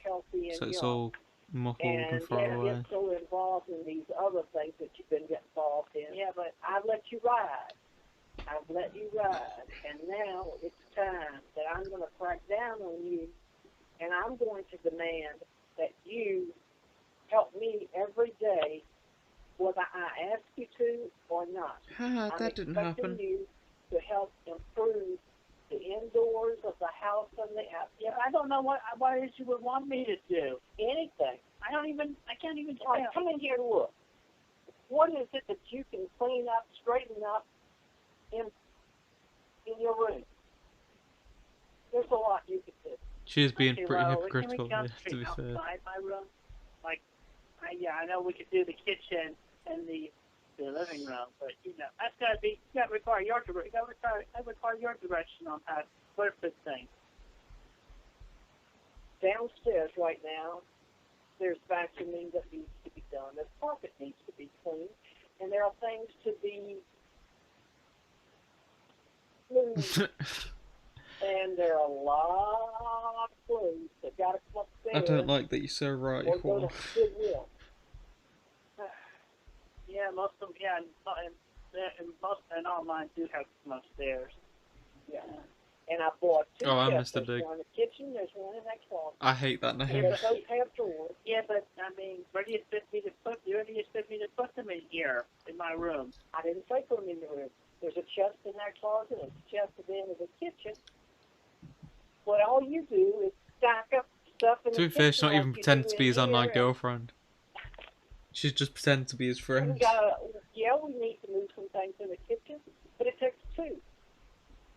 So it's all muffled and far away. And get so involved in these other things that you've been getting involved in. Yeah, but I've let you ride. I've let you ride. And now it's time that I'm going to crack down on you. And I'm going to demand that you help me every day, whether I ask you to or not. That didn't happen. You to help improve the indoors of the house and the outside. Yeah, I don't know what it is you would want me to do. Anything. I can't even tell. Right, come in here and look. What is it that you can clean up, straighten up in your room? There's a lot you can do. She is being pretty hypocritical here, to be fair. Outside my room, I know we could do the kitchen and the living room, but that's got to require your direction. That require your direction on how to put this thing. Downstairs right now, there's vacuuming that needs to be done. The carpet needs to be cleaned, and there are things to be moved. And there are a lot of clothes that got to come upstairs. I don't like that you're so right. Or go to Goodwill. Yeah, most of them, and all mine do have some upstairs. Yeah. And I bought 2 I chests. missed the There's dig. one in the kitchen, there's one in that closet. I hate that name. They both have drawers. Yeah, but where do you expect me to put them in here in my room? I didn't say put them in the room. There's a chest in that closet. closet and a chest of into the kitchen. But all you do is stack up stuff in To the be fair, kitchen she's not like even you pretending do to in be his online here, and girlfriend. She's just pretending to be his we friend. we need to move some things in the kitchen, but it takes two.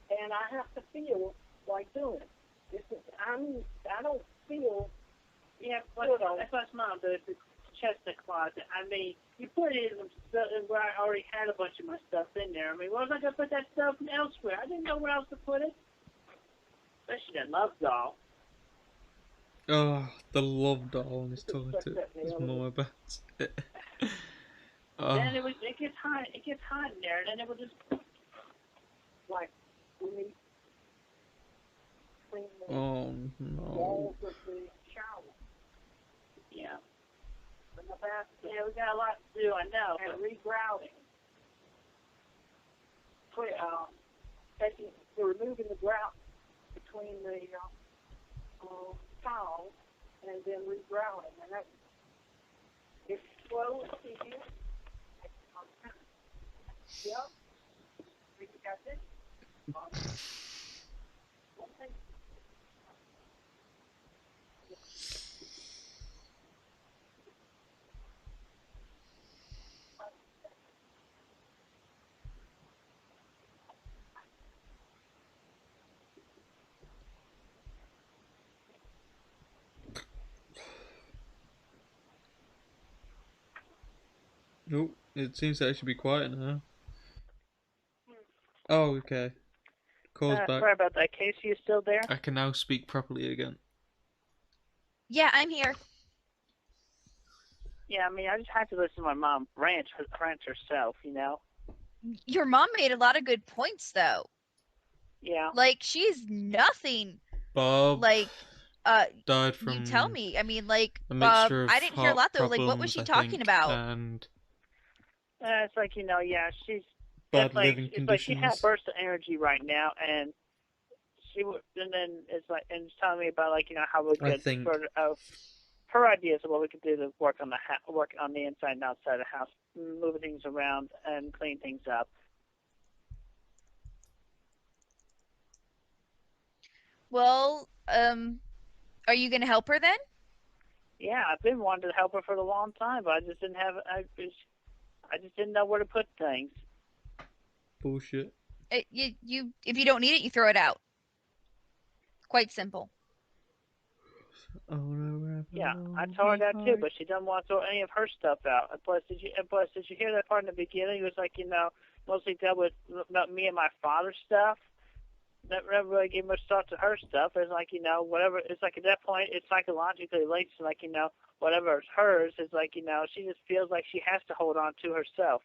And I have to feel like doing it. I don't feel Yeah, good on that's what Mom does. The chest of closet. I mean, you put it in where I already had a bunch of my stuff in there. I mean, where was I gonna put that stuff elsewhere? I didn't know where else to put it. Especially that love doll. Oh, the love doll on his talking Stuck to that his nail in mum it. about it. Then Oh, it gets hot. It gets hot in there, and then it will just. Like, we need to clean the oh no. walls of the shower Yeah. and the bathroom Yeah, we got a lot to do. I know. and But regrouting. Removing the grout between the tiles and then regrouting. And that, it's slow and tedious. Yep. We got this. One thing. Nope, it seems to actually be quiet now. Oh, okay. Call's back. sorry about that. Kacey, you still there? I can now speak properly again. Yeah, I'm here. Yeah, I mean, I just have to listen to my mom rant herself, you know? Your mom made a lot of good points, though. Yeah. Like, she's nothing Bob like, died you tell from me. I mean, like, a mixture of I didn't hear a heart lot, though. Like, what was problems, she I talking think, about? and It's like, you know, yeah, she's. bad living It's like she had conditions. bursts of energy right now, and and then and it's telling me about, like, you know, how we I could think sort of, her ideas of what we could do to work on the inside and outside of the house, moving things around and clean things up. Well, are you gonna help her then? Yeah, I've been wanting to help her for a long time, but I just didn't have. I just didn't know where to put things. bullshit. If you don't need it, you throw it out. Quite simple. Oh no, Yeah, I told her that too, but she doesn't want to throw any of her stuff out. And plus, did you hear that part in the beginning? It was like, you know, mostly dealt with me and my father's stuff. Never really gave much thought to her stuff. It's like, you know, whatever. It's like at that point, it's psychologically linked to, like, you know, whatever is hers is like, you know, she just feels like she has to hold on to herself.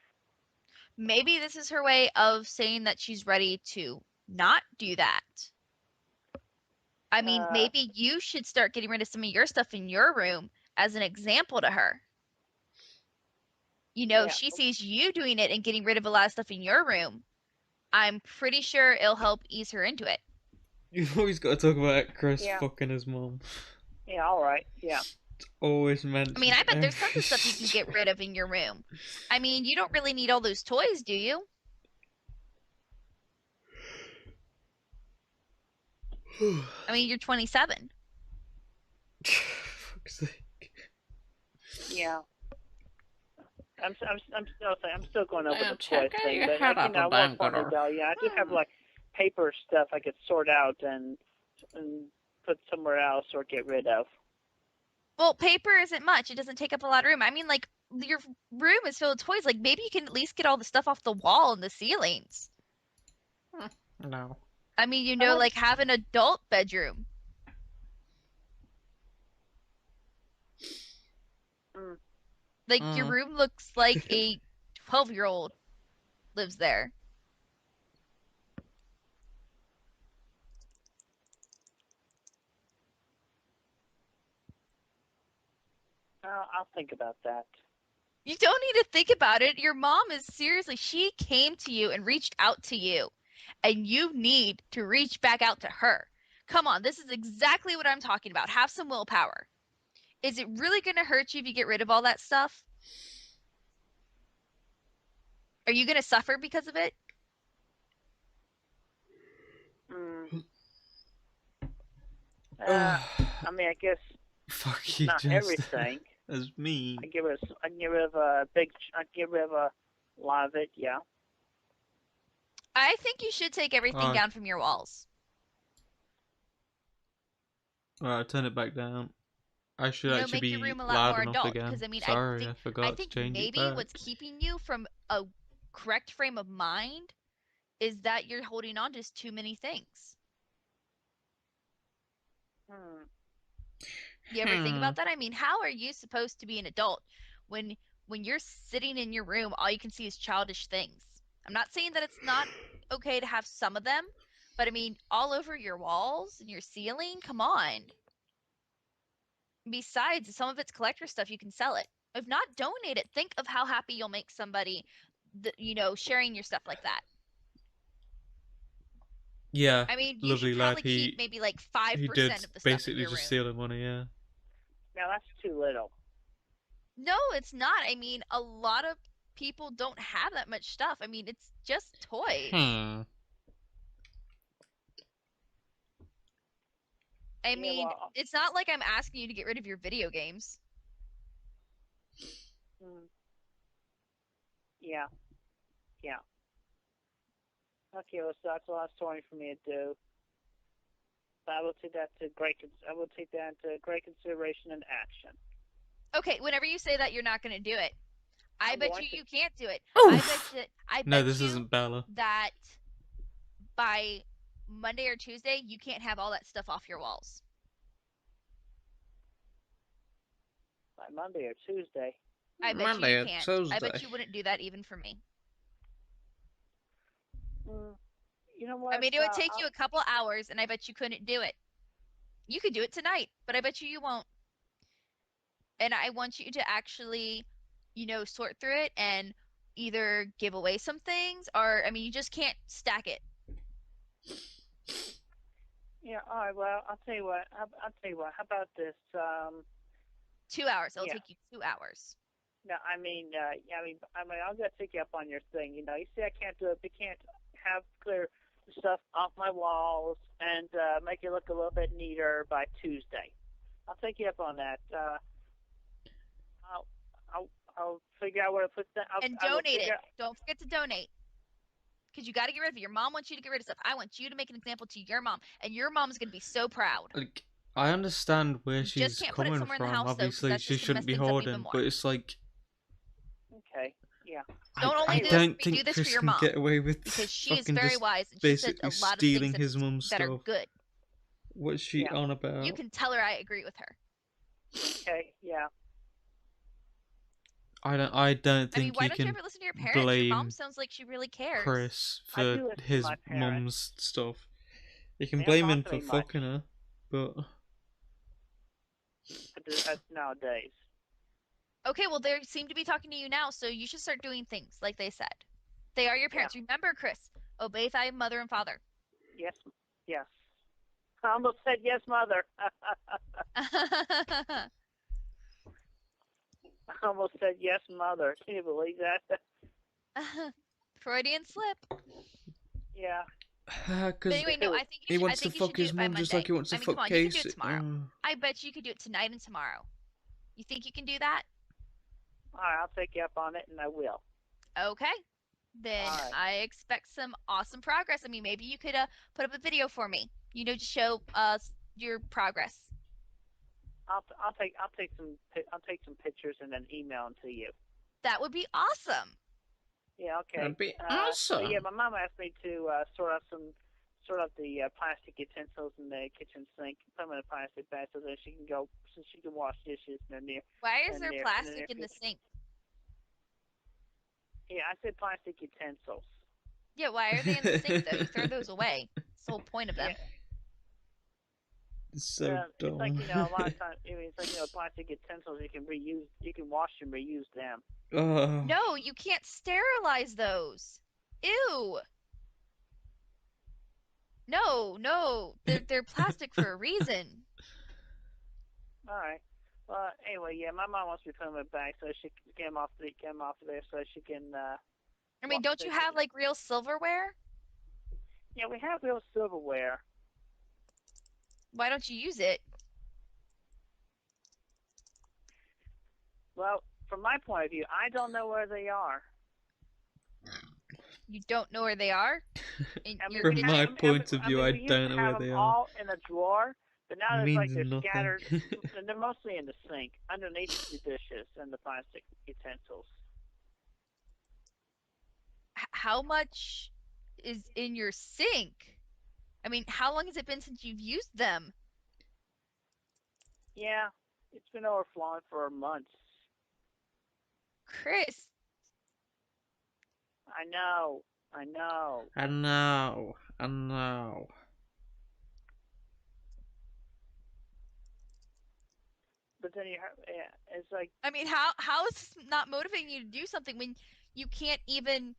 Maybe this is her way of saying that she's ready to not do that. I mean, Uh, maybe you should start getting rid of some of your stuff in your room as an example to her. You know, yeah. she sees you doing it and getting rid of a lot of stuff in your room. I'm pretty sure it'll help ease her into it. You've always got to talk about Chris Yeah. fucking his mum. Yeah, all right. Yeah. Always mentioned. I mean, I bet there's tons of stuff you can get rid of in your room. I mean, you don't really need all those toys, do you? I mean, you're 27. Fuck's sake. Yeah. I'm still going over the check toy out thing, your but, head like, you up know, a more bit, importantly, Gunnar. though, yeah, I do have, like, paper stuff I could sort out and put somewhere else or get rid of. Well, paper isn't much. It doesn't take up a lot of room. I mean, like, your room is filled with toys. Like, maybe you can at least get all the stuff off the wall and the ceilings. No. I mean, you know, like, have an adult bedroom. Mm. Like, your room looks like a 12-year-old lives there. I'll think about that. You don't need to think about it. Your mom is seriously, she came to you and reached out to you, and you need to reach back out to her. Come on, this is exactly what I'm talking about. Have some willpower. Is it really going to hurt you if you get rid of all that stuff? Are you going to suffer because of it? I mean, I guess Fuck you, not Justin. everything. That's me. I get rid of a big. I get rid of a lot of it. Yeah. I think you should take everything Oh. down from your walls. Alright, turn it back down. I should You know, actually make your be room a lot loud more enough adult. again. Because I mean, Sorry, I I forgot to think change it maybe back. what's keeping you from a correct frame of mind is that you're holding on to just too many things. You ever think about that? I mean, how are you supposed to be an adult when you're sitting in your room, all you can see is childish things? I'm not saying that it's not okay to have some of them, but I mean, all over your walls and your ceiling, come on. Besides, some of it's collector stuff, you can sell it. If not, donate it. Think of how happy you'll make somebody, sharing your stuff like that. Yeah, I mean, you should lovely lad. probably keep maybe like He 5% did of the stuff in basically your just room. stealing money, yeah. Now that's too little. No, it's not. I mean, a lot of people don't have that much stuff. I mean, it's just toys. I mean, well, it's not like I'm asking you to get rid of your video games. Yeah. Yeah. Okay, well, so that's a lot of story for me to do. But I will take that into great consideration and action. Okay, whenever you say that, you're not going to do it. I bet you can't do it. Oof. I bet No, this you isn't Bella. that by Monday or Tuesday, you can't have all that stuff off your walls. By Monday or Tuesday. I bet you can't. I bet you wouldn't do that even for me. You know what? I mean, it would take you a couple hours, and I bet you couldn't do it. You could do it tonight, but I bet you won't. And I want you to actually, sort through it and either give away some things or, I mean, you just can't stack it. Yeah, all right, well, I'll tell you what. How about this? 2 hours. It'll take you 2 hours. No, I mean, I'll just take you up on your thing. You see, I can't do it. I can't have clear stuff off my walls and make it look a little bit neater by Tuesday. I'll take you up on that. I'll figure out where to put that. And donate it. Don't forget to donate. Because you got to get rid of it. Your mom wants you to get rid of stuff. I want you to make an example to your mom, and your mom's going to be so proud. Like, I understand where she's coming from. Obviously, she shouldn't be hoarding, but it's like. Okay. Yeah. I don't think Chris can get away with because she is fucking very just wise and she said basically a lot of stealing things his mum's that stuff. are good. What's she on about? You can tell her I agree with her. Okay. Yeah. I don't think I mean, why you don't can you ever listen to your parents? blame Your mom sounds like she really cares. Chris for his mum's stuff. You can blame him for fucking her, but that's nowadays. Okay, well, they seem to be talking to you now, so you should start doing things like they said. They are your parents. Remember, Chris, obey thy mother and father. Yes. Yes. I almost said yes, mother. I almost said yes, mother. Can you believe that? Freudian slip. Yeah. But anyway, no, I think he wants to fuck his mum just like he wants to fuck Kacey. You can do it tomorrow. I bet you could do it tonight and tomorrow. You think you can do that? All right, I'll take you up on it, and I will. Okay. Then I expect some awesome progress. I mean, maybe you could put up a video for me. To show us your progress. I'll take some pictures and then email them to you. That would be awesome. Yeah. Okay. That'd be awesome. Yeah, my mom asked me to sort out the plastic utensils in the kitchen sink, put them in a plastic bag so that she can wash dishes in there. Why is there plastic in the sink? Yeah, I said plastic utensils. Yeah, why are they in the sink though? You throw those away. That's the whole point of them. Yeah. It's so dumb. It's like, a lot of times, it's like, plastic utensils you can wash and reuse them. No, you can't sterilize those. Ew. No, they're plastic for a reason. All right. Well, anyway, yeah, my mom wants me to put them in a bag so she can get them off there so she can. I mean, don't you have like real silverware? Yeah, we have real silverware. Why don't you use it? Well, from my point of view, I don't know where they are. You don't know where they are? In I mean, your From kitchen? my point of view, I we used don't to know where have them they are. all in a drawer, but now there's like Means they're nothing. scattered, and they're mostly in the sink, underneath the dishes and the plastic utensils. How much is in your sink? I mean, how long has it been since you've used them? Yeah, it's been overflowing for months. Chris, I know. I know. I know. But then yeah, it's like, I mean, how is this not motivating you to do something when you can't even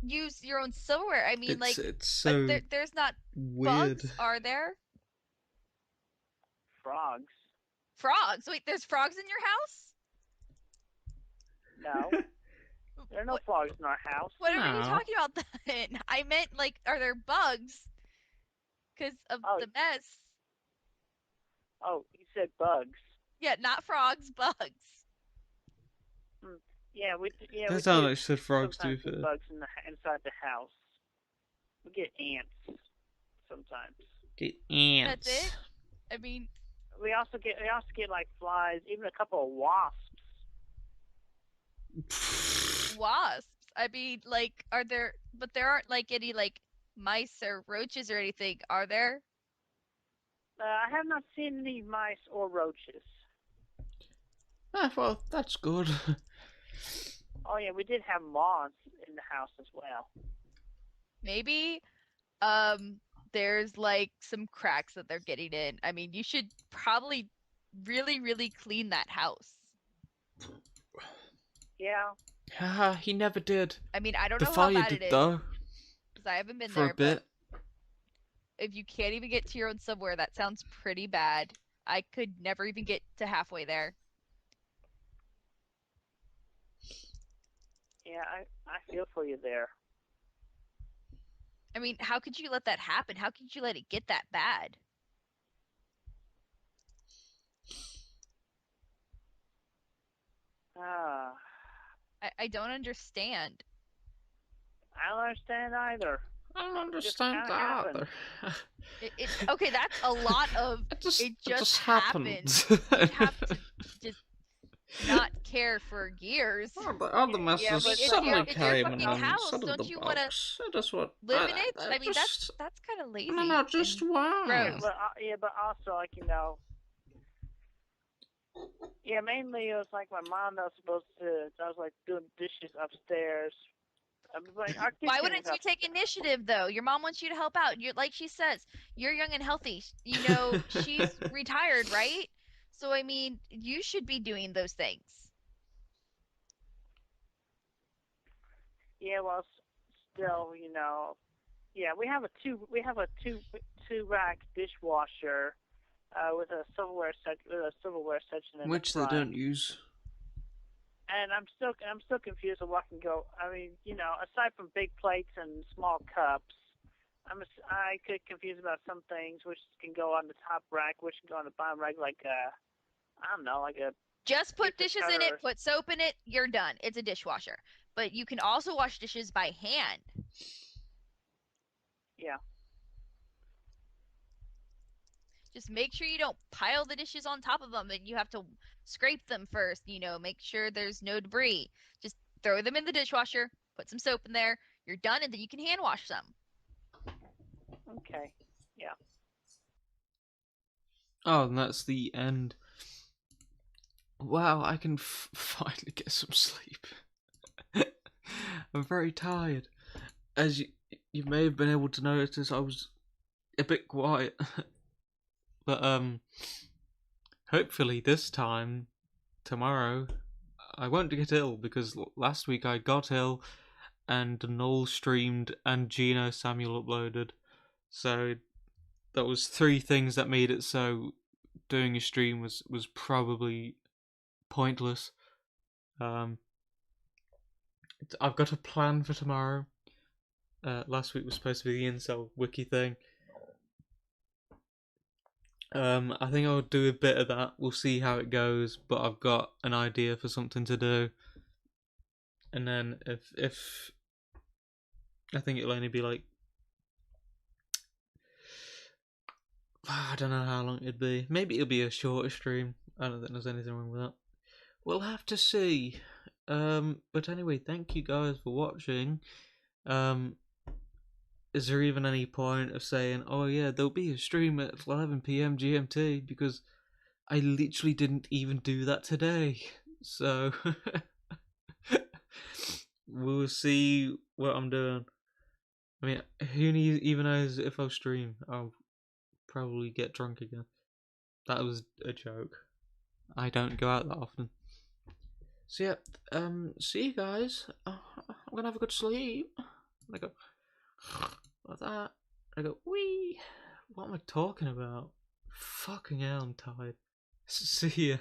use your own silverware? I mean, It's so there's not weird. bugs, are there? frogs. Frogs? Wait, there's frogs in your house? No, there are no frogs in our house. Whatever are you No. talking about then? I meant, like, are there bugs? Because of Oh. the mess. Oh, you said bugs. Yeah, not frogs, bugs. Yeah, we That's do how I said frogs, to be sometimes get fair. bugs inside the house. We get ants sometimes. Get ants. That's it? I mean, We also get like flies, even a couple of wasps. wasps. I mean, like, but there aren't, like, any, like, mice or roaches or anything, are there? I have not seen any mice or roaches. Ah, well, that's good. Oh yeah, we did have moths in the house as well. Maybe, there's, like, some cracks that they're getting in. I mean, you should probably really, really clean that house. Yeah. Ah, he never did. I mean, I don't The know how fire bad did, it is, though, because I haven't been for there, a bit. but if you can't even get to your own somewhere, that sounds pretty bad. I could never even get to halfway there. Yeah, I feel for you there. I mean, how could you let that happen? How could you let it get that bad? Ah, I don't understand. I don't understand either. I don't understand kinda that happened. It okay, that's a lot of It just, it just happened. happened. You'd have to just not care for years. All the Yeah, messes but It's suddenly it's your came fucking and house. so did Don't the you want to bugs. It is what. live in it? I I mean, just, that's kind of lazy. no, just and why? gross. But also, like, yeah, mainly it was like my mom that was supposed to. I was like doing dishes upstairs. I mean, like, our Why kitchen wouldn't is you take initiative though? Your mom wants you to help out. You're like she says, you're young and healthy. You know, she's retired, right? So I mean, you should be doing those things. Yeah, well, still, yeah, we have a two rack dishwasher with a silverware section in Which the they front. don't use. And I'm still confused on what can go. I mean, aside from big plates and small cups, I get confused about some things which can go on the top rack, which can go on the bottom rack, like I don't know, like a Just put pizza dishes in it, cutter. put soap in it, you're done. It's a dishwasher. But you can also wash dishes by hand. Yeah. Just make sure you don't pile the dishes on top of them and you have to scrape them first, make sure there's no debris. Just throw them in the dishwasher, put some soap in there, you're done, and then you can hand wash them. Okay. Yeah. Oh, and that's the end. Wow, I can finally get some sleep. I'm very tired. As you may have been able to notice, I was a bit quiet. But hopefully this time, tomorrow, I won't get ill, because last week I got ill and Null streamed and Gino Samuel uploaded. So that was 3 things that made it so doing a stream was probably pointless. I've got a plan for tomorrow. Last week was supposed to be the incel wiki thing. I think I'll do a bit of that. We'll see how it goes, but I've got an idea for something to do. And then if I think it'll only be like, I don't know how long it'd be. Maybe it'll be a shorter stream. I don't think there's anything wrong with that. We'll have to see. But anyway, thank you guys for watching. Is there even any point of saying, oh yeah, there'll be a stream at 11 PM GMT, because I literally didn't even do that today. So we'll see what I'm doing. I mean, who even knows if I'll stream? I'll probably get drunk again. That was a joke. I don't go out that often. So yeah, see you guys. I'm gonna have a good sleep. I go like that. I go wee. What am I talking about? Fucking hell, I'm tired. See ya.